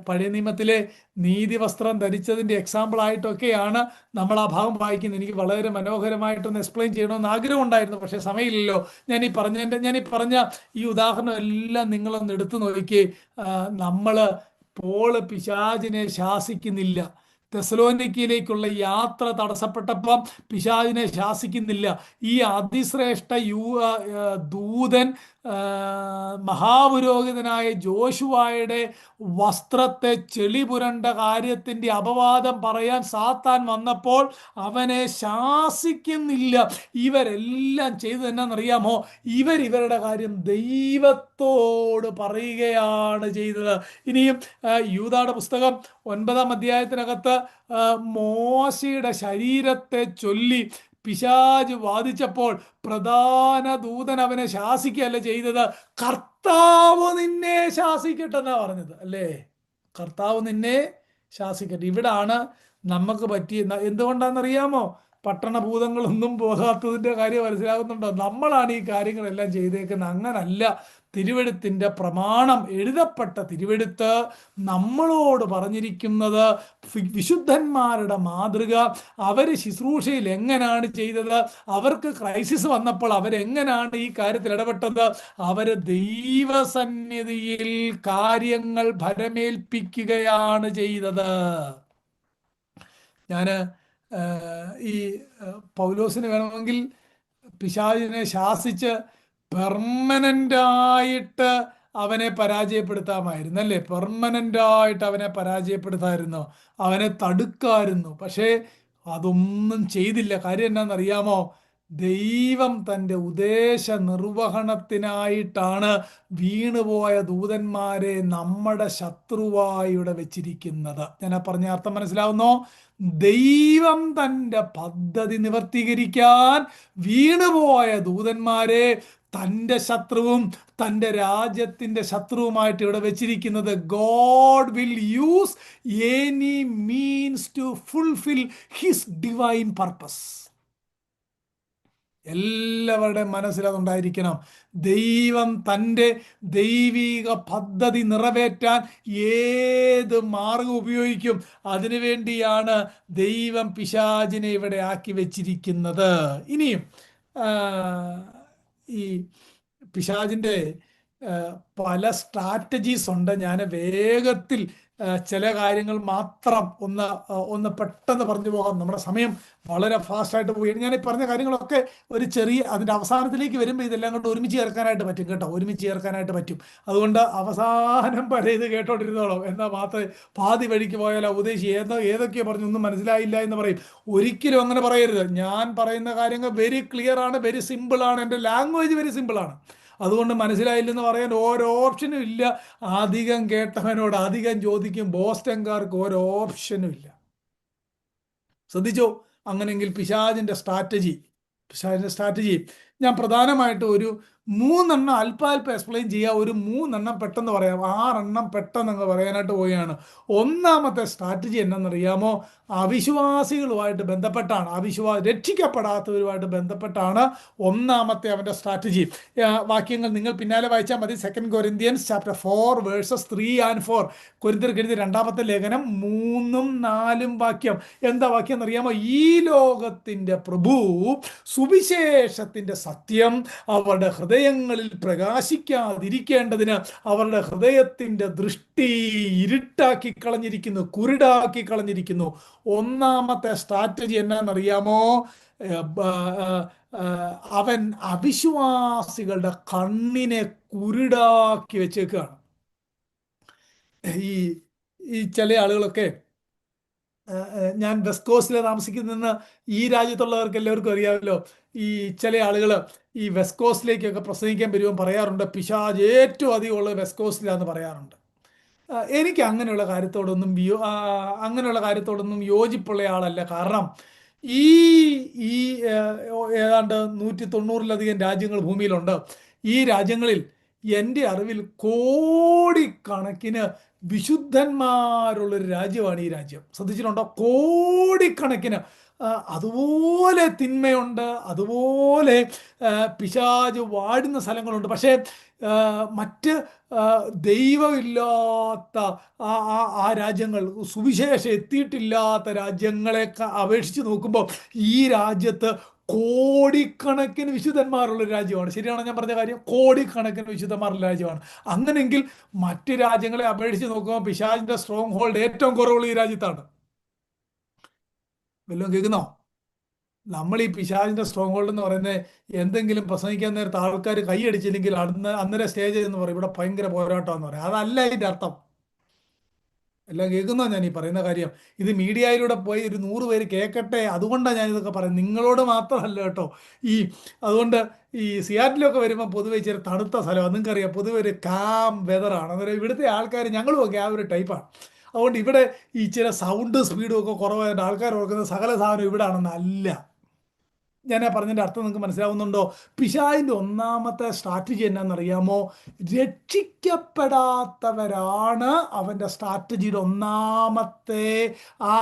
പഴയ നിയമത്തിലെ നീതി വസ്ത്രം ധരിച്ചതിൻ്റെ എക്സാമ്പിളായിട്ടൊക്കെയാണ് നമ്മൾ ആ ഭാഗം വായിക്കുന്നത്. എനിക്ക് വളരെ മനോഹരമായിട്ടൊന്ന് എക്സ്പ്ലെയിൻ ചെയ്യണമെന്ന് ആഗ്രഹം ഉണ്ടായിരുന്നു, പക്ഷേ സമയമില്ലല്ലോ. ഞാൻ ഈ പറഞ്ഞ ഈ ഉദാഹരണം എല്ലാം നിങ്ങളൊന്ന് എടുത്തു നോക്കിയേ. നമ്മൾ പോള് പിശാചിനെ ശാസിക്കുന്നില്ല. തെസ്സലോനിക്കയിലേക്കുള്ള യാത്ര തടസ്സപ്പെട്ടപ്പം പിശാചിനെ ശാസിക്കുന്നില്ല. ഈ അതിശ്രേഷ്ഠ ദൂതൻ മഹാപുരോഹിതനായ ജോഷുവായുടെ വസ്ത്രത്തെ ചെളി പുരണ്ട കാര്യത്തിൻ്റെ അപവാദം പറയാൻ സാത്താൻ വന്നപ്പോൾ അവനെ ശാസിക്കുന്നില്ല. ഇവരെല്ലാം ചെയ്തത് എന്നാണെന്നറിയാമോ? ഇവരുടെ കാര്യം ദൈവത്തോട് പറയുകയാണ് ചെയ്തത്. ഇനിയും യൂദായുടെ പുസ്തകം 9-ാം അധ്യായത്തിനകത്ത് മോശയുടെ ശരീരത്തെ ചൊല്ലി പിശാച് വാദിച്ചപ്പോൾ പ്രധാന ദൂതൻ അവനെ ശാസിക്കുകയല്ല ചെയ്തത്, കർത്താവ് നിന്നെ ശാസിക്കട്ടെ എന്നാ പറഞ്ഞത്, അല്ലേ? കർത്താവ് നിന്നെ ശാസിക്കട്ടെ. ഇവിടാണ് നമുക്ക് പറ്റിയ, എന്തുകൊണ്ടാണെന്നറിയാമോ? പട്ടണഭൂതങ്ങളൊന്നും പോകാത്തതിൻ്റെ കാര്യം മനസ്സിലാകുന്നുണ്ടോ? നമ്മളാണ് ഈ കാര്യങ്ങളെല്ലാം ചെയ്തേക്കുന്നത്. അങ്ങനല്ല. തിരുവെഴുത്തിൻ്റെ പ്രമാണം, എഴുതപ്പെട്ട തിരുവെഴുത്ത് നമ്മളോട് പറഞ്ഞിരിക്കുന്നത് വിശുദ്ധന്മാരുടെ മാതൃക, അവർ ശുശ്രൂഷയിൽ എങ്ങനെയാണ് ചെയ്തത്, അവർക്ക് ക്രൈസിസ് വന്നപ്പോൾ അവരെങ്ങനെയാണ് ഈ കാര്യത്തിൽ ഇടപെട്ടത്, അവർ ദൈവസന്നിധിയിൽ കാര്യങ്ങൾ ഭരമേൽപ്പിക്കുകയാണ് ചെയ്തത്. ഞാൻ ഈ പൗലോസിന് വേണമെങ്കിൽ പിശാചിനെ ശാസിച്ച് പെർമനൻ്റായിട്ട് അവനെ പരാജയപ്പെടുത്താമായിരുന്നു, അല്ലേ? പെർമനൻ്റായിട്ട് അവനെ പരാജയപ്പെടുത്താമായിരുന്നു, അവനെ തടുക്കാമായിരുന്നു. പക്ഷേ അതൊന്നും ചെയ്തില്ല. കാര്യം എന്നാണെന്നറിയാമോ? ദൈവം തൻ്റെ ഉദ്ദേശ നിർവഹണത്തിനായിട്ടാണ് വീണുപോയ ദൂതന്മാരെ നമ്മുടെ ശത്രുവായി ഇവിടെ വെച്ചിരിക്കുന്നത്. ഞാൻ പറഞ്ഞ അർത്ഥം മനസ്സിലാവുന്നോ? ദൈവം തൻ്റെ പദ്ധതി നിവർത്തീകരിക്കാൻ വീണുപോയ ദൂതന്മാരെ തൻ്റെ ശത്രുവും തൻ്റെ രാജ്യത്തിൻ്റെ ശത്രുവുമായിട്ട് ഇവിടെ വെച്ചിരിക്കുന്നത്. God will use any means to fulfil his divine purpose. എല്ലാവരുടെയും മനസ്സിലതുണ്ടായിരിക്കണം. ദൈവം തൻ്റെ ദൈവിക പദ്ധതി നിറവേറ്റാൻ ഏത് മാർഗം ഉപയോഗിക്കും. അതിനുവേണ്ടിയാണ് ദൈവം പിശാചിനെ ഇവിടെ ആക്കി വെച്ചിരിക്കുന്നത്. ഇനിയും ഈ പിശാചിൻ്റെ പല സ്ട്രാറ്റജീസ് ഉണ്ട്. ഞാൻ വേഗത്തിൽ ചില കാര്യങ്ങൾ മാത്രം ഒന്ന് പെട്ടെന്ന് പറഞ്ഞു പോകാം. നമ്മുടെ സമയം വളരെ ഫാസ്റ്റായിട്ട് പോയി. ഞാൻ ഈ പറഞ്ഞ കാര്യങ്ങളൊക്കെ ഒരു ചെറിയ അതിൻ്റെ അവസാനത്തിലേക്ക് വരുമ്പോൾ ഇതെല്ലാം കൊണ്ട് ഒരുമിച്ച് ചേർക്കാനായിട്ട് പറ്റും കേട്ടോ, ഒരുമിച്ച് ചേർക്കാനായിട്ട് പറ്റും. അതുകൊണ്ട് അവസാനം വരെ ഇത് കേട്ടോണ്ടിരുന്നോളൂ. എന്നാൽ മാത്രമേ പാതി വഴിക്ക് പോയാലോ ഉദ്ദേശി ഏതൊക്കെയോ പറഞ്ഞു ഒന്നും മനസ്സിലായില്ല എന്ന് പറയും. ഒരിക്കലും അങ്ങനെ പറയരുത്. ഞാൻ പറയുന്ന കാര്യങ്ങൾ വെരി ക്ലിയർ ആണ്, വെരി സിമ്പിളാണ്, എൻ്റെ ലാംഗ്വേജ് വെരി സിമ്പിളാണ്. അതുകൊണ്ട് മനസ്സിലായില്ലെന്ന് പറയാൻ ഓരോ ഓപ്ഷനും ഇല്ല. അധികം കേട്ടവനോട് അധികം ചോദിക്കും. ബോസ്റ്റൻകാർക്ക് ഓരോ ഓപ്ഷനും ഇല്ല. ശ്രദ്ധിച്ചോ? അങ്ങനെങ്കിൽ പിശാചിൻ്റെ സ്ട്രാറ്റജി ഞാൻ പ്രധാനമായിട്ട് ഒരു 3 അല്പാൽപ്പം എക്സ്പ്ലെയിൻ ചെയ്യുക. ഒരു 3 പെട്ടെന്ന് പറയാം, 6 പെട്ടെന്ന് അങ്ങ് പറയാനായിട്ട് പോവുകയാണ്. ഒന്നാമത്തെ സ്ട്രാറ്റജി എന്നറിയാമോ? അവിശ്വാസികളുമായിട്ട് ബന്ധപ്പെട്ടാണ്, രക്ഷിക്കപ്പെടാത്തവരുമായിട്ട് ബന്ധപ്പെട്ടാണ് ഒന്നാമത്തെ അവൻ്റെ സ്ട്രാറ്റജി. വാക്യങ്ങൾ നിങ്ങൾ പിന്നാലെ വായിച്ചാൽ മതി. 2 Corinthians chapter 4 verses 3 and 4. കൊരിന്ത്യർക്ക് എഴുതിയ 2-ാമത്തെ ലേഖനം 3ഉം 4ഉം വാക്യം. എന്താ വാക്യം എന്നറിയാമോ? ഈ ലോകത്തിൻ്റെ പ്രഭു സുവിശേഷത്തിൻ്റെ സത്യം അവരുടെ ഹൃദയങ്ങളിൽ പ്രകാശിക്കാതിരിക്കേണ്ടതിന് അവരുടെ ഹൃദയത്തിൻ്റെ ദൃഷ്ടി ഇരുട്ടാക്കി കളഞ്ഞിരിക്കുന്നു, കുരുടാക്കി കളഞ്ഞിരിക്കുന്നു. ഒന്നാമത്തെ സ്ട്രാറ്റജി എന്നാന്നറിയാമോ? അവൻ അവിശ്വാസികളുടെ കണ്ണിനെ കുരുടാക്കി വെച്ചേക്കുകയാണ്. ഈ ചില ആളുകളൊക്കെ, ഞാൻ വെസ്റ്റ് കോസ്റ്റിൽ താമസിക്കുന്ന ഈ രാജ്യത്തുള്ളവർക്ക് എല്ലാവർക്കും അറിയാമല്ലോ, ഈ ചില ആളുകൾ ഈ വെസ്റ്റ് കോസ്റ്റിലേക്കൊക്കെ പ്രസംഗിക്കാൻ വരുമ്പോൾ പറയാറുണ്ട്, പിശാച് ഏറ്റവും അധികം ഉള്ളത് വെസ്റ്റ് കോസ്റ്റിലാന്ന് പറയാറുണ്ട്. എനിക്ക് അങ്ങനെയുള്ള കാര്യത്തോടൊന്നും യോജിപ്പുള്ള ആളല്ല. കാരണം ഈ ഏതാണ്ട് 190-ലധികം രാജ്യങ്ങൾ ഭൂമിയിലുണ്ട്. ഈ രാജ്യങ്ങളിൽ എൻ്റെ അറിവിൽ കോടിക്കണക്കിന് വിശുദ്ധന്മാരുള്ളൊരു രാജ്യമാണ് ഈ രാജ്യം. ശ്രദ്ധിച്ചിട്ടുണ്ടോ? കോടിക്കണക്കിന്. അതുപോലെ തിന്മയുണ്ട്, അതുപോലെ പിശാച് വാടുന്ന സ്ഥലങ്ങളുണ്ട്. പക്ഷേ മറ്റ് ദൈവമില്ലാത്ത ആ രാജ്യങ്ങൾ, സുവിശേഷം എത്തിയിട്ടില്ലാത്ത രാജ്യങ്ങളെ അപേക്ഷിച്ച് നോക്കുമ്പോൾ ഈ രാജ്യത്ത് കോടിക്കണക്കിന് വിശുദ്ധന്മാരുള്ള രാജ്യമാണ്. ശരിയാണോ ഞാൻ പറഞ്ഞ കാര്യം? കോടിക്കണക്കിന് വിശുദ്ധന്മാരുള്ള രാജ്യമാണ്. അങ്ങനെങ്കിൽ മറ്റ് രാജ്യങ്ങളെ അപേക്ഷിച്ച് നോക്കുമ്പോൾ പിശാചിന്റെ സ്ട്രോങ് ഹോൾഡ് ഏറ്റവും കുറവുള്ള ഈ രാജ്യത്താണ്. വല്ലതും കേൾക്കുന്നോ? നമ്മൾ ഈ പിശാചിന്റെ സ്ട്രോങ് ഹോൾഡ് എന്ന് പറയുന്നത് എന്തെങ്കിലും പ്രസംഗിക്കാൻ നേരത്തെ ആൾക്കാർ കൈയടിച്ചില്ലെങ്കിൽ അന്നേരം സ്റ്റേജ് എന്ന് പറയും ഇവിടെ ഭയങ്കര പോരാട്ടമെന്ന് പറയും. അതല്ല ഇതിൻ്റെ അർത്ഥം. എല്ലാം കേൾക്കുന്നോ ഞാൻ ഈ പറയുന്ന കാര്യം? ഇത് മീഡിയയിലൂടെ പോയി ഒരു 100 പേര് കേൾക്കട്ടെ, അതുകൊണ്ടാണ് ഞാനിതൊക്കെ പറയുന്നത്. നിങ്ങളോട് മാത്രമല്ല കേട്ടോ. അതുകൊണ്ട് ഈ സിയാറ്റിലൊക്കെ വരുമ്പോൾ പൊതുവെ ഇച്ചിരി തണുത്ത സ്ഥലമാണ്, നിങ്ങൾക്കറിയാം. പൊതുവെ ഒരു കാം വെതറാണ്. അന്നേരം ഇവിടുത്തെ ആൾക്കാർ, ഞങ്ങളുമൊക്കെ ആ ഒരു ടൈപ്പാണ്. അതുകൊണ്ട് ഇവിടെ ഈ ചില സൗണ്ട് സ്പീഡും ഒക്കെ കുറവായിട്ട് ആൾക്കാർ ഓർക്കുന്നത് സകല സാധനം ഇവിടെ ആണെന്നല്ല. ഞാൻ പറഞ്ഞതിൻ്റെ അർത്ഥം നിങ്ങൾക്ക് മനസ്സിലാവുന്നുണ്ടോ? പിശാചിൻ്റെ ഒന്നാമത്തെ സ്ട്രാറ്റജി എന്നാണെന്നറിയാമോ? രക്ഷിക്കപ്പെടാത്തവരാണ് അവൻ്റെ സ്ട്രാറ്റജിയുടെ ഒന്നാമത്തെ ആ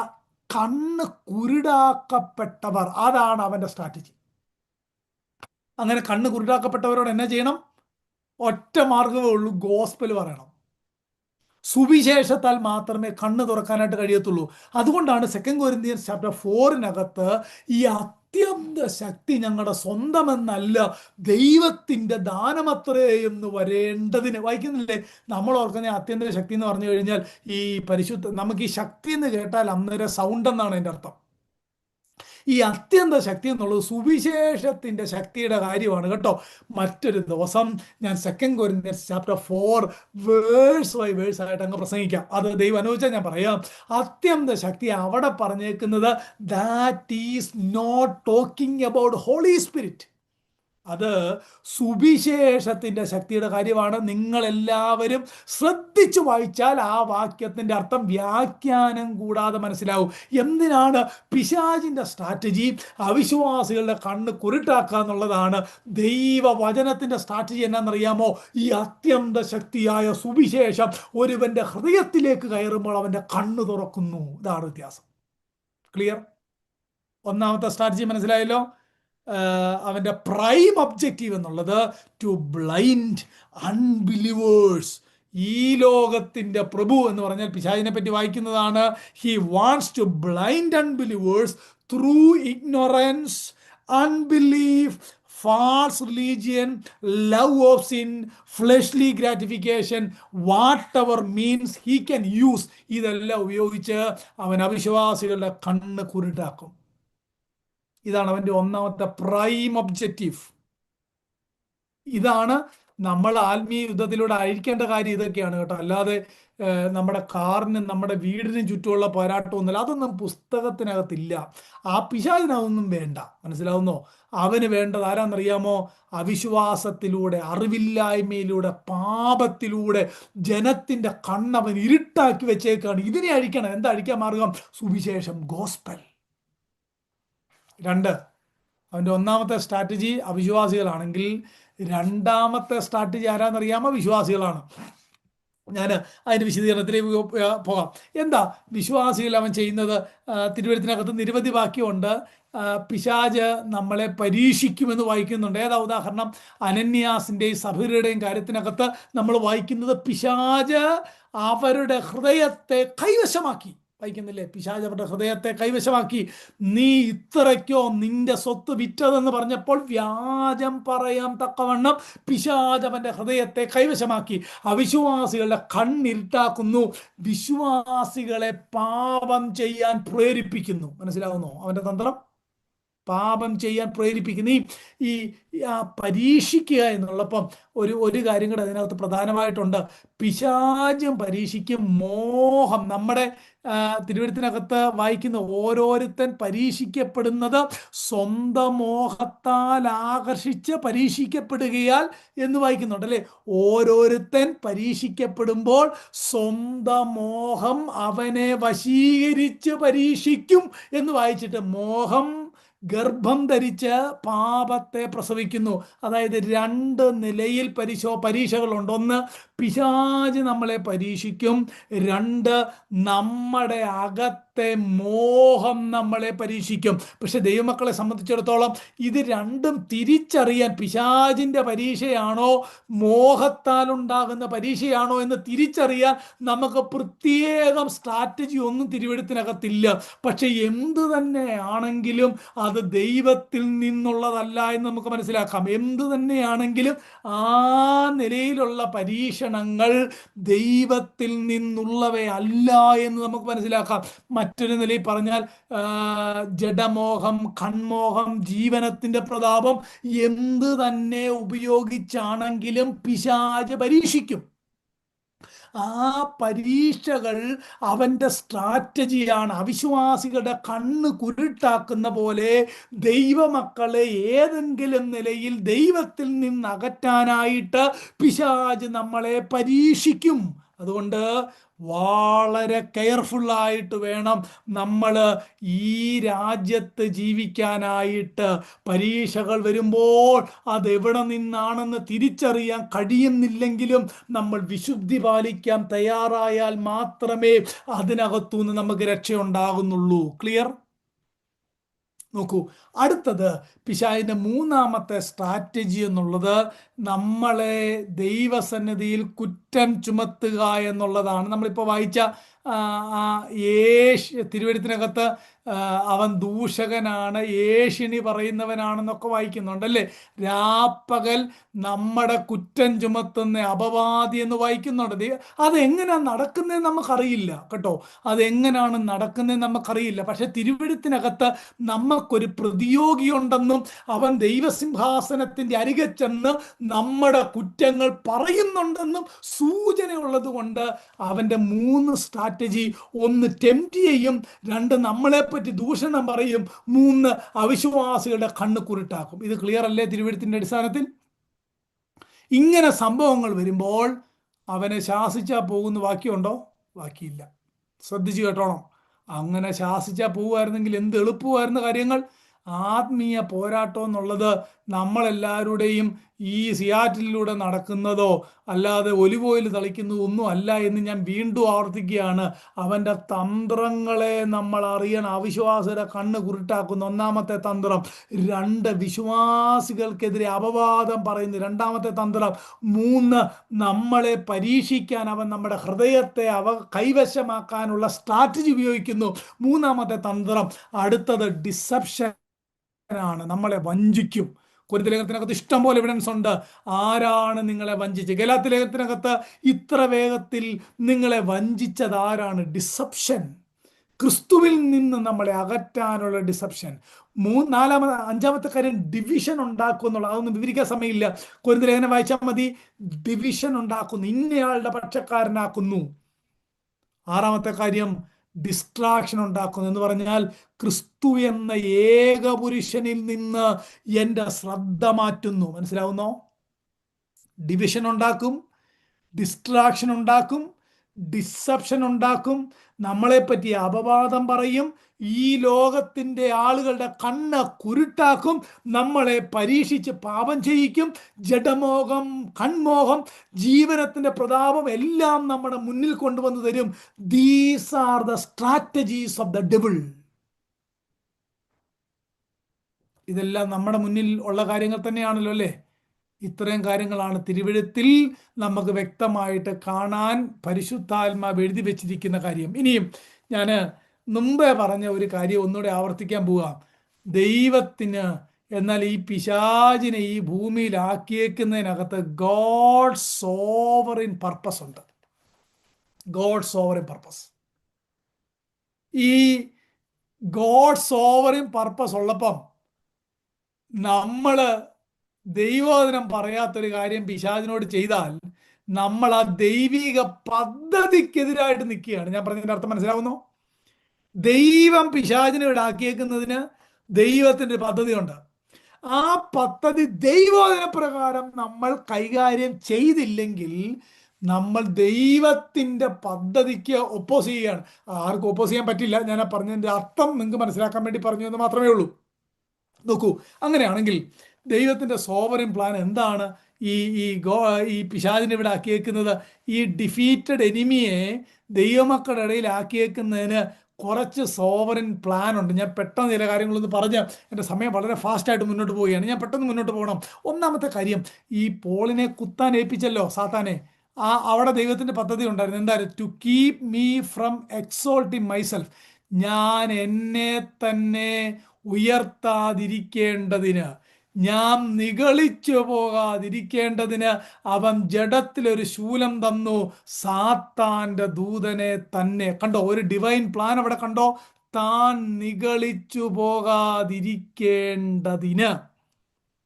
കണ്ണ് കുരുടാക്കപ്പെട്ടവർ, അതാണ് അവന്റെ സ്ട്രാറ്റജി. അങ്ങനെ കണ്ണ് കുരുടാക്കപ്പെട്ടവരോട് എന്നാ ചെയ്യണം? ഒറ്റ മാർഗമേ ഉള്ളൂ, ഗോസ്പൽ പറയണം. സുവിശേഷത്താൽ മാത്രമേ കണ്ണ് തുറക്കാനായിട്ട് കഴിയത്തുള്ളൂ. അതുകൊണ്ടാണ് 2 കൊരിന്ത്യൻസ് ചാപ്റ്റർ 4 ഈ അത്യന്ത ശക്തി ഞങ്ങളുടെ സ്വന്തമെന്നല്ല, ദൈവത്തിൻ്റെ ദാനമത്രേ എന്ന് വരേണ്ടതിന്. വായിക്കുന്നില്ലേ? നമ്മൾ ഓർക്കുന്ന അത്യന്ത ശക്തി എന്ന് പറഞ്ഞു കഴിഞ്ഞാൽ ഈ പരിശുദ്ധ, നമുക്ക് ഈ ശക്തി എന്ന് കേട്ടാൽ അന്നേരം സൗണ്ട് എന്നാണ് എൻ്റെ അർത്ഥം. ഈ അത്യന്ത ശക്തി എന്നുള്ളത് സുവിശേഷത്തിൻ്റെ ശക്തിയുടെ കാര്യമാണ് കേട്ടോ. മറ്റൊരു ദിവസം ഞാൻ 2 Corinthians chapter 4 verse by verse ആയിട്ട് അങ്ങ് പ്രസംഗിക്കാം. അത് ദൈവം അനുവദിച്ചാൽ ഞാൻ പറയാം. അത്യന്ത ശക്തി അവിടെ പറഞ്ഞേക്കുന്നത് that is not talking about Holy Spirit, അത് സുവിശേഷത്തിൻ്റെ ശക്തിയുടെ കാര്യമാണ്. നിങ്ങളെല്ലാവരും ശ്രദ്ധിച്ചു വായിച്ചാൽ ആ വാക്യത്തിൻ്റെ അർത്ഥം വ്യാഖ്യാനം കൂടാതെ മനസ്സിലാവും. എന്തിനാണ് പിശാചിൻ്റെ സ്ട്രാറ്റജി? അവിശ്വാസികളുടെ കണ്ണ് കുരുട്ടാക്കുക എന്നുള്ളതാണ്. ദൈവവചനത്തിൻ്റെ സ്ട്രാറ്റജി എന്നാണെന്നറിയാമോ? ഈ അത്യന്ത ശക്തിയായ സുവിശേഷം ഒരുവൻ്റെ ഹൃദയത്തിലേക്ക് കയറുമ്പോൾ അവൻ്റെ കണ്ണ് തുറക്കുന്നു. ഇതാണ് വ്യത്യാസം. ക്ലിയർ? ഒന്നാമത്തെ സ്ട്രാറ്റജി മനസ്സിലായല്ലോ. അവൻ്റെ പ്രൈം ഒബ്ജക്റ്റീവ് എന്നുള്ളത് ടു ബ്ലൈൻഡ് അൺബിലീവേഴ്സ്. ഈ ലോകത്തിൻ്റെ പ്രഭു എന്ന് പറഞ്ഞാൽ പിശാചിനെ പറ്റി വായിക്കുന്നതാണ്. He wants to blind unbelievers through ignorance, unbelief, false religion, love of sin, fleshly gratification, whatever means he can use. ഇതെല്ലാം ഉപയോഗിച്ച് അവൻ അവിശ്വാസികളുടെ കണ്ണ് കുരുട്ടാക്കും. ഇതാണ് അവൻ്റെ ഒന്നാമത്തെ പ്രൈം ഒബ്ജക്റ്റീവ്. ഇതാണ് നമ്മൾ ആത്മീയ യുദ്ധത്തിലൂടെ അഴിക്കേണ്ട കാര്യം. ഇതൊക്കെയാണ് കേട്ടോ. അല്ലാതെ നമ്മുടെ കാറിനും നമ്മുടെ വീടിനും ചുറ്റുമുള്ള പോരാട്ടമൊന്നുമില്ല. അതൊന്നും പുസ്തകത്തിനകത്തില്ല. ആ പിശാചിനതൊന്നും വേണ്ട. മനസ്സിലാവുന്നോ? അവന് വേണ്ടത് ആരാന്നറിയാമോ? അവിശ്വാസത്തിലൂടെ, അറിവില്ലായ്മയിലൂടെ, പാപത്തിലൂടെ ജനത്തിൻ്റെ കണ്ണവൻ ഇരുട്ടാക്കി വെച്ചേക്കാണ്. ഇതിനെ അഴിക്കണം. എന്താ അഴിക്കാൻ മാർഗം? സുവിശേഷം, ഗോസ്പൽ. 2, അവൻ്റെ ഒന്നാമത്തെ സ്ട്രാറ്റജി അവിശ്വാസികളാണെങ്കിൽ രണ്ടാമത്തെ സ്ട്രാറ്റജി ആരാന്നറിയാമോ? വിശ്വാസികളാണ്. ഞാൻ അതിൻ്റെ വിശദീകരണത്തിലേക്ക് പോകാം. എന്താ വിശ്വാസികൾ അവൻ ചെയ്യുന്നത്? തിരുവഴുത്തിനകത്ത് നിരവധി വാക്യമുണ്ട്. പിശാച് നമ്മളെ പരീക്ഷിക്കുമെന്ന് വായിക്കുന്നുണ്ട്. ഏതാ ഉദാഹരണം? അനന്യാസിൻ്റെയും സഫീറയുടെയും കാര്യത്തിനകത്ത് നമ്മൾ വായിക്കുന്നത് പിശാച് അവരുടെ ഹൃദയത്തെ കൈവശമാക്കി. വായിക്കുന്നില്ലേ? പിശാച് അവരുടെ ഹൃദയത്തെ കൈവശമാക്കി. നീ ഇത്രയ്ക്കോ നിന്റെ സ്വത്ത് വിറ്റതെന്ന് പറഞ്ഞപ്പോൾ വ്യാജം പറയാൻ തക്കവണ്ണം പിശാച് അവൻ്റെ ഹൃദയത്തെ കൈവശമാക്കി. അവിശ്വാസികളുടെ കണ്ണിരുട്ടാക്കുന്നു, വിശ്വാസികളെ പാപം ചെയ്യാൻ പ്രേരിപ്പിക്കുന്നു. മനസ്സിലാവുന്നോ അവൻ്റെ തന്ത്രം? പാപം ചെയ്യാൻ പ്രേരിപ്പിക്കുന്നു. ഈ പരീക്ഷിക്കുക എന്നുള്ളപ്പം ഒരു കാര്യം കൂടെ അതിനകത്ത് പ്രധാനമായിട്ടുണ്ട്. പിശാചും പരീക്ഷിക്കും മോഹം. നമ്മുടെ തിരുവഴുത്തിനകത്ത് വായിക്കുന്ന ഓരോരുത്തൻ പരീക്ഷിക്കപ്പെടുന്നത് സ്വന്തം മോഹത്താൽ ആകർഷിച്ച് പരീക്ഷിക്കപ്പെടുകയാൽ എന്ന് വായിക്കുന്നുണ്ട് അല്ലേ? ഓരോരുത്തൻ പരീക്ഷിക്കപ്പെടുമ്പോൾ സ്വന്തം മോഹം അവനെ വശീകരിച്ച് പരീക്ഷിക്കും എന്ന് വായിച്ചിട്ട് മോഹം ഗർഭം ധരിച്ച് പാപത്തെ പ്രസവിക്കുന്നു. അതായത് 2 നിലയിൽ പരീക്ഷകളുണ്ട്. 1, പിശാച് നമ്മളെ പരീക്ഷിക്കും. 2, നമ്മുടെ അകത്തെ മോഹം നമ്മളെ പരീക്ഷിക്കും. പക്ഷെ ദൈവമക്കളെ സംബന്ധിച്ചിടത്തോളം ഇത് രണ്ടും തിരിച്ചറിയാൻ, പിശാചിൻ്റെ പരീക്ഷയാണോ മോഹത്താൽ ഉണ്ടാകുന്ന പരീക്ഷയാണോ എന്ന് തിരിച്ചറിയാൻ നമുക്ക് പ്രത്യേകം സ്ട്രാറ്റജി ഒന്നും തിരുവെഴുത്തിനകത്തില്ല. പക്ഷെ എന്തു തന്നെയാണെങ്കിലും അത് ദൈവത്തിൽ നിന്നുള്ളതല്ല എന്ന് നമുക്ക് മനസ്സിലാക്കാം. എന്തു തന്നെയാണെങ്കിലും ആ നിലയിലുള്ള പരീക്ഷണങ്ങൾ ദൈവത്തിൽ നിന്നുള്ളവയല്ല എന്ന് നമുക്ക് മനസ്സിലാക്കാം. മറ്റൊരു നിലയിൽ പറഞ്ഞാൽ ജഡമോഹം, കൺമോഹം, ജീവനത്തിൻ്റെ പ്രതാപം എന്ത് തന്നെ ഉപയോഗിച്ചാണെങ്കിലും പിശാച് പരീക്ഷിക്കും. ആ പരീക്ഷകൾ അവൻ്റെ സ്ട്രാറ്റജിയാണ്. അവിശ്വാസികളുടെ കണ്ണ് കുരുട്ടാക്കുന്ന പോലെ ദൈവമക്കളെ ഏതെങ്കിലും നിലയിൽ ദൈവത്തിൽ നിന്ന് അകറ്റാനായിട്ട് പിശാച് നമ്മളെ പരീക്ഷിക്കും. അതുകൊണ്ട് വളരെ കെയർഫുള്ളായിട്ട് വേണം നമ്മൾ ഈ രാജ്യത്ത് ജീവിക്കാനായിട്ട്. പരീക്ഷകൾ വരുമ്പോൾ അതെവിടെ നിന്നാണെന്ന് തിരിച്ചറിയാൻ കഴിയുന്നില്ലെങ്കിലും നമ്മൾ വിശുദ്ധി പാലിക്കാൻ തയ്യാറായാൽ മാത്രമേ അതിനകത്തുനിന്ന് നമുക്ക് രക്ഷയുണ്ടാകുന്നുള്ളൂ. ക്ലിയർ? നോക്കൂ, അടുത്തത് പിശാചിന്റെ മൂന്നാമത്തെ സ്ട്രാറ്റജി എന്നുള്ളത് നമ്മളെ ദൈവസന്നിധിയിൽ കുറ്റം ചുമത്തുക എന്നുള്ളതാണ്. നമ്മളിപ്പോൾ വായിച്ച തിരുവെഴുത്തിനകത്ത് അവൻ ദൂഷകനാണ്, ഏഷിണി പറയുന്നവനാണെന്നൊക്കെ വായിക്കുന്നുണ്ടല്ലേ. രാപ്പകൽ നമ്മുടെ കുറ്റം ചുമത്തുന്ന അപവാദി എന്ന് വായിക്കുന്നുണ്ട്. അതെങ്ങനെയാണ് നടക്കുന്നതെന്ന് നമുക്കറിയില്ല കേട്ടോ, അതെങ്ങനെയാണ് നടക്കുന്നതെന്ന് നമുക്കറിയില്ല. പക്ഷെ തിരുവെഴുത്തിനകത്ത് നമുക്കൊരു പ്രതിയോഗിയുണ്ടെന്നും അവൻ ദൈവസിംഹാസനത്തിന്റെ അരികെ ചെന്ന് നമ്മുടെ കുറ്റങ്ങൾ പറയുന്നുണ്ടെന്നും സൂചനയുള്ളത് കൊണ്ട് അവന്റെ 3 സ്ട്രാറ്റജി: 1 ടെംപ്റ്റ് ചെയ്യും, 2 നമ്മളെ പറ്റി ദൂഷണം പറയും, 3 അവിശ്വാസികളുടെ കണ്ണ് കുരുട്ടാക്കും. ഇത് ക്ലിയർ അല്ലേ തിരുവെഴുത്തിന്റെ അടിസ്ഥാനത്തിൽ? ഇങ്ങനെ സംഭവങ്ങൾ വരുമ്പോൾ അവനെ ശാസിച്ചാൽ പോകുന്ന വാക്യമുണ്ടോ? വാക്കിയില്ല. ശ്രദ്ധിച്ചു കേട്ടോണം. അങ്ങനെ ശാസിച്ചാൽ പോവുമായിരുന്നെങ്കിൽ എന്ത് എളുപ്പമായിരുന്ന കാര്യങ്ങൾ. ആത്മീയ പോരാട്ടം എന്നുള്ളത് നമ്മളെല്ലാവരുടെയും ഈ സിയാറ്റിലൂടെ നടക്കുന്നതോ അല്ലാതെ ഒലിവ് ഓയിൽ തളിക്കുന്നതോ ഒന്നും അല്ല എന്ന് ഞാൻ വീണ്ടും ആവർത്തിക്കുകയാണ്. അവൻ്റെ തന്ത്രങ്ങളെ നമ്മൾ അറിയണം. അവിശ്വാസിയുടെ കണ്ണ് കുരുട്ടാക്കുന്ന ഒന്നാമത്തെ തന്ത്രം. 2 വിശ്വാസികൾക്കെതിരെ അപവാദം പറയുന്നു രണ്ടാമത്തെ തന്ത്രം. 3 നമ്മളെ പരീക്ഷിക്കാൻ അവൻ നമ്മുടെ ഹൃദയത്തെ കൈവശമാക്കാനുള്ള സ്ട്രാറ്റജി ഉപയോഗിക്കുന്നു, മൂന്നാമത്തെ തന്ത്രം. അടുത്തത് ഡിസപ്ഷൻ ആണ്, നമ്മളെ വഞ്ചിക്കും. കൊരിന്ത്യർ ലേഖനത്തിനകത്ത് ഇഷ്ടം പോലെ എവിഡൻസ് ഉണ്ട്. ആരാണ് നിങ്ങളെ വഞ്ചിച്ചത്? ഗലാത്യ ലേഖനത്തിനകത്ത് ഇത്ര വേഗത്തിൽ നിങ്ങളെ വഞ്ചിച്ചത് ആരാണ്? ഡിസപ്ഷൻ. ക്രിസ്തുവിൽ നിന്ന് നമ്മളെ അകറ്റാനുള്ള ഡിസപ്ഷൻ. അഞ്ചാമത്തെ കാര്യം ഡിവിഷൻ ഉണ്ടാക്കും എന്നുള്ളത്. അതൊന്നും വിവരിക്കാൻ സമയമില്ല, കൊരിന്ത്യർ ലേഖനം വായിച്ചാൽ മതി. ഡിവിഷൻ ഉണ്ടാക്കുന്നു, ഇന്നയാളുടെ പക്ഷക്കാരനാക്കുന്നു. 6ാമത്തെ കാര്യം ഡിസ്ട്രാക്ഷൻ ഉണ്ടാക്കുന്നു. എന്ന് പറഞ്ഞാൽ ക്രിസ്തു എന്ന ഏകപുരുഷനിൽ നിന്ന് എൻ്റെ ശ്രദ്ധ മാറ്റുന്നു. മനസ്സിലാവുന്നോ? ഡിവിഷൻ ഉണ്ടാക്കും, ഡിസ്ട്രാക്ഷൻ ഉണ്ടാക്കും, ഡിസപ്ഷൻ ഉണ്ടാക്കും, നമ്മളെപ്പറ്റി അപവാദം പറയും, ഈ ലോകത്തിൻ്റെ ആളുകളുടെ കണ്ണ് കുരുട്ടാക്കും, നമ്മളെ പരീക്ഷിച്ച് പാപം ചെയ്യിക്കും, ജഡമോഹം, കൺമോഹം, ജീവനത്തിൻ്റെ പ്രതാപം എല്ലാം നമ്മുടെ മുന്നിൽ കൊണ്ടുവന്ന് തരും. These are the strategies of the devil. ഇതെല്ലാം നമ്മുടെ മുന്നിൽ ഉള്ള കാര്യങ്ങൾ തന്നെയാണല്ലോ അല്ലേ? ഇത്രയും കാര്യങ്ങളാണ് തിരുവെഴുത്തിൽ നമുക്ക് വ്യക്തമായിട്ട് കാണാൻ പരിശുദ്ധാത്മാവ് എഴുതി വെച്ചിരിക്കുന്ന കാര്യം. ഇനിയും ഞാൻ മുമ്പേ പറഞ്ഞ ഒരു കാര്യം ഒന്നുകൂടെ ആവർത്തിക്കാൻ പോവാം. ദൈവത്തിന് എന്നാൽ ഈ പിശാചിനെ ഈ ഭൂമിയിലാക്കിയേക്കുന്നതിനകത്ത് ഗോഡ്സ് സോവറിൻ പർപ്പസ് ഉണ്ട്. God's sovereign purpose. ഈ ഗോഡ്സ് സോവറിൻ പർപ്പസ് ഉള്ളപ്പം നമ്മൾ ദൈവവചനം പറയാത്തൊരു കാര്യം പിശാചിനോട് ചെയ്താൽ നമ്മൾ ആ ദൈവിക പദ്ധതിക്കെതിരായിട്ട് നിൽക്കുകയാണ്. ഞാൻ പറഞ്ഞതിൻ്റെ അർത്ഥം മനസ്സിലാവുന്നു? ദൈവം പിശാചിനെ ഈടാക്കിയേക്കുന്നതിന് ദൈവത്തിൻ്റെ പദ്ധതിയുണ്ട്. ആ പദ്ധതി ദൈവവചന പ്രകാരം നമ്മൾ കൈകാര്യം ചെയ്തില്ലെങ്കിൽ നമ്മൾ ദൈവത്തിൻ്റെ പദ്ധതിക്ക് ഒപ്പോസ് ചെയ്യുകയാണ്. ആർക്കും ഒപ്പോസ് ചെയ്യാൻ പറ്റില്ല. ഞാൻ പറഞ്ഞതിൻ്റെ അർത്ഥം നിങ്ങൾക്ക് മനസ്സിലാക്കാൻ വേണ്ടി പറഞ്ഞു എന്ന് മാത്രമേ ഉള്ളൂ. നോക്കൂ, അങ്ങനെയാണെങ്കിൽ ദൈവത്തിൻ്റെ സോവറിൻ പ്ലാൻ എന്താണ്? ഈ പിശാചിനെ ഇവിടെ ആക്കിയേക്കുന്നത് ഈ ഡിഫീറ്റഡ് എനിമിയെ ദൈവമക്കളുടെ ഇടയിൽ ആക്കിയേക്കുന്നതിന് കുറച്ച് സോവറിൻ പ്ലാൻ ഉണ്ട്. ഞാൻ പെട്ടെന്ന് ചില കാര്യങ്ങളൊന്ന് പറഞ്ഞ് എൻ്റെ സമയം വളരെ ഫാസ്റ്റായിട്ട് മുന്നോട്ട് പോവുകയാണ്. ഞാൻ പെട്ടെന്ന് മുന്നോട്ട് പോകണം. ഒന്നാമത്തെ കാര്യം, ഈ പോളിനെ കുത്താൻ ഏൽപ്പിച്ചല്ലോ സാത്താനെ. അവിടെ ദൈവത്തിൻ്റെ പദ്ധതി ഉണ്ടായിരുന്നു. എന്തായാലും to keep me from exalting myself. ഞാൻ എന്നെ തന്നെ ഉയർത്താതിരിക്കേണ്ടതിന്, ഞാൻ നിഗളിച്ചു പോകാതിരിക്കേണ്ടതിന് അവൻ ജഡത്തിലൊരു ശൂലം തന്നു, സാത്താന്റെ ദൂതനെ തന്നെ. കണ്ടോ, ഒരു ഡിവൈൻ പ്ലാൻ അവിടെ കണ്ടോ? താൻ നിഗളിച്ചു പോകാതിരിക്കേണ്ടതിന്.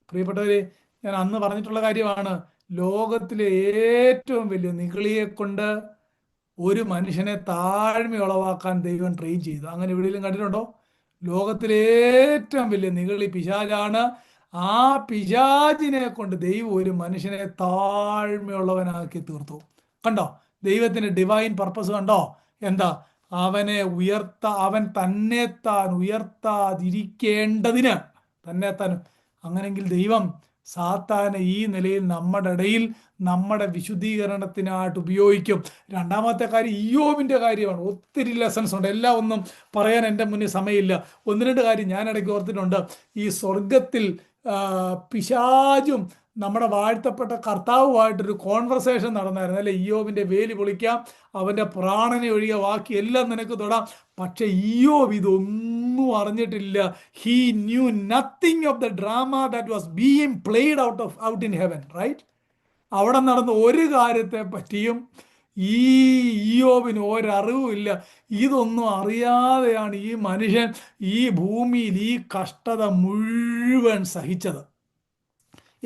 പ്രിയപ്പെട്ടവരെ, ഞാൻ അന്ന് പറഞ്ഞിട്ടുള്ള കാര്യമാണ്. ലോകത്തിലെ ഏറ്റവും വലിയ നിഗളിയെ കൊണ്ട് ഒരു മനുഷ്യനെ താഴ്മ ഉളവാക്കാൻ ദൈവം ട്രെയിൻ ചെയ്തു. അങ്ങനെ എവിടെയെങ്കിലും കണ്ടിട്ടുണ്ടോ? ലോകത്തിലെ ഏറ്റവും വലിയ നിഗളി പിശാചാണ്. ആ പിശാചിനെ കൊണ്ട് ദൈവം ഒരു മനുഷ്യനെ താഴ്മയുള്ളവനാക്കി തീർത്തു. കണ്ടോ? ദൈവത്തിന് ഡിവൈൻ പർപ്പസ് കണ്ടോ? എന്താ? അവൻ തന്നെത്താൻ ഉയർത്താതിരിക്കേണ്ടതിന് തന്നെത്താൻ. അങ്ങനെങ്കിൽ ദൈവം സാത്താനെ ഈ നിലയിൽ നമ്മുടെ ഇടയിൽ നമ്മുടെ വിശുദ്ധീകരണത്തിനായിട്ട് ഉപയോഗിക്കും. രണ്ടാമത്തെ കാര്യം ഇയ്യോബിന്റെ കാര്യമാണ്. ഒത്തിരി ലെസൺസ് ഉണ്ട്, എല്ലാം ഒന്നും പറയാൻ എൻ്റെ മുന്നിൽ സമയമില്ല. ഒന്ന് രണ്ട് കാര്യം ഞാൻ ഇടയ്ക്ക് ഓർത്തിട്ടുണ്ട്. ഈ സ്വർഗത്തിൽ പിശാചും നമ്മുടെ വാഴ്ത്തപ്പെട്ട കർത്താവുമായിട്ടൊരു കോൺവെർസേഷൻ നടന്നായിരുന്നു അല്ലെ. ഇയ്യോബിന്റെ വേലി പൊളിക്കാം, അവന്റെ പ്രാണനെ ഒഴികെ ബാക്കി എല്ലാം നിനക്ക് തൊടാം. പക്ഷെ ഇയ്യോബ് ഇതൊന്നും അറിഞ്ഞിട്ടില്ല. He knew nothing of the drama that was being played out in heaven, right? അവിടെ നടന്ന ഒരു കാര്യത്തെ പറ്റിയും ഈ ഇയ്യോബിന് ഒരറിവുമില്ല. ഇതൊന്നും അറിയാതെയാണ് ഈ മനുഷ്യൻ ഈ ഭൂമിയിൽ ഈ കഷ്ടത മുഴുവൻ സഹിച്ചത്.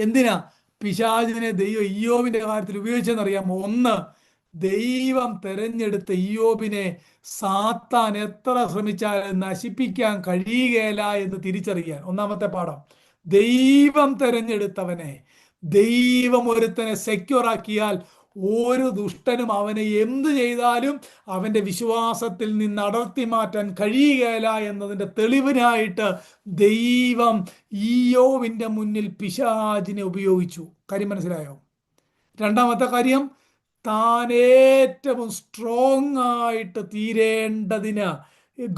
എന്തിനാ പിശാചിനെ ദൈവം ഇയ്യോബിന്റെ കാര്യത്തിൽ ഉപയോഗിച്ചെന്നറിയാമോ? ഒന്ന്, ദൈവം തെരഞ്ഞെടുത്ത ഇയ്യോബിനെ സാത്താൻ എത്ര ശ്രമിച്ചാലും നശിപ്പിക്കാൻ കഴിയുകയില്ല എന്ന് തിരിച്ചറിയാൻ. ഒന്നാമത്തെ പാഠം, ദൈവം തെരഞ്ഞെടുത്തവനെ ദൈവം ഒരുത്തനെ സെക്യൂർ ആക്കിയാൽ ഒരു ദുഷ്ടനും അവനെ എന്ത് ചെയ്താലും അവന്റെ വിശ്വാസത്തിൽ നിന്ന് അടർത്തി മാറ്റാൻ കഴിയുകയില്ല എന്നതിന്റെ തെളിവിനായിട്ട് ദൈവം ഇയ്യോബിന്റെ മുന്നിൽ പിശാചിനെ ഉപയോഗിച്ചു. കാര്യം മനസ്സിലായോ? രണ്ടാമത്തെ കാര്യം, താൻ ഏറ്റവും സ്ട്രോങ് ആയിട്ട് തീരേണ്ടതിന്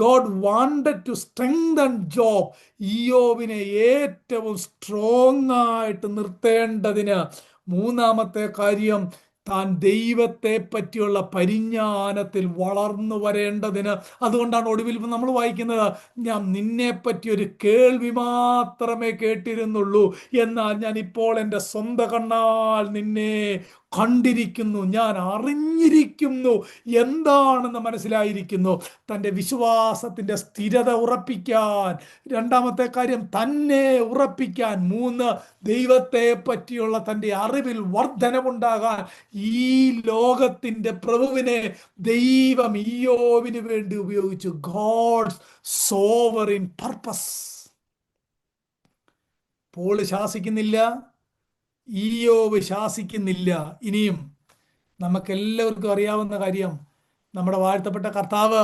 God wanted to strengthen Job. ഇയ്യോബിനെ ഏറ്റവും സ്ട്രോങ് ആയിട്ട് നിർത്തേണ്ടതിന്. മൂന്നാമത്തെ കാര്യം, താൻ ദൈവത്തെ പറ്റിയുള്ള പരിജ്ഞാനത്തിൽ വളർന്നു വരേണ്ടതിന്. അതുകൊണ്ടാണ് ഒടുവിൽ നമ്മൾ വായിക്കുന്നത്, ഞാൻ നിന്നെ പറ്റി ഒരു കേൾവി മാത്രമേ കേട്ടിരുന്നുള്ളൂ, എന്നാൽ ഞാൻ ഇപ്പോൾ എൻ്റെ സ്വന്തം കണ്ണാൽ നിന്നെ കണ്ടിരിക്കുന്നു, ഞാൻ അറിഞ്ഞിരിക്കുന്നു, എന്താണെന്ന് മനസ്സിലായിരിക്കുന്നു. തൻ്റെ വിശ്വാസത്തിൻ്റെ സ്ഥിരത ഉറപ്പിക്കാൻ. രണ്ടാമത്തെ കാര്യം, തന്നെ ഉറപ്പിക്കാൻ. മൂന്ന്, ദൈവത്തെ പറ്റിയുള്ള തൻ്റെ അറിവിൽ വർധനവുണ്ടാകാൻ. ഈ ലോകത്തിൻ്റെ പ്രഭുവിനെ ദൈവം ഇയ്യോബിന് വേണ്ടി ഉപയോഗിച്ചു. God's sovereign purpose. പോള് ശാസിക്കുന്നില്ല, ഇയ്യോബ് ശാസിക്കുന്നില്ല. ഇനിയും നമുക്കെല്ലാവർക്കും അറിയാവുന്ന കാര്യം, നമ്മുടെ വാഴ്ത്തപ്പെട്ട കർത്താവ്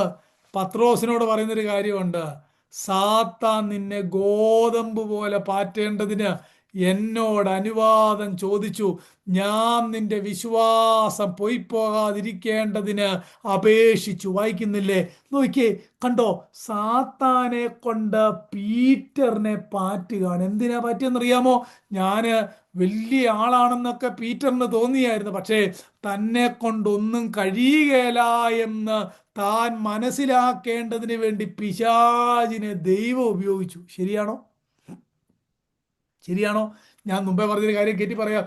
പത്രോസിനോട് പറയുന്നൊരു കാര്യമുണ്ട്. സാത്താൻ നിന്നെ ഗോതമ്പ് പോലെ പാറ്റേണ്ടതിന് എന്നോട് അനുവാദം ചോദിച്ചു, ഞാൻ നിന്റെ വിശ്വാസം പോകാതിരിക്കേണ്ടതിന് അപേക്ഷിച്ചു. വായിക്കുന്നില്ലേ? നോക്കിയേ, കണ്ടോ? സാത്താനെ കൊണ്ട് പീറ്ററിനെ പാറ്റുകയാണ്. എന്തിനാ പാറ്റിയെന്നറിയാമോ? ഞാന് വലിയ ആളാണെന്നൊക്കെ പീറ്ററിന് തോന്നിയായിരുന്നു. പക്ഷേ തന്നെ കൊണ്ടൊന്നും കഴിയുകയില്ല എന്ന് താൻ മനസ്സിലാക്കേണ്ടതിന് വേണ്ടി പിശാചിനെ ദൈവം ഉപയോഗിച്ചു. ശരിയാണോ? ശരിയാണോ? ഞാൻ മുമ്പേ പറഞ്ഞൊരു കാര്യം കയറ്റി പറയാം.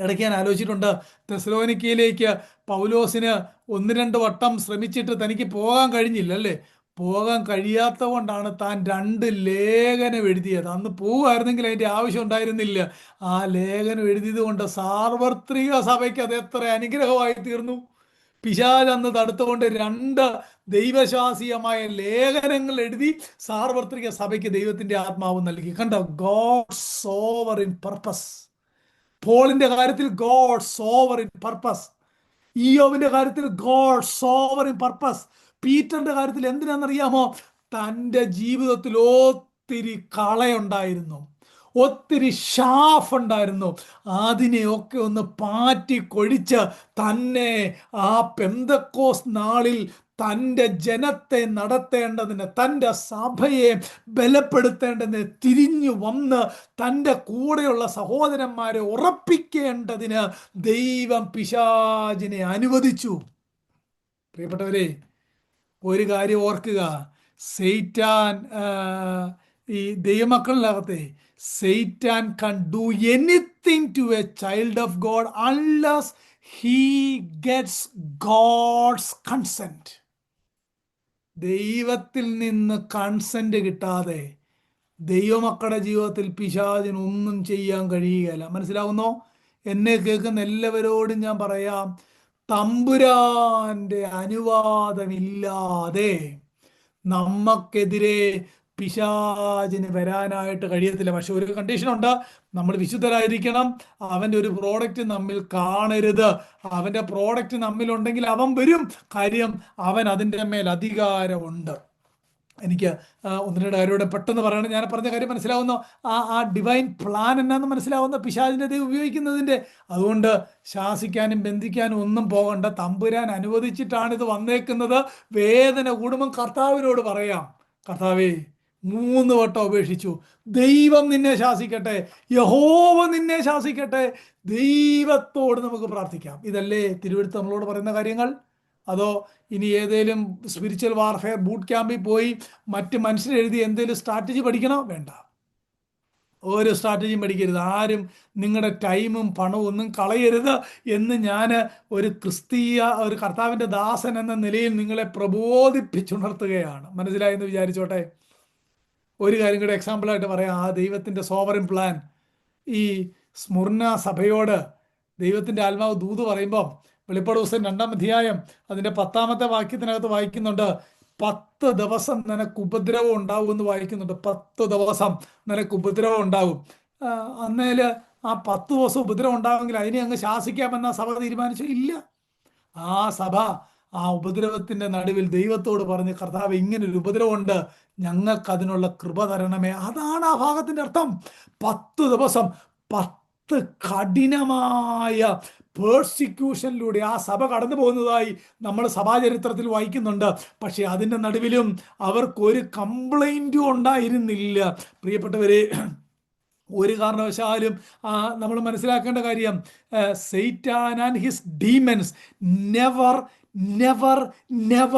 ഇടയ്ക്ക് ഞാൻ ആലോചിച്ചിട്ടുണ്ട്, തെസ്സലോനിക്കയിലേക്ക് പൗലോസിന് 1-2 വട്ടം ശ്രമിച്ചിട്ട് തനിക്ക് പോകാൻ കഴിഞ്ഞില്ല അല്ലേ. പോകാൻ കഴിയാത്ത കൊണ്ടാണ് താൻ 2 ലേഖനം എഴുതിയത്. അന്ന് പോവുമായിരുന്നെങ്കിൽ അതിൻ്റെ ആവശ്യം ഉണ്ടായിരുന്നില്ല. ആ ലേഖനം എഴുതിയത് കൊണ്ട് സാർവത്രിക സഭയ്ക്ക് അത് എത്ര അനുഗ്രഹമായി തീർന്നു. പിശാച് അന്ന് തടുത്തുകൊണ്ട് 2 ദൈവശാസ്ത്രീയമായ ലേഖനങ്ങൾ എഴുതി സാർവത്രിക സഭയ്ക്ക് ദൈവത്തിന്റെ ആത്മാവ് നൽകി. കണ്ടോ? God sovereign purpose. പോളിന്റെ കാര്യത്തിൽ ഗോഡ് സോവറിൻ പർപ്പസ്. ഇയ്യോബിന്റെ കാര്യത്തിൽ ഗോഡ് സോവറിൻ പർപ്പസ്. പീറ്ററിന്റെ കാര്യത്തിൽ എന്തിനാണെന്നറിയാമോ? തൻ്റെ ജീവിതത്തിൽ ഒത്തിരി കളയുണ്ടായിരുന്നു, ഒത്തിരി ഷാഫ് ഉണ്ടായിരുന്നു. അതിനെയൊക്കെ ഒന്ന് പാറ്റി കൊഴിച്ച് തന്നെ ആ പെന്തക്കോസ് നാളിൽ തൻ്റെ ജനത്തെ നടത്തേണ്ടതിന്, തൻ്റെ സഭയെ ബലപ്പെടുത്തേണ്ടതിന് തിരിഞ്ഞു വന്ന് തൻ്റെ കൂടെയുള്ള സഹോദരന്മാരെ ഉറപ്പിക്കേണ്ടതിന് ദൈവം പിശാചിനെ അനുവദിച്ചു. പ്രിയപ്പെട്ടവരെ, ഒരു കാര്യം ഓർക്കുക, സൈറ്റാൻ ഈ ദൈവമക്കളിനകത്തെ Satan can do anything to a child of God unless he gets God's consent. ദൈവത്തിൽ നിന്ന് കൺസെന്റ് കിട്ടാതെ ദൈവമക്കളുടെ ജീവിതത്തിൽ പിശാചിന് ഒന്നും ചെയ്യാൻ കഴിയുകയില്ല. മനസ്സിലാവുന്നോ? എന്നെ കേൾക്കുന്ന എല്ലാവരോടും ഞാൻ പറയാം, തമ്പുരാന്റെ അനുവാദമില്ലാതെ നമുക്കെതിരെ പിശാചിന് വരാനായിട്ട് കഴിയത്തില്ല. പക്ഷെ ഒരു കണ്ടീഷനുണ്ട്, നമ്മൾ വിശുദ്ധരായിരിക്കണം. അവൻ്റെ ഒരു പ്രോഡക്റ്റ് നമ്മിൽ കാണരുത്. അവൻ്റെ പ്രോഡക്റ്റ് നമ്മിലുണ്ടെങ്കിൽ അവൻ വരും. കാര്യം അവൻ അതിൻ്റെ മേൽ അധികാരമുണ്ട്. എനിക്ക് ഒന്ന് രണ്ട് കാര്യോടെ പെട്ടെന്ന് പറയണം. ഞാൻ പറഞ്ഞ കാര്യം മനസ്സിലാവുന്നു? ആ ഡിവൈൻ പ്ലാൻ എന്നാന്ന് മനസ്സിലാവുന്ന പിശാചിനെ ദൈവം ഉപയോഗിക്കുന്നതിൻ്റെ. അതുകൊണ്ട് ശാസിക്കാനും ബന്ധിക്കാനും ഒന്നും പോകണ്ട. തമ്പുരാൻ അനുവദിച്ചിട്ടാണ് ഇത് വന്നേക്കുന്നത്. വേദന കൂടുമ്പം കർത്താവിനോട് പറയാം, കർത്താവേ 3 വട്ടം അപേക്ഷിച്ചു, ദൈവം നിന്നെ ശാസിക്കട്ടെ, യഹോവ നിന്നെ ശാസിക്കട്ടെ. ദൈവത്തോട് നമുക്ക് പ്രാർത്ഥിക്കാം. ഇതല്ലേ തിരുവെഴുത്ത് നമ്മളോട് പറയുന്ന കാര്യങ്ങൾ? അതോ ഇനി ഏതെങ്കിലും സ്പിരിച്വൽ വാർഫെയർ ബൂട്ട് ക്യാമ്പിൽ പോയി മറ്റ് മനുഷ്യരെഴുതി എന്തെങ്കിലും സ്ട്രാറ്റജി പഠിക്കണോ? വേണ്ട, ഒരു സ്ട്രാറ്റജിയും പഠിക്കരുത്. ആരും നിങ്ങളുടെ ടൈമും പണവും ഒന്നും കളയരുത് എന്ന് ഞാൻ ഒരു ഒരു കർത്താവിൻ്റെ ദാസൻ എന്ന നിലയിൽ നിങ്ങളെ പ്രബോധിപ്പിച്ചുണർത്തുകയാണ്. മനസ്സിലായെന്ന് വിചാരിച്ചോട്ടെ. ഒരു കാര്യം കൂടെ എക്സാമ്പിളായിട്ട് പറയാം. ആ ദൈവത്തിൻ്റെ സോവറിൻ പ്ലാൻ, ഈ സ്മുർന സഭയോട് ദൈവത്തിൻ്റെ ആത്മാവ് ദൂത് പറയുമ്പം വെളിപ്പാട് പുസ്തകം 2-ാം അധ്യായം അതിൻ്റെ 10-ാമത്തെ വാക്യത്തിനകത്ത് വായിക്കുന്നുണ്ട്, 10 ദിവസം നിനക്ക് ഉപദ്രവം ഉണ്ടാവും എന്ന് വായിക്കുന്നുണ്ട്. 10 ദിവസം നിനക്ക് ഉപദ്രവം ഉണ്ടാവും. അന്നേൽ ആ 10 ദിവസം ഉപദ്രവം ഉണ്ടാവുമെങ്കിൽ അതിനെ അങ്ങ് ശാസിക്കാമെന്ന സഭ തീരുമാനിച്ചു? ഇല്ല. ആ സഭ ആ ഉപദ്രവത്തിൻ്റെ നടുവിൽ ദൈവത്തോട് പറഞ്ഞ്, കർത്താവ് ഇങ്ങനൊരു ഉപദ്രവമുണ്ട്, ഞങ്ങൾക്ക് അതിനുള്ള കൃപ തരണമേ. അതാണ് ആ ഭാഗത്തിൻ്റെ അർത്ഥം. 10 ദിവസം 10 കഠിനമായ പേഴ്സിക്യൂഷനിലൂടെ ആ സഭ കടന്നു പോകുന്നതായി നമ്മൾ സഭാചരിത്രത്തിൽ വായിക്കുന്നുണ്ട്. പക്ഷെ അതിൻ്റെ നടുവിലും അവർക്കൊരു കംപ്ലൈൻറ്റും ഉണ്ടായിരുന്നില്ല. പ്രിയപ്പെട്ടവരെ, ഒരു കാരണവശാലും നമ്മൾ മനസ്സിലാക്കേണ്ട കാര്യം, Satan and his demons never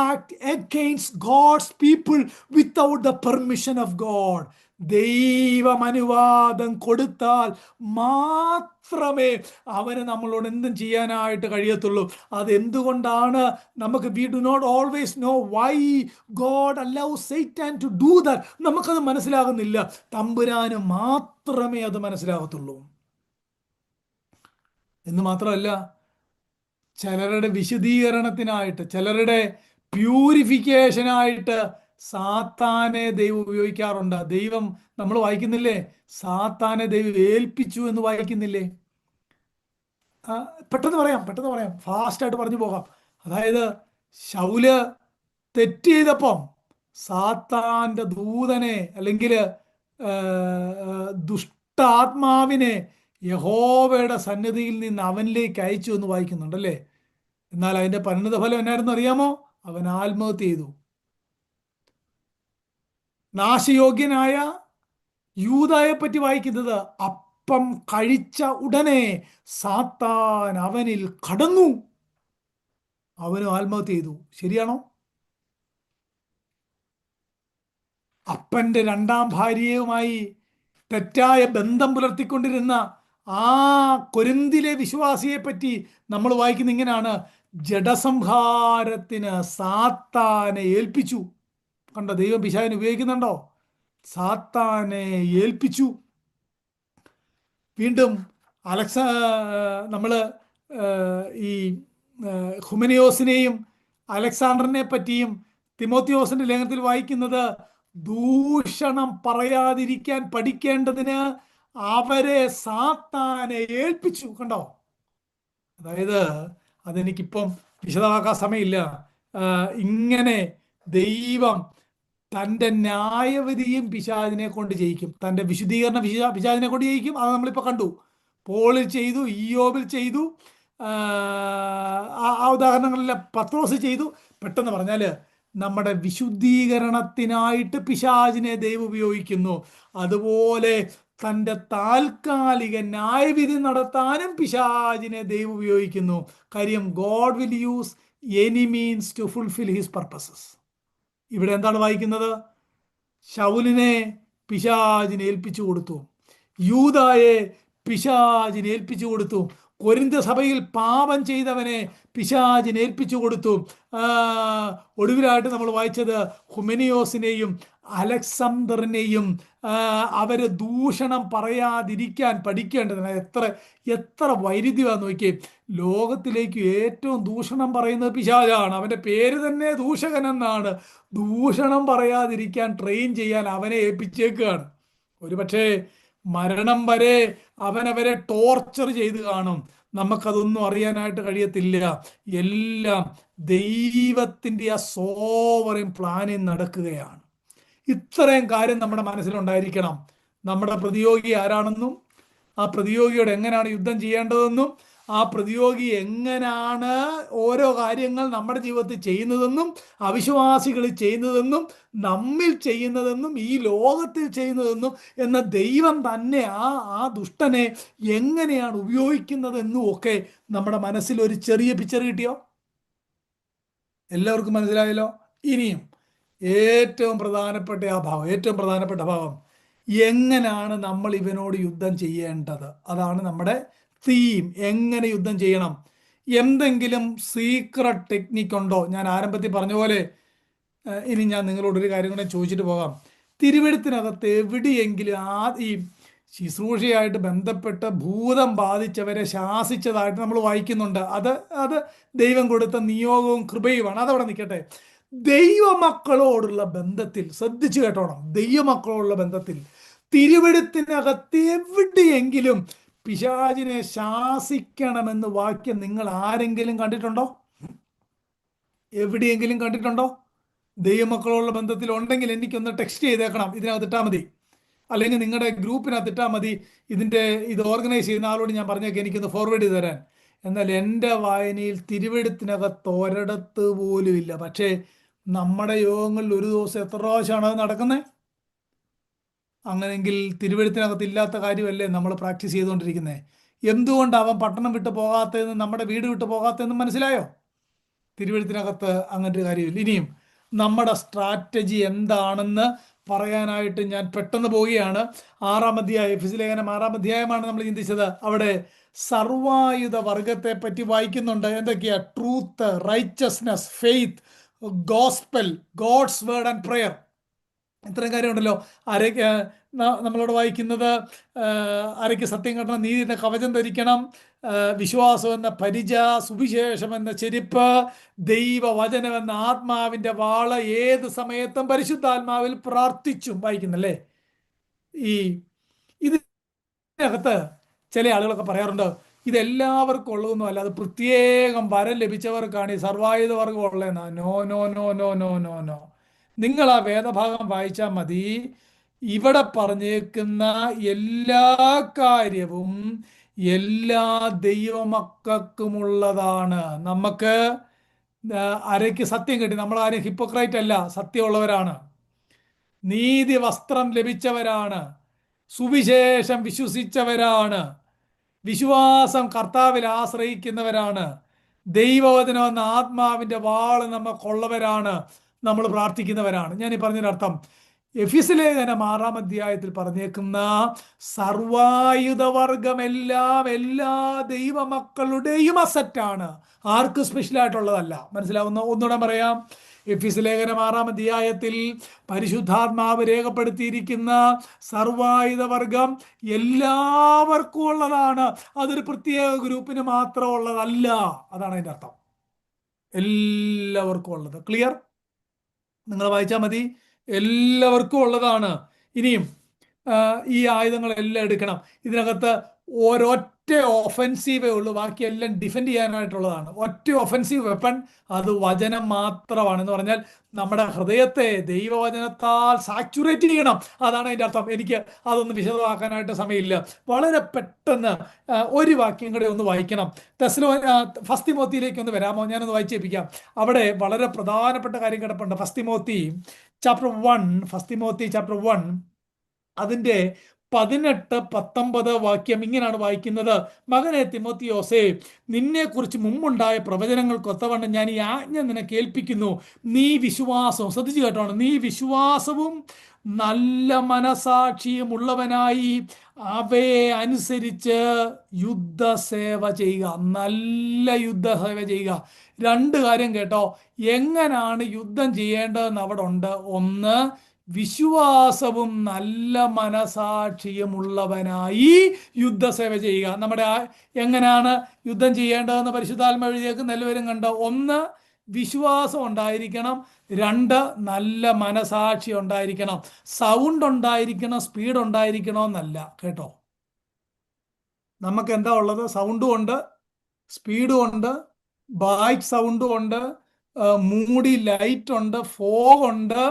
act against God's people without the permission of God. ദൈവം അനുവാദം കൊടുത്താൽ മാത്രമേ അവന് നമ്മളോട് എന്തും ചെയ്യാനായിട്ട് കഴിയത്തുള്ളൂ. അതെന്തുകൊണ്ടാണ് നമുക്ക് we do not always know why God allows Satan to do that. നമുക്കത് മനസ്സിലാകുന്നില്ല. തമ്പുരാന് മാത്രമേ അത് മനസ്സിലാകത്തുള്ളൂ. എന്ന് മാത്രമല്ല, ചിലരുടെ വിശുദ്ധീകരണത്തിനായിട്ട്, ചിലരുടെ പ്യൂരിഫിക്കേഷനായിട്ട് സാത്താനെ ദൈവം ഉപയോഗിക്കാറുണ്ട്. ദൈവം, നമ്മൾ വായിക്കുന്നില്ലേ, സാത്താനെ ദൈവം ഏൽപ്പിച്ചു എന്ന് വായിക്കുന്നില്ലേ? പെട്ടെന്ന് പറയാം, ഫാസ്റ്റായിട്ട് പറഞ്ഞു പോകാം. അതായത് ശൗല് തെറ്റ് ചെയ്തപ്പം സാത്താൻ്റെ ദൂതനെ അല്ലെങ്കിൽ ദുഷ്ടാത്മാവിനെ യഹോവയുടെ സന്നിധിയിൽ നിന്ന് അവനിലേക്ക് അയച്ചു എന്ന് വായിക്കുന്നുണ്ടല്ലേ. എന്നാൽ അതിൻ്റെ പരിണിത ഫലം എന്നായിരുന്നു അറിയാമോ? അവൻ ആത്മഹത്യ ചെയ്തു. നാശയോഗ്യനായ യൂദായെ പറ്റി വായിക്കുന്നത്, അപ്പം കഴിച്ച ഉടനെ സാത്താൻ അവനിൽ കടന്നു, അവനും ആത്മഹത്യ ചെയ്തു. ശരിയാണോ? അപ്പൻ്റെ 2ാം ഭാര്യയുമായി തെറ്റായ ബന്ധം പുലർത്തിക്കൊണ്ടിരുന്ന ആ കൊരിന്തിലെ വിശ്വാസിയെ പറ്റി നമ്മൾ വായിക്കുന്ന ഇങ്ങനെയാണ്, ജഡസംഹാരത്തിന് സാത്താനെ ഏൽപ്പിച്ചു. കണ്ടോ, ദൈവം പിശാചിനെ ഉപയോഗിക്കുന്നുണ്ടോ? സാത്താനെ ഏൽപ്പിച്ചു. വീണ്ടും നമ്മൾ ഈ ഹുമനിയോസിനെയും അലക്സാണ്ടറിനെ പറ്റിയും തിമോത്തിയോസിന്റെ ലേഖനത്തിൽ വായിക്കുന്നത്, ദൂഷണം പറയാതിരിക്കാൻ പഠിക്കേണ്ടതിന് അവരെ സാത്താനെ ഏൽപ്പിച്ചു. കണ്ടോ? അതായത് അതെനിക്കിപ്പം വിശദമാക്കാൻ സമയമില്ല. ഇങ്ങനെ ദൈവം തൻ്റെ ന്യായവിധിയും പിശാചിനെ കൊണ്ട് ജയിക്കും, തൻ്റെ വിശുദ്ധീകരണ പിശാചിനെ കൊണ്ട് ജയിക്കും. അത് നമ്മളിപ്പോൾ കണ്ടു. പോളിൽ ചെയ്തു, ഇയ്യോബിൽ ചെയ്തു, ആ ഉദാഹരണങ്ങളിലെ പത്രോസ് ചെയ്തു. പെട്ടെന്ന് പറഞ്ഞാൽ നമ്മുടെ വിശുദ്ധീകരണത്തിനായിട്ട് പിശാചിനെ ദൈവം ഉപയോഗിക്കുന്നു. അതുപോലെ തൻ്റെ താൽക്കാലിക ന്യായവിധി നടത്താനും പിശാചിനെ ദൈവം ഉപയോഗിക്കുന്നു. കാര്യം, God will use any means to fulfil his purposes. ഇവിടെ എന്താണ് വായിക്കുന്നത്? ശൗലിനെ പിശാചിനെ ഏൽപ്പിച്ചു കൊടുത്തു, യൂദായെ പിശാചിനെ ഏൽപ്പിച്ചു കൊടുത്തു, കൊരിന്ത സഭയിൽ പാപം ചെയ്തവനെ പിശാചിനെ ഏൽപ്പിച്ചു കൊടുത്തു. ഒടുവിലായിട്ട് നമ്മൾ വായിച്ചത് ഹുമനിയോസിനെയും അലക്സാണ്ടറിനെയും അവര് ദൂഷണം പറയാതിരിക്കാൻ പഠിക്കേണ്ടതിന് എത്ര എത്ര വൈരുദ്ധ്യമാണെന്ന് നോക്കിയേ. ലോകത്തിലേക്ക് ഏറ്റവും ദൂഷണം പറയുന്നത് പിശാചാണ്. അവന്റെ പേര് തന്നെ ദൂഷകൻ എന്നാണ്. ദൂഷണം പറയാതിരിക്കാൻ ട്രെയിൻ ചെയ്യാൻ അവനെ ഏൽപ്പിച്ചേക്കുകയാണ്. ഒരുപക്ഷെ മരണം വരെ അവനവരെ ടോർച്ചർ ചെയ്ത് കാണും. നമുക്കതൊന്നും അറിയാനായിട്ട് കഴിയത്തില്ല. എല്ലാം ദൈവത്തിൻ്റെ ആ സോവറിൻ പ്ലാനിൽ നടക്കുകയാണ്. ഇത്രയും കാര്യം നമ്മുടെ മനസ്സിലുണ്ടായിരിക്കണം. നമ്മുടെ പ്രതിയോഗി ആരാണെന്നും ആ പ്രതിയോഗിയോട് എങ്ങനെയാണ് യുദ്ധം ചെയ്യേണ്ടതെന്നും ആ പ്രതിയോഗി എങ്ങനെയാണ് ഓരോ കാര്യങ്ങൾ നമ്മുടെ ജീവിതത്തിൽ ചെയ്യുന്നതെന്നും അവിശ്വാസികൾ ചെയ്യുന്നതെന്നും നമ്മിൽ ചെയ്യുന്നതെന്നും ഈ ലോകത്തിൽ ചെയ്യുന്നതെന്നും എന്ന ദൈവം തന്നെ ആ ദുഷ്ടനെ എങ്ങനെയാണ് ഉപയോഗിക്കുന്നതെന്നും ഒക്കെ നമ്മുടെ മനസ്സിൽ ഒരു ചെറിയ പിക്ചർ കിട്ടിയോ? എല്ലാവർക്കും മനസ്സിലായല്ലോ. ഇനിയും ഏറ്റവും പ്രധാനപ്പെട്ട ഭാവം എങ്ങനെയാണ് നമ്മൾ ഇവനോട് യുദ്ധം ചെയ്യേണ്ടത്. അതാണ് നമ്മുടെ തീം. എങ്ങനെ യുദ്ധം ചെയ്യണം? എന്തെങ്കിലും സീക്രട്ട് ടെക്നിക്ക് ഉണ്ടോ? ഞാൻ ആരംഭത്തിൽ പറഞ്ഞ പോലെ ഇനി ഞാൻ നിങ്ങളോട് ഒരു കാര്യം കൂടെ ചോദിച്ചിട്ട് പോകാം. തിരുവെഴുത്തിനകത്ത് എവിടെയെങ്കിലും ഈ ശുശ്രൂഷയായിട്ട് ബന്ധപ്പെട്ട് ഭൂതം ബാധിച്ചവരെ ശാസിച്ചതായിട്ട് നമ്മൾ വായിക്കുന്നുണ്ട്. അത് ദൈവം കൊടുത്ത നിയോഗവും കൃപയുമാണ്. അതവിടെ നിൽക്കട്ടെ. ദൈവമക്കളോടുള്ള ബന്ധത്തിൽ ശ്രദ്ധിച്ചു കേട്ടോണം. ദൈവമക്കളോടുള്ള ബന്ധത്തിൽ തിരുവെഴുത്തിനകത്ത് എവിടെയെങ്കിലും പിശാചിനെ ശാസിക്കണമെന്ന് വാക്യം നിങ്ങൾ ആരെങ്കിലും കണ്ടിട്ടുണ്ടോ? എവിടെയെങ്കിലും കണ്ടിട്ടുണ്ടോ? ദൈവമക്കളോടുള്ള ബന്ധത്തിൽ ഉണ്ടെങ്കിൽ എനിക്കൊന്ന് ടെക്സ്റ്റ് ചെയ്തേക്കണം. ഇതിനകത്ത് ഇട്ടാൽ മതി, അല്ലെങ്കിൽ നിങ്ങളുടെ ഗ്രൂപ്പിനകത്ത് ഇട്ടാൽ മതി. ഇത് ഓർഗനൈസ് ചെയ്യുന്ന ആളോട് ഞാൻ പറഞ്ഞേക്കെ എനിക്കൊന്ന് ഫോർവേഡ് ചെയ്ത് തരാൻ. എന്നാൽ എൻ്റെ വായനയിൽ തിരുവെഴുത്തിനകത്ത് ഒരിടത്ത് പോലും ഇല്ല. പക്ഷേ നമ്മുടെ യോഗങ്ങളിൽ ഒരു ദിവസം എത്ര പ്രാവശ്യമാണ് അത് നടക്കുന്നത്? അങ്ങനെങ്കിൽ തിരുവെഴുത്തിനകത്ത് ഇല്ലാത്ത കാര്യമല്ലേ നമ്മൾ പ്രാക്ടീസ് ചെയ്തുകൊണ്ടിരിക്കുന്നത്? എന്തുകൊണ്ട് അവൻ പട്ടണം വിട്ട് പോകാത്തതെന്ന്, നമ്മുടെ വീട് വിട്ട് പോകാത്തതെന്ന് മനസ്സിലായോ? തിരുവെഴുത്തിനകത്ത് അങ്ങനൊരു കാര്യമില്ല. ഇനിയും നമ്മുടെ സ്ട്രാറ്റജി എന്താണെന്ന് പറയാനായിട്ട് ഞാൻ പെട്ടെന്ന് പോവുകയാണ്. 6-ാം അധ്യായം, എഫെസ്യ ലേഖനം 6-ാം അധ്യായമാണ് നമ്മൾ ചിന്തിച്ചത്. അവിടെ സർവായുധ വർഗത്തെ പറ്റി വായിക്കുന്നുണ്ട്. എന്തൊക്കെയാ? Truth, righteousness, faith, gospel, God's word and prayer. ഇത്രയും കാര്യമുണ്ടല്ലോ. നമ്മളോട് വായിക്കുന്നത് അരയ്ക്ക് സത്യം കെട്ടണം, നീതിയുടെ കവചം ധരിക്കണം, വിശ്വാസം എന്ന പരിച, സുവിശേഷം എന്ന ചെരുപ്പ്, ദൈവവചനം എന്ന ആത്മാവിൻ്റെ വാള്, ഏത് സമയത്തും പരിശുദ്ധാത്മാവിൽ പ്രാർത്ഥിച്ചും വായിക്കുന്നല്ലേ. ഇതിനകത്ത് ചില ആളുകളൊക്കെ പറയാറുണ്ട് ഇതെല്ലാവർക്കും ഉള്ളതൊന്നും അല്ല, അത് പ്രത്യേകം വരം ലഭിച്ചവർക്കാണ് ഈ സർവായുധ വർഗം ഉള്ളതെന്നാ. No no no no no no no. നിങ്ങൾ ആ വേദഭാഗം വായിച്ചാൽ മതി. ഇവിടെ പറഞ്ഞേക്കുന്ന എല്ലാ കാര്യവും എല്ലാ ദൈവമക്കൾക്കുമുള്ളതാണ്. നമുക്ക് അരയ്ക്ക് സത്യം കിട്ടി. നമ്മൾ ആരും ഹിപ്പോക്രൈറ്റ് അല്ല, സത്യമുള്ളവരാണ്, നീതി വസ്ത്രം ലഭിച്ചവരാണ്, സുവിശേഷം വിശ്വസിച്ചവരാണ്, വിശ്വാസം കർത്താവിൽ ആശ്രയിക്കുന്നവരാണ്, ദൈവവചനം എന്ന ആത്മാവിൻ്റെ വാള് നമുക്കുള്ളവരാണ്, നമ്മൾ പ്രാർത്ഥിക്കുന്നവരാണ്. ഞാൻ ഈ പറഞ്ഞതിനർത്ഥം എഫെസ്യ ലേഖനം 6-ാം അധ്യായത്തിൽ പറഞ്ഞേക്കുന്ന സർവായുധവർഗമെല്ലാം എല്ലാ ദൈവമക്കളുടെയും അസറ്റാണ്, ആർക്ക് സ്പെഷ്യലായിട്ടുള്ളതല്ല. മനസ്സിലാവുന്ന ഒന്നുകൂടെ പറയാം. എഫെസ്യ ലേഖനം 6-ാം അധ്യായത്തിൽ പരിശുദ്ധാത്മാവ് രേഖപ്പെടുത്തിയിരിക്കുന്ന സർവായുധ വർഗം എല്ലാവർക്കും ഉള്ളതാണ്. അതൊരു പ്രത്യേക ഗ്രൂപ്പിന് മാത്രം ഉള്ളതല്ല. അതാണ് അതിൻ്റെ അർത്ഥം. എല്ലാവർക്കും ഉള്ളത്. ക്ലിയർ? നിങ്ങൾ വായിച്ചാൽ മതി. എല്ലാവർക്കും ഉള്ളതാണ്. ഇനിയും ഈ ആയുധങ്ങളെല്ലാം എടുക്കണം. ഇതിനകത്ത് ഒരൊറ്റ ഒഫൻസീവേ ഉള്ളൂ, ബാക്കിയെല്ലാം ഡിഫെൻഡ് ചെയ്യാനായിട്ടുള്ളതാണ്. ഒറ്റ ഒഫൻസീവ് വെപ്പൺ, അത് വചനം മാത്രമാണ്. എന്ന് പറഞ്ഞാൽ നമ്മുടെ ഹൃദയത്തെ ദൈവവചനത്താൽ സാച്ചുറേറ്റ് ചെയ്യണം. അതാണ് അതിൻ്റെ അർത്ഥം. എനിക്ക് അതൊന്ന് വിശദമാക്കാനായിട്ട് സമയമില്ല. വളരെ പെട്ടെന്ന് ഒരു വാക്യം കൂടെ ഒന്ന് വായിക്കണം. ഫസ്റ്റ് തിമോത്തിയിലേക്ക് ഒന്ന് വരാമോ? ഞാനൊന്ന് വായിച്ചേൽപ്പിക്കാം. അവിടെ വളരെ പ്രധാനപ്പെട്ട കാര്യം കിടപ്പുണ്ട്. ഫസ്റ്റ് തിമോത്തി ചാപ്റ്റർ 1 അതിൻ്റെ 18-19 വാക്യം ഇങ്ങനെയാണ് വായിക്കുന്നത്. മകനെ തിമോത്തിയോസേ, നിന്നെക്കുറിച്ച് മുമ്പുണ്ടായ പ്രവചനങ്ങൾക്കൊത്തവണ്ണം ഞാൻ ഈ ആജ്ഞ നിനക്ക് ഏൽപ്പിക്കുന്നു. നീ വിശ്വാസവും, ശ്രദ്ധിച്ചു കേട്ടോണം, നീ വിശ്വാസവും നല്ല മനസാക്ഷിയും ഉള്ളവനായി അവയെ അനുസരിച്ച് യുദ്ധസേവ ചെയ്യുക. നല്ല യുദ്ധസേവ ചെയ്യുക. രണ്ട് കാര്യം കേട്ടോ. എങ്ങനെയാണ് യുദ്ധം ചെയ്യേണ്ടതെന്ന് അവിടെ ഉണ്ട്. ഒന്ന്, വിശ്വാസവും നല്ല മനസാക്ഷിയുമുള്ളവനായി യുദ്ധസേവ ചെയ്യുക. എങ്ങനെയാണ് യുദ്ധം ചെയ്യേണ്ടതെന്ന് പരിശുദ്ധാത്മ എഴുതിയേക്കുന്ന എല്ലാവരും കണ്ടോ? ഒന്ന്, വിശ്വാസം ഉണ്ടായിരിക്കണം. രണ്ട്, നല്ല മനസാക്ഷി ഉണ്ടായിരിക്കണം. സൗണ്ട് ഉണ്ടായിരിക്കണം, സ്പീഡ് ഉണ്ടായിരിക്കണമെന്നല്ല കേട്ടോ. നമുക്ക് എന്താ ഉള്ളത്? സൗണ്ടും ഉണ്ട്, സ്പീഡും ഉണ്ട്, ബാക്ക് സൗണ്ടും ഉണ്ട്, മൂടി ലൈറ്റ് ഉണ്ട്, ഫോഗ് ഉണ്ട്,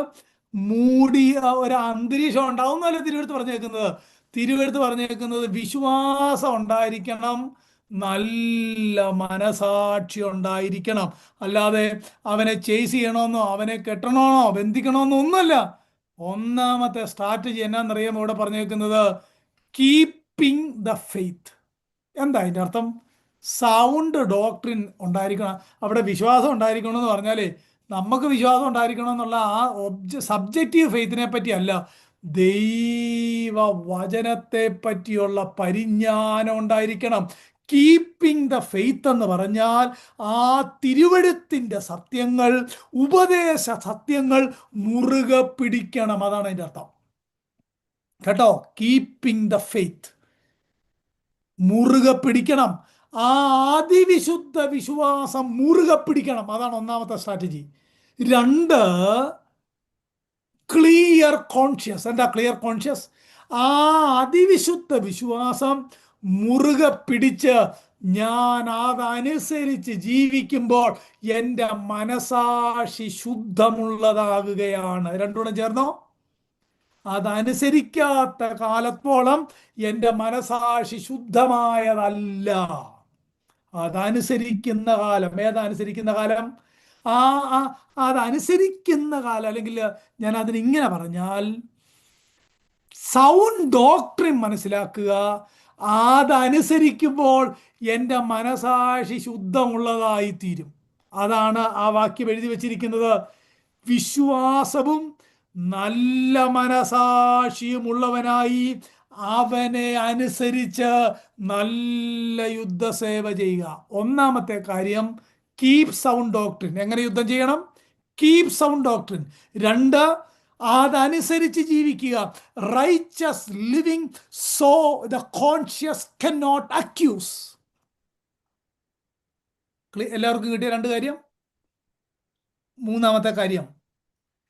മൂടി ഒരു അന്തരീക്ഷം ഉണ്ടാവുന്നല്ല തിരുവെടുത്ത് പറഞ്ഞേക്കുന്നത് വിശ്വാസം ഉണ്ടായിരിക്കണം, നല്ല മനസാക്ഷി ഉണ്ടായിരിക്കണം. അല്ലാതെ അവനെ ചേസ് ചെയ്യണമെന്നോ അവനെ കെട്ടണമെന്നോ ബന്ധിക്കണമെന്നോ ഒന്നുമല്ല. ഒന്നാമത്തെ സ്ട്രാറ്റജി എന്നാന്നറിയാമോ ഇവിടെ പറഞ്ഞേക്കുന്നത്? Keeping the faith. എന്താ അതിൻ്റെ അർത്ഥം? സൗണ്ട് ഡോക്ട്രിൻ ഉണ്ടായിരിക്കണം. അവിടെ വിശ്വാസം ഉണ്ടായിരിക്കണം എന്ന് പറഞ്ഞാലേ നമുക്ക് വിശ്വാസം ഉണ്ടായിരിക്കണം എന്നുള്ള ആ സബ്ജക്റ്റീവ് ഫെയ്ത്തിനെ പറ്റിയല്ല, ദൈവ വചനത്തെ പറ്റിയുള്ള പരിജ്ഞാനം ഉണ്ടായിരിക്കണം. കീപ്പിംഗ് ദ ഫെയ്ത്ത് എന്ന് പറഞ്ഞാൽ ആ തിരുവെഴുത്തിൻ്റെ സത്യങ്ങൾ, ഉപദേശ സത്യങ്ങൾ മുറുകെ പിടിക്കണം. അതാണ് അതിൻ്റെ അർത്ഥം കേട്ടോ. കീപ്പിംഗ് ദ ഫെയ്ത്ത്, മുറുകെ പിടിക്കണം. ആ അതിവിശുദ്ധ വിശ്വാസം മുറുകെ പിടിക്കണം. അതാണ് ഒന്നാമത്തെ സ്ട്രാറ്റജി. രണ്ട്, ക്ലിയർ കോൺഷ്യസ്. എന്താ ക്ലിയർ കോൺഷ്യസ്? ആ അതിവിശുദ്ധ വിശ്വാസം മുറുകെ പിടിച്ച് ഞാൻ അതനുസരിച്ച് ജീവിക്കുമ്പോൾ എൻ്റെ മനസാക്ഷി ശുദ്ധമുള്ളതാകുകയാണ്. രണ്ടുകൂടെ ചേർന്നോ? അതനുസരിക്കാത്ത കാലത്തോളം എൻ്റെ മനസാക്ഷി ശുദ്ധമായതല്ല. അതനുസരിക്കുന്ന കാലം. ഏതനുസരിക്കുന്ന കാലം? ആ അതനുസരിക്കുന്ന കാലം. അല്ലെങ്കിൽ ഞാൻ അതിനിങ്ങനെ പറഞ്ഞാൽ, സൗണ്ട് ഡോക്ട്രിൻ മനസ്സിലാക്കുക. അതനുസരിക്കുമ്പോൾ എൻ്റെ മനസാക്ഷി ശുദ്ധമുള്ളതായി തീരും. അതാണ് ആ വാക്യം എഴുതി വച്ചിരിക്കുന്നത്. വിശ്വാസവും നല്ല മനസാക്ഷിയുമുള്ളവനായി അവനെ അനുസരിച്ച് നല്ല യുദ്ധസേവ ചെയ്യുക. ഒന്നാമത്തെ കാര്യം, കീപ് സൗണ്ട് ഡോക്ട്രിൻ. എങ്ങനെ യുദ്ധം ചെയ്യണം? Keep sound doctrine. രണ്ട്, അതനുസരിച്ച് ജീവിക്കുക. Righteous living so the conscience cannot accuse. എല്ലാവർക്കും കിട്ടിയ രണ്ട് കാര്യം. മൂന്നാമത്തെ കാര്യം,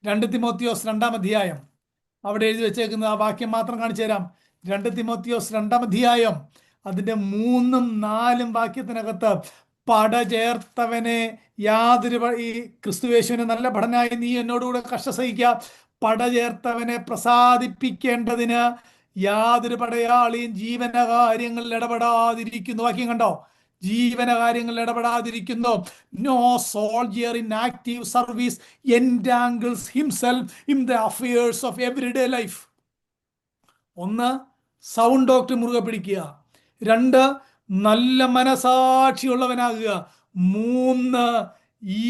2 തിമോത്തിയോസ് 2-ാം അധ്യായം. അവിടെ എഴുതി വെച്ചേക്കുന്നത് ആ വാക്യം മാത്രം കാണിച്ചു തരാം. 2 തിമോത്തിയോസ് 2-ാം അധ്യായം അതിൻ്റെ 3-ഉം 4-ഉം വാക്യത്തിനകത്ത്, പടചേർത്തവനെ ഈ ക്രിസ്തുയേശുവിനെ നല്ല ഭടനായി നീ എന്നോടുകൂടെ കഷ്ടസഹിക്കുക. പടചേർത്തവനെ പ്രസാദിപ്പിക്കേണ്ടതിന് യാതൊരു പടയാളിയും ജീവനകാര്യങ്ങളിൽ ഇടപെടാതിരിക്കുന്നു. വാക്യം കണ്ടോ? ജീവനകാര്യങ്ങളിൽ ഇടപെടാതിരിക്കുന്നു. No soldier in active service entangles himself in the affairs of everyday life. ഒന്ന്, സൗണ്ട് ഡോക്ട്രിൻ മുറുകെ പിടിക്കുക. രണ്ട്, നല്ല മനസാക്ഷിയുള്ളവനാകുക. മൂന്ന്, ഈ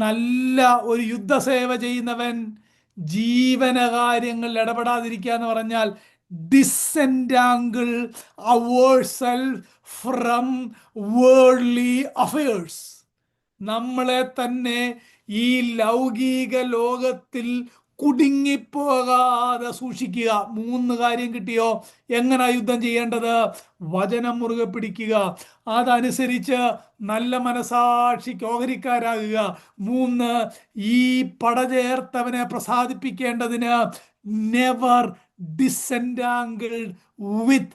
നല്ല ഒരു യുദ്ധസേവ ചെയ്യുന്നവൻ ജീവനകാര്യങ്ങളിൽ ഇടപെടാതിരിക്കുക എന്ന് പറഞ്ഞാൽ disentangle ourselves from worldly affairs. നമ്മളെ തന്നെ ഈ ലൗകിക ലോകത്തിൽ കുടുങ്ങിപ്പോകാതെ സൂക്ഷിക്കുക. 3 കാര്യം കിട്ടിയോ? എങ്ങനെ യുദ്ധം ചെയ്യേണ്ടത്? വചനം മുറുകെ പിടിക്കുക, അതനുസരിച്ച് നല്ല മനസാക്ഷിക്ക് ഓഹരിക്കാരാകുക. 3, ഈ പടചേർത്തവനെ പ്രസാദിപ്പിക്കേണ്ടതിന് never disentangled with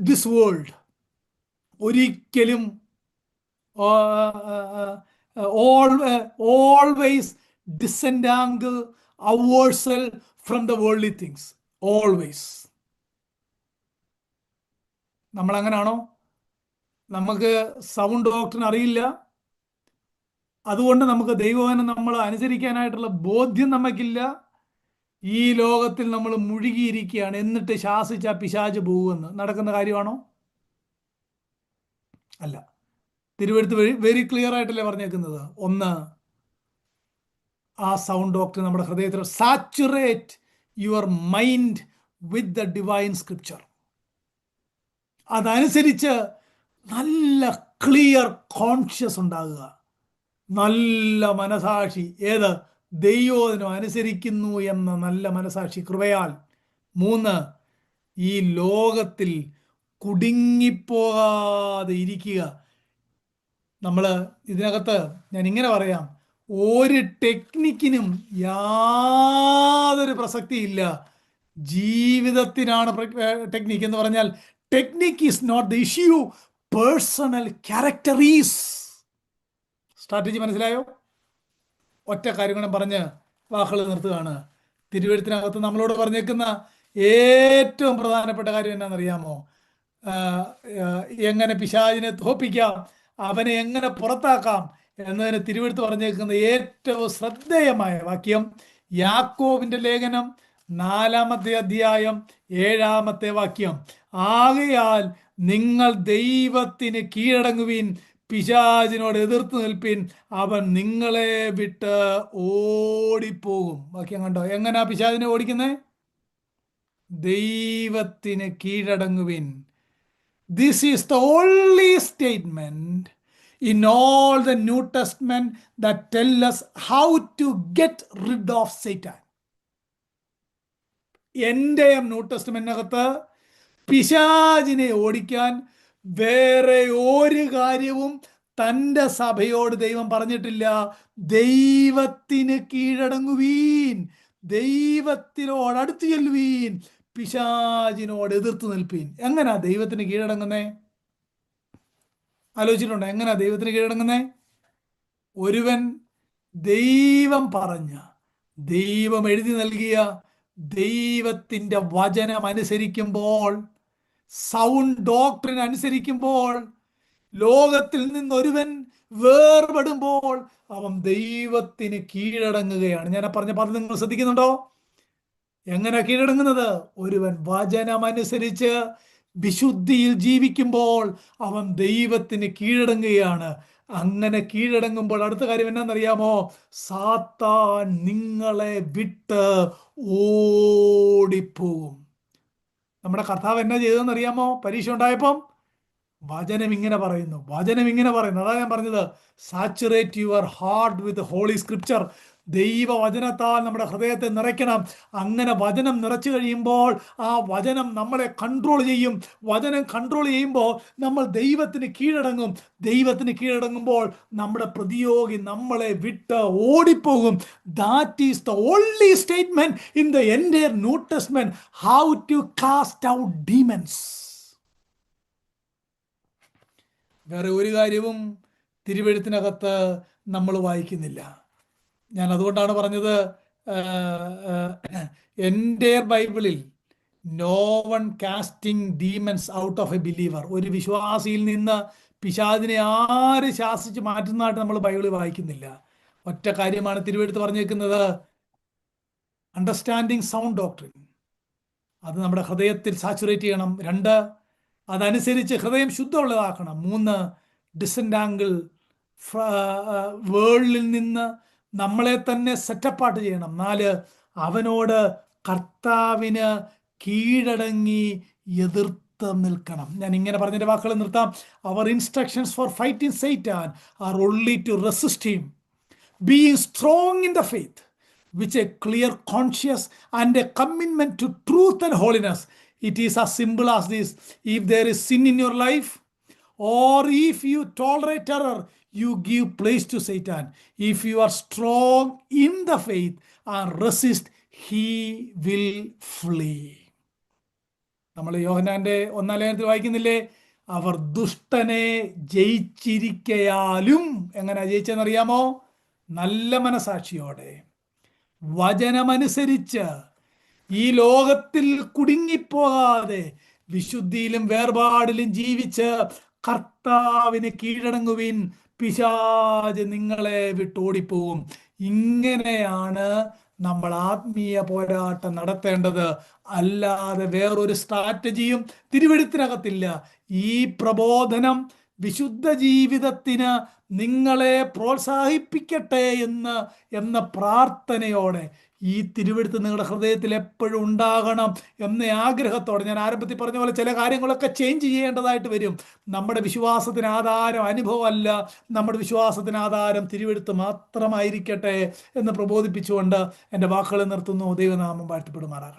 this world. ഒരിക്കലും always disentangle ourselves from the worldly things. Always. നമ്മൾ അങ്ങനാണോ? നമുക്ക് സൗണ്ട് ഡോക്ട്രിൻ അറിയില്ല, അതുകൊണ്ട് നമുക്ക് ദൈവവചനം നമ്മൾ അനുസരിക്കാനായിട്ടുള്ള ബോധ്യം നമുക്കില്ല. ഈ ലോകത്തിൽ നമ്മൾ മുഴുകിയിരിക്കുകയാണ്. എന്നിട്ട് ശാസിച്ച പിശാച് പോകുമെന്ന് നടക്കുന്ന കാര്യമാണോ? അല്ല. തിരുവെഴുത്ത് വെരി ക്ലിയർ ആയിട്ടല്ലേ പറഞ്ഞേക്കുന്നത്. ഒന്ന്, ആ സൗണ്ട് ഡോക്ട്രിൻ നമ്മുടെ ഹൃദയത്തിൽ saturate your mind with the divine scripture. അതനുസരിച്ച് നല്ല ക്ലിയർ കോൺഷ്യസ് ഉണ്ടാകുക. നല്ല മനസാക്ഷി. ഏത്? ദൈവത്തിനും അനുസരിക്കുന്നു എന്ന നല്ല മനസാക്ഷി കൃപയാൽ. 3, ഈ ലോകത്തിൽ കുടുങ്ങിപ്പോകാതെ ഇരിക്കുക. നമ്മൾ ഇതിനകത്ത് ഞാൻ ഇങ്ങനെ പറയാം, ഒരു ടെക്നിക്കിനും യാതൊരു പ്രസക്തിയില്ല. ജീവിതത്തിനാണ് ടെക്നിക്ക് എന്ന് പറഞ്ഞാൽ, technique is not the issue, personal character is. Strategy മനസ്സിലായോ? ഒറ്റ കാര്യങ്ങളും പറഞ്ഞ് വാക്കുകൾ നിർത്തുകയാണ്. തിരുവഴുത്തിനകത്ത് നമ്മളോട് പറഞ്ഞേക്കുന്ന ഏറ്റവും പ്രധാനപ്പെട്ട കാര്യം എന്നാണെന്നറിയാമോ? എങ്ങനെ പിശാചിനെ തോൽപ്പിക്കാം, അവനെ എങ്ങനെ പുറത്താക്കാം എന്നതിന് തിരുവഴുത്ത് പറഞ്ഞേക്കുന്ന ഏറ്റവും ശ്രദ്ധേയമായ വാക്യം യാക്കോബിന്റെ ലേഖനം 4-ാമത്തെ അധ്യായം 7-ാമത്തെ വാക്യം. ആകയാൽ നിങ്ങൾ ദൈവത്തിന് കീഴടങ്ങുവിൻ, പിശാചിനോട് എതിർത്ത് നിൽപ്പിൻ, അവൻ നിങ്ങളെ വിട്ട് ഓടിപ്പോകും. വാക്യം കണ്ടോ? എങ്ങനാ പിശാചിനെ ഓടിക്കുന്നത്? ദൈവത്തിന് കീഴടങ്ങുവിൻ. This is the only statement in all the New Testament that tell us how to get rid of Satan. എൻ്റെ ന്യൂ ടെസ്റ്റ്മെന്റിനകത്ത് പിശാചിനെ ഓടിക്കാൻ വേറെ ഒരു കാര്യവും തൻ്റെ സഭയോട് ദൈവം പറഞ്ഞിട്ടില്ല. ദൈവത്തിന് കീഴടങ്ങുവീൻ, ദൈവത്തിനോട് അടുത്ത് ചെല്ലുവീൻ, പിശാചിനോട് എതിർത്ത് നിൽപ്പീൻ. എങ്ങനാ ദൈവത്തിന് കീഴടങ്ങുന്നേ? ആലോചിച്ചിട്ടുണ്ടോ എങ്ങനാ ദൈവത്തിന് കീഴടങ്ങുന്നേ? ഒരുവൻ ദൈവം പറഞ്ഞ, ദൈവം എഴുതി നൽകിയ ദൈവത്തിൻ്റെ വചനം അനുസരിക്കുമ്പോൾ, സൗണ്ട് ഡോക്ട്രിൻ അനുസരിക്കുമ്പോൾ, ലോകത്തിൽ നിന്നൊരുവൻ വേർപെടുമ്പോൾ അവൻ ദൈവത്തിന് കീഴടങ്ങുകയാണ്. ഞാൻ പറഞ്ഞ പദം നിങ്ങൾ ശ്രദ്ധിക്കുന്നുണ്ടോ? എങ്ങനെ കീഴടങ്ങുന്നത്? ഒരുവൻ വചനമനുസരിച്ച് വിശുദ്ധിയിൽ ജീവിക്കുമ്പോൾ അവൻ ദൈവത്തിന് കീഴടങ്ങുകയാണ്. അങ്ങനെ കീഴടങ്ങുമ്പോൾ അടുത്ത കാര്യം എന്നാണെന്നറിയാമോ? സാത്താൻ നിങ്ങളെ വിട്ട് ഓടിപ്പോകും. നമ്മുടെ കർത്താവ് എന്നാ ചെയ്തതെന്നറിയാമോ? പരീക്ഷ ഉണ്ടായപ്പം വചനം ഇങ്ങനെ പറയുന്നു, വചനം ഇങ്ങനെ പറയുന്നു. അതാ ഞാൻ പറഞ്ഞത്, saturate your heart with holy scripture. ദൈവവചനത്താൽ നമ്മുടെ ഹൃദയത്തെ നിറയ്ക്കണം. അങ്ങനെ വചനം നിറച്ചു കഴിയുമ്പോൾ ആ വചനം നമ്മളെ കൺട്രോൾ ചെയ്യും. വചനം കൺട്രോൾ ചെയ്യുമ്പോൾ നമ്മൾ ദൈവത്തിന് കീഴടങ്ങും. ദൈവത്തിന് കീഴടങ്ങുമ്പോൾ നമ്മുടെ പ്രതിയോഗി നമ്മളെ വിട്ട് ഓടിപ്പോകും. That is the only statement in the entire New Testament, how to cast out demons. വേറെ ഒരു കാര്യവും തിരുവെഴുത്തിനകത്ത് നമ്മൾ വായിക്കുന്നില്ല. ഞാൻ അതുകൊണ്ടാണ് പറഞ്ഞത്, എൻ്റെ ബൈബിളിൽ no one casting demons out of a believer. ഒരു വിശ്വാസിയിൽ നിന്ന് പിശാചിനെ ആര് ശാസിച്ച് മാറ്റുന്നതായിട്ട് നമ്മൾ ബൈബിളിൽ വായിക്കുന്നില്ല. ഒറ്റ കാര്യമാണ് തിരുവെഴുത്ത് പറഞ്ഞേക്കുന്നത്, അണ്ടർസ്റ്റാൻഡിങ് സൗണ്ട് ഡോക്ട്രിൻ. അത് നമ്മുടെ ഹൃദയത്തിൽ സാച്ചുറേറ്റ് ചെയ്യണം. 2, അതനുസരിച്ച് ഹൃദയം ശുദ്ധമുള്ളതാക്കണം. 3, ഡിസെൻറ്റാങ്കിൾ വേൾഡിൽ നിന്ന് നമ്മളെ തന്നെ സെറ്റപ്പാട്ട് ചെയ്യണം. 4, അവനോട് കർത്താവിന് കീഴടങ്ങി എതിർത്ത് നിൽക്കണം. ഞാൻ ഇങ്ങനെ പറഞ്ഞതിൻ്റെ വാക്കുകൾ നിർത്താം. അവർ instructions for fighting Satan are only to resist him, being strong in the faith, which a clear conscience and a commitment to truth and holiness. It is as simple as this. If there is sin in your life, or if you tolerate error, you give place to Satan. If you are strong in the faith and resist, he will flee. നമ്മൾ യോഹന്നാന്റെ 1-ാം ലേഖനത്തിൽ വായിക്കുന്നില്ലേ, അവർ ദുഷ്ടനെ ജയിച്ചിരിക്കയാലും. എങ്ങനെ ജയിച്ചെന്നറിയാമോ? നല്ല മനസാക്ഷിയോടെ, വചനമനുസരിച്ച്, ഈ ലോകത്തിൽ കുടുങ്ങിപ്പോകാതെ, വിശുദ്ധിയിലും വേർപാടിലും ജീവിച്ച് കർത്താവിന് കീഴടങ്ങുവിൻ, പിശാച് നിങ്ങളെ വിട്ടോടിപ്പോകും. ഇങ്ങനെയാണ് നമ്മൾ ആത്മീയ പോരാട്ടം നടത്തേണ്ടത്. അല്ലാതെ വേറൊരു സ്ട്രാറ്റജിയും തിരുവെഴുത്തിനകത്തില്ല. ഈ പ്രബോധനം വിശുദ്ധ ജീവിതത്തിന് നിങ്ങളെ പ്രോത്സാഹിപ്പിക്കട്ടെ എന്ന പ്രാർത്ഥനയോടെ ഈ തിരുവെടുത്ത് നിങ്ങളുടെ ഹൃദയത്തിൽ എപ്പോഴും ഉണ്ടാകണം എന്ന ആഗ്രഹത്തോടെ, ഞാൻ ആരംഭത്തിൽ പറഞ്ഞ പോലെ ചില കാര്യങ്ങളൊക്കെ ചേഞ്ച് ചെയ്യേണ്ടതായിട്ട് വരും. നമ്മുടെ വിശ്വാസത്തിന് ആധാരം അനുഭവമല്ല, നമ്മുടെ വിശ്വാസത്തിന് ആധാരം തിരുവെടുത്ത് മാത്രമായിരിക്കട്ടെ എന്ന് പ്രബോധിപ്പിച്ചുകൊണ്ട് എൻ്റെ വാക്കുകൾ നിർത്തുന്നു. ദൈവനാമം വാഴ്ത്തപ്പെടുമാറാകട്ടെ.